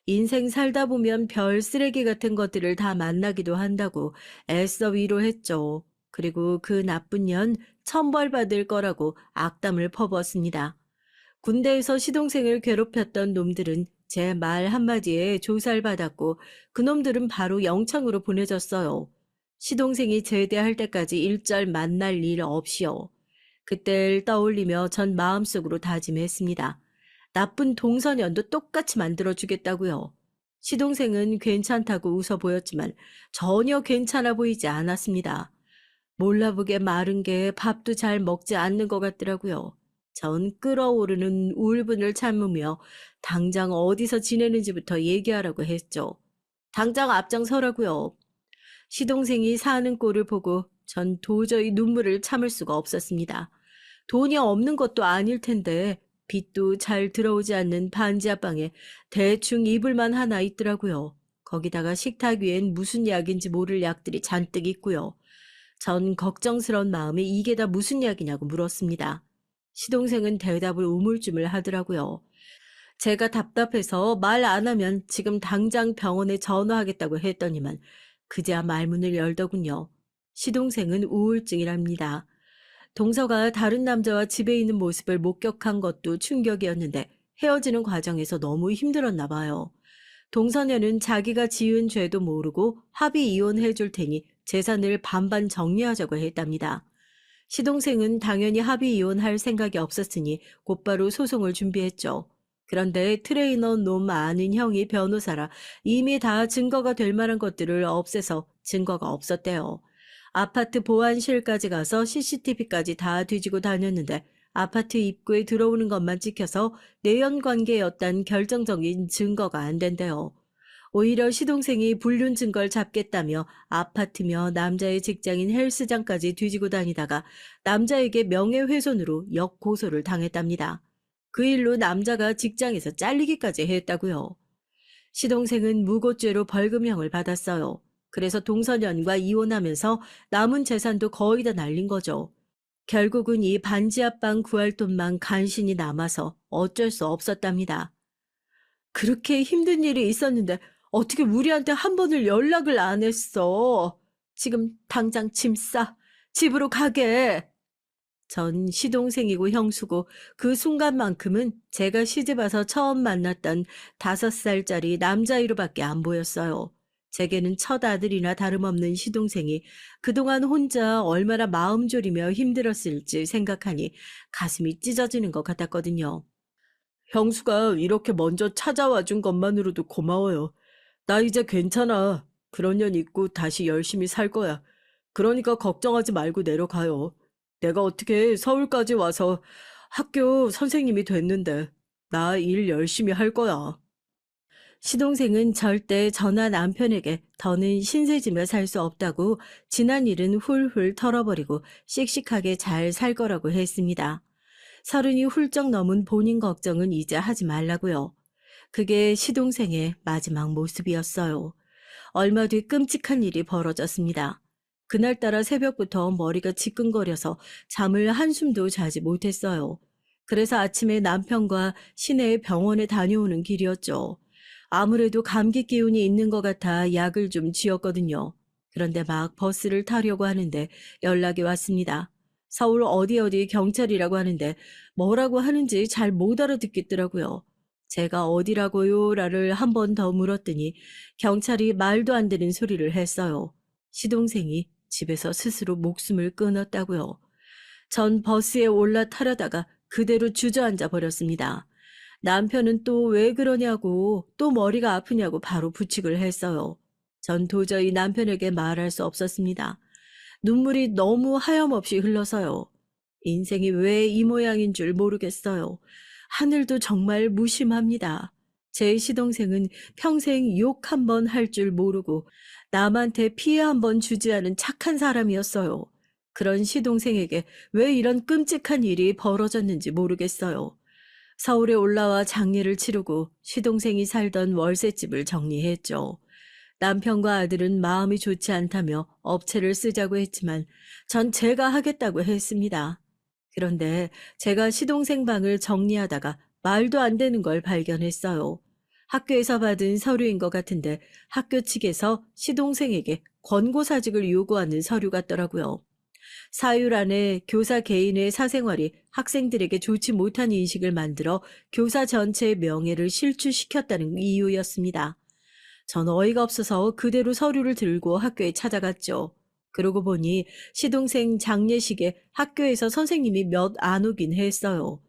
인생 살다 보면 별 쓰레기 같은 것들을 다 만나기도 한다고 애써 위로했죠. 그리고 그 나쁜 년 천벌받을 거라고 악담을 퍼부었습니다. 군대에서 시동생을 괴롭혔던 놈들은 제 말 한마디에 조사를 받았고 그놈들은 바로 영창으로 보내졌어요. 시동생이 제대할 때까지 일절 만날 일 없이요. 그때를 떠올리며 전 마음속으로 다짐했습니다. 나쁜 동서년도 똑같이 만들어주겠다고요. 시동생은 괜찮다고 웃어 보였지만 전혀 괜찮아 보이지 않았습니다. 몰라보게 마른 게 밥도 잘 먹지 않는 것 같더라고요. 전 끓어오르는 우울분을 참으며 당장 어디서 지내는지부터 얘기하라고 했죠. 당장 앞장서라고요. 시동생이 사는 꼴을 보고 전 도저히 눈물을 참을 수가 없었습니다. 돈이 없는 것도 아닐 텐데 빚도 잘 들어오지 않는 반지하방에 대충 이불만 하나 있더라고요. 거기다가 식탁 위엔 무슨 약인지 모를 약들이 잔뜩 있고요. 전 걱정스러운 마음에 이게 다 무슨 약이냐고 물었습니다. 시동생은 대답을 우물쭈물 하더라고요. 제가 답답해서 말 안 하면 지금 당장 병원에 전화하겠다고 했더니만 그제야 말문을 열더군요. 시동생은 우울증이랍니다. 동서가 다른 남자와 집에 있는 모습을 목격한 것도 충격이었는데 헤어지는 과정에서 너무 힘들었나 봐요. 동서녀는 자기가 지은 죄도 모르고 합의 이혼해 줄 테니 재산을 반반 정리하자고 했답니다. 시동생은 당연히 합의 이혼할 생각이 없었으니 곧바로 소송을 준비했죠. 그런데 트레이너 놈 아는 형이 변호사라 이미 다 증거가 될 만한 것들을 없애서 증거가 없었대요. 아파트 보안실까지 가서 CCTV까지 다 뒤지고 다녔는데 아파트 입구에 들어오는 것만 찍혀서 내연 관계였단 결정적인 증거가 안 된대요. 오히려 시동생이 불륜 증거를 잡겠다며 아파트며 남자의 직장인 헬스장까지 뒤지고 다니다가 남자에게 명예훼손으로 역고소를 당했답니다. 그 일로 남자가 직장에서 잘리기까지 했다고요. 시동생은 무고죄로 벌금형을 받았어요. 그래서 동서년과 이혼하면서 남은 재산도 거의 다 날린 거죠. 결국은 이 반지하방 구할 돈만 간신히 남아서 어쩔 수 없었답니다. 그렇게 힘든 일이 있었는데 어떻게 우리한테 한 번을 연락을 안 했어? 지금 당장 짐 싸. 집으로 가게. 전 시동생이고 형수고 그 순간만큼은 제가 시집와서 처음 만났던 5살짜리 남자아이로밖에 안 보였어요. 제게는 첫 아들이나 다름없는 시동생이 그동안 혼자 얼마나 마음 졸이며 힘들었을지 생각하니 가슴이 찢어지는 것 같았거든요. 형수가 이렇게 먼저 찾아와 준 것만으로도 고마워요. 나 이제 괜찮아. 그런 년 있고 다시 열심히 살 거야. 그러니까 걱정하지 말고 내려가요. 내가 어떻게 서울까지 와서 학교 선생님이 됐는데 나 일 열심히 할 거야. 시동생은 절대 저나 남편에게 더는 신세지며 살 수 없다고 지난 일은 훌훌 털어버리고 씩씩하게 잘 살 거라고 했습니다. 30이 훌쩍 넘은 본인 걱정은 이제 하지 말라고요. 그게 시동생의 마지막 모습이었어요. 얼마 뒤 끔찍한 일이 벌어졌습니다. 그날따라 새벽부터 머리가 지끈거려서 잠을 한숨도 자지 못했어요. 그래서 아침에 남편과 시내에 병원에 다녀오는 길이었죠. 아무래도 감기 기운이 있는 것 같아 약을 좀 지었거든요. 그런데 막 버스를 타려고 하는데 연락이 왔습니다. 서울 어디 경찰이라고 하는데 뭐라고 하는지 잘 못 알아듣겠더라고요. 제가 어디라고요라를 한 번 더 물었더니 경찰이 말도 안 되는 소리를 했어요. 시동생이 집에서 스스로 목숨을 끊었다고요. 전 버스에 올라타려다가 그대로 주저앉아 버렸습니다. 남편은 또 왜 그러냐고, 또 머리가 아프냐고 바로 부축을 했어요. 전 도저히 남편에게 말할 수 없었습니다. 눈물이 너무 하염없이 흘러서요. 인생이 왜 이 모양인 줄 모르겠어요. 하늘도 정말 무심합니다. 제 시동생은 평생 욕 한 번 할 줄 모르고 남한테 피해 한 번 주지 않은 착한 사람이었어요. 그런 시동생에게 왜 이런 끔찍한 일이 벌어졌는지 모르겠어요. 서울에 올라와 장례를 치르고 시동생이 살던 월세집을 정리했죠. 남편과 아들은 마음이 좋지 않다며 업체를 쓰자고 했지만 전 제가 하겠다고 했습니다. 그런데 제가 시동생 방을 정리하다가 말도 안 되는 걸 발견했어요. 학교에서 받은 서류인 것 같은데 학교 측에서 시동생에게 권고사직을 요구하는 서류 같더라고요. 사율 안에 교사 개인의 사생활이 학생들에게 좋지 못한 인식을 만들어 교사 전체의 명예를 실추시켰다는 이유였습니다. 전 어이가 없어서 그대로 서류를 들고 학교에 찾아갔죠. 그러고 보니 시동생 장례식에 학교에서 선생님이 몇 안 오긴 했어요.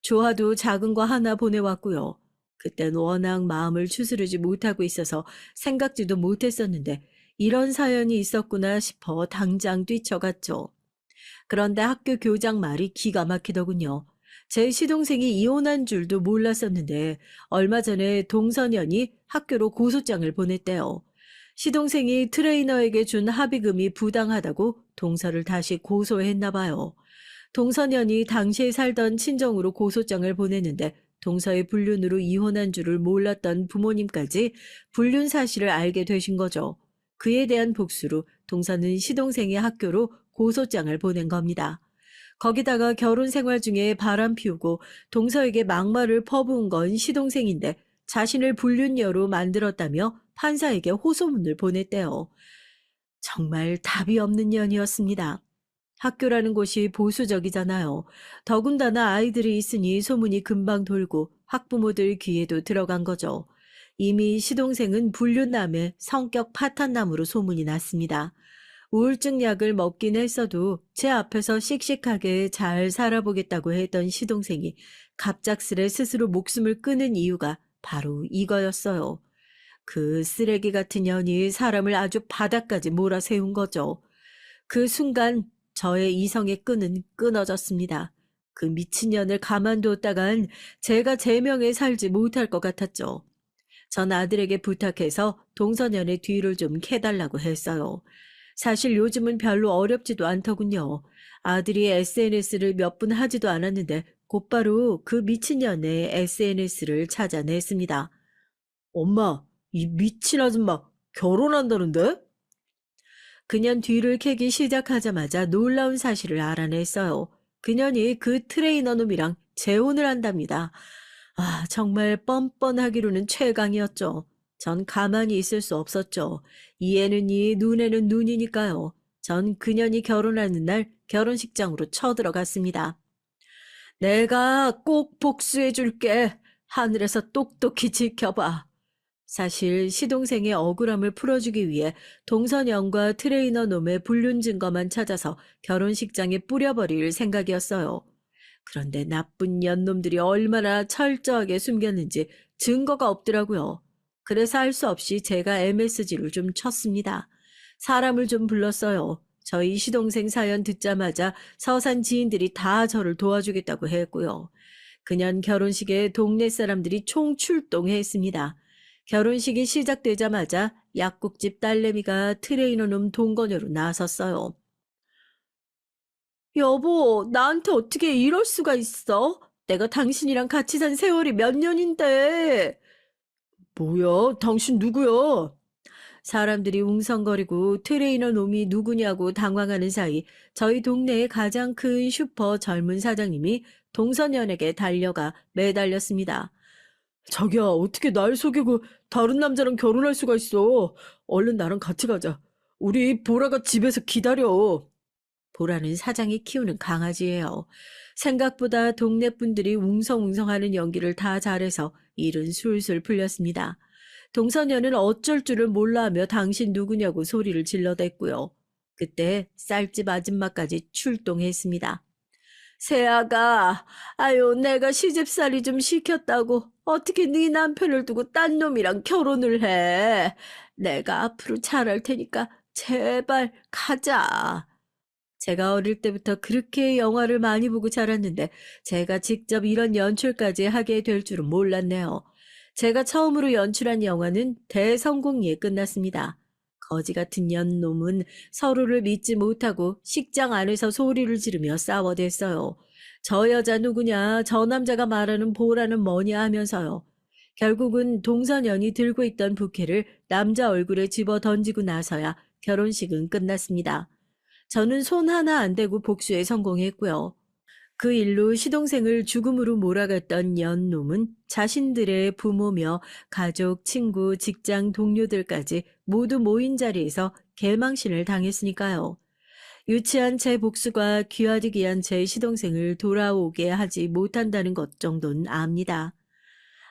조화도 작은 거 하나 보내왔고요. 그땐 워낙 마음을 추스르지 못하고 있어서 생각지도 못했었는데 이런 사연이 있었구나 싶어 당장 뛰쳐갔죠. 그런데 학교 교장 말이 기가 막히더군요. 제 시동생이 이혼한 줄도 몰랐었는데 얼마 전에 동서년이 학교로 고소장을 보냈대요. 시동생이 트레이너에게 준 합의금이 부당하다고 동서를 다시 고소했나 봐요. 동서년이 당시에 살던 친정으로 고소장을 보냈는데 동서의 불륜으로 이혼한 줄을 몰랐던 부모님까지 불륜 사실을 알게 되신 거죠. 그에 대한 복수로 동서는 시동생의 학교로 고소장을 보낸 겁니다. 거기다가 결혼 생활 중에 바람 피우고 동서에게 막말을 퍼부은 건 시동생인데 자신을 불륜녀로 만들었다며 판사에게 호소문을 보냈대요. 정말 답이 없는 년이었습니다. 학교라는 곳이 보수적이잖아요. 더군다나 아이들이 있으니 소문이 금방 돌고 학부모들 귀에도 들어간 거죠. 이미 시동생은 불륜남에 성격 파탄남으로 소문이 났습니다. 우울증 약을 먹긴 했어도 제 앞에서 씩씩하게 잘 살아보겠다고 했던 시동생이 갑작스레 스스로 목숨을 끊은 이유가 바로 이거였어요. 그 쓰레기 같은 년이 사람을 아주 바닥까지 몰아세운 거죠. 그 순간 저의 이성의 끈은 끊어졌습니다. 그 미친년을 가만두었다간 제가 제명에 살지 못할 것 같았죠. 전 아들에게 부탁해서 동서년의 뒤를 좀 캐달라고 했어요. 사실 요즘은 별로 어렵지도 않더군요. 아들이 SNS를 몇 분 하지도 않았는데 곧바로 그 미친년의 SNS를 찾아냈습니다. 엄마, 이 미친 아줌마 결혼한다는데? 그년 뒤를 캐기 시작하자마자 놀라운 사실을 알아냈어요. 그년이 그 트레이너 놈이랑 재혼을 한답니다. 아, 정말 뻔뻔하기로는 최강이었죠. 전 가만히 있을 수 없었죠. 이에는 이, 눈에는 눈이니까요. 전 그년이 결혼하는 날 결혼식장으로 쳐들어갔습니다. 내가 꼭 복수해 줄게. 하늘에서 똑똑히 지켜봐. 사실 시동생의 억울함을 풀어주기 위해 동선영과 트레이너 놈의 불륜 증거만 찾아서 결혼식장에 뿌려버릴 생각이었어요. 그런데 나쁜 년놈들이 얼마나 철저하게 숨겼는지 증거가 없더라고요. 그래서 할 수 없이 제가 MSG를 좀 쳤습니다. 사람을 좀 불렀어요. 저희 시동생 사연 듣자마자 서산 지인들이 다 저를 도와주겠다고 했고요. 그년 결혼식에 동네 사람들이 총출동했습니다. 결혼식이 시작되자마자 약국집 딸내미가 트레이너 놈 동거녀로 나섰어요. 여보, 나한테 어떻게 이럴 수가 있어? 내가 당신이랑 같이 산 세월이 몇 년인데. 뭐야, 당신 누구야? 사람들이 웅성거리고 트레이너 놈이 누구냐고 당황하는 사이 저희 동네의 가장 큰 슈퍼 젊은 사장님이 동선연에게 달려가 매달렸습니다. 자기야, 어떻게 날 속이고 다른 남자랑 결혼할 수가 있어? 얼른 나랑 같이 가자. 우리 보라가 집에서 기다려. 보라는 사장이 키우는 강아지예요. 생각보다 동네 분들이 웅성웅성하는 연기를 다 잘해서 일은 술술 풀렸습니다. 동선녀는 어쩔 줄을 몰라하며 당신 누구냐고 소리를 질러댔고요. 그때 쌀집 아줌마까지 출동했습니다. 새아가, 아유 내가 시집살이 좀 시켰다고 어떻게 네 남편을 두고 딴 놈이랑 결혼을 해. 내가 앞으로 잘할 테니까 제발 가자. 제가 어릴 때부터 그렇게 영화를 많이 보고 자랐는데 제가 직접 이런 연출까지 하게 될 줄은 몰랐네요. 제가 처음으로 연출한 영화는 대성공리에 끝났습니다. 거지 같은 년놈은 서로를 믿지 못하고 식장 안에서 소리를 지르며 싸워댔어요. 저 여자 누구냐, 저 남자가 말하는 보라는 뭐냐 하면서요. 결국은 동서년이 들고 있던 부케를 남자 얼굴에 집어 던지고 나서야 결혼식은 끝났습니다. 저는 손 하나 안 대고 복수에 성공했고요. 그 일로 시동생을 죽음으로 몰아갔던 연놈은 자신들의 부모며 가족, 친구, 직장 동료들까지 모두 모인 자리에서 개망신을 당했으니까요. 유치한 제 복수가 귀하디 귀한 제 시동생을 돌아오게 하지 못한다는 것 정도는 압니다.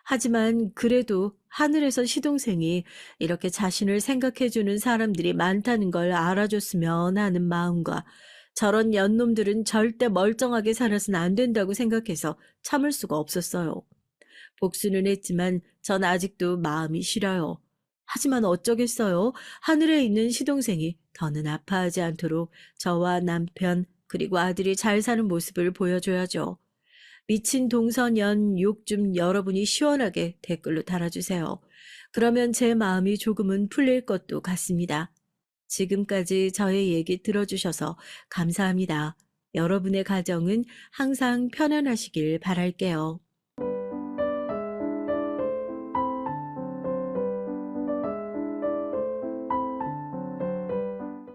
하지만 그래도 하늘에서 시동생이 이렇게 자신을 생각해주는 사람들이 많다는 걸 알아줬으면 하는 마음과 저런 연놈들은 절대 멀쩡하게 살아서는 안 된다고 생각해서 참을 수가 없었어요. 복수는 했지만 전 아직도 마음이 시려요. 하지만 어쩌겠어요. 하늘에 있는 시동생이 더는 아파하지 않도록 저와 남편 그리고 아들이 잘 사는 모습을 보여줘야죠. 미친 동서년 욕 좀 여러분이 시원하게 댓글로 달아주세요. 그러면 제 마음이 조금은 풀릴 것도 같습니다. 지금까지 저의 얘기 들어주셔서 감사합니다. 여러분의 가정은 항상 편안하시길 바랄게요.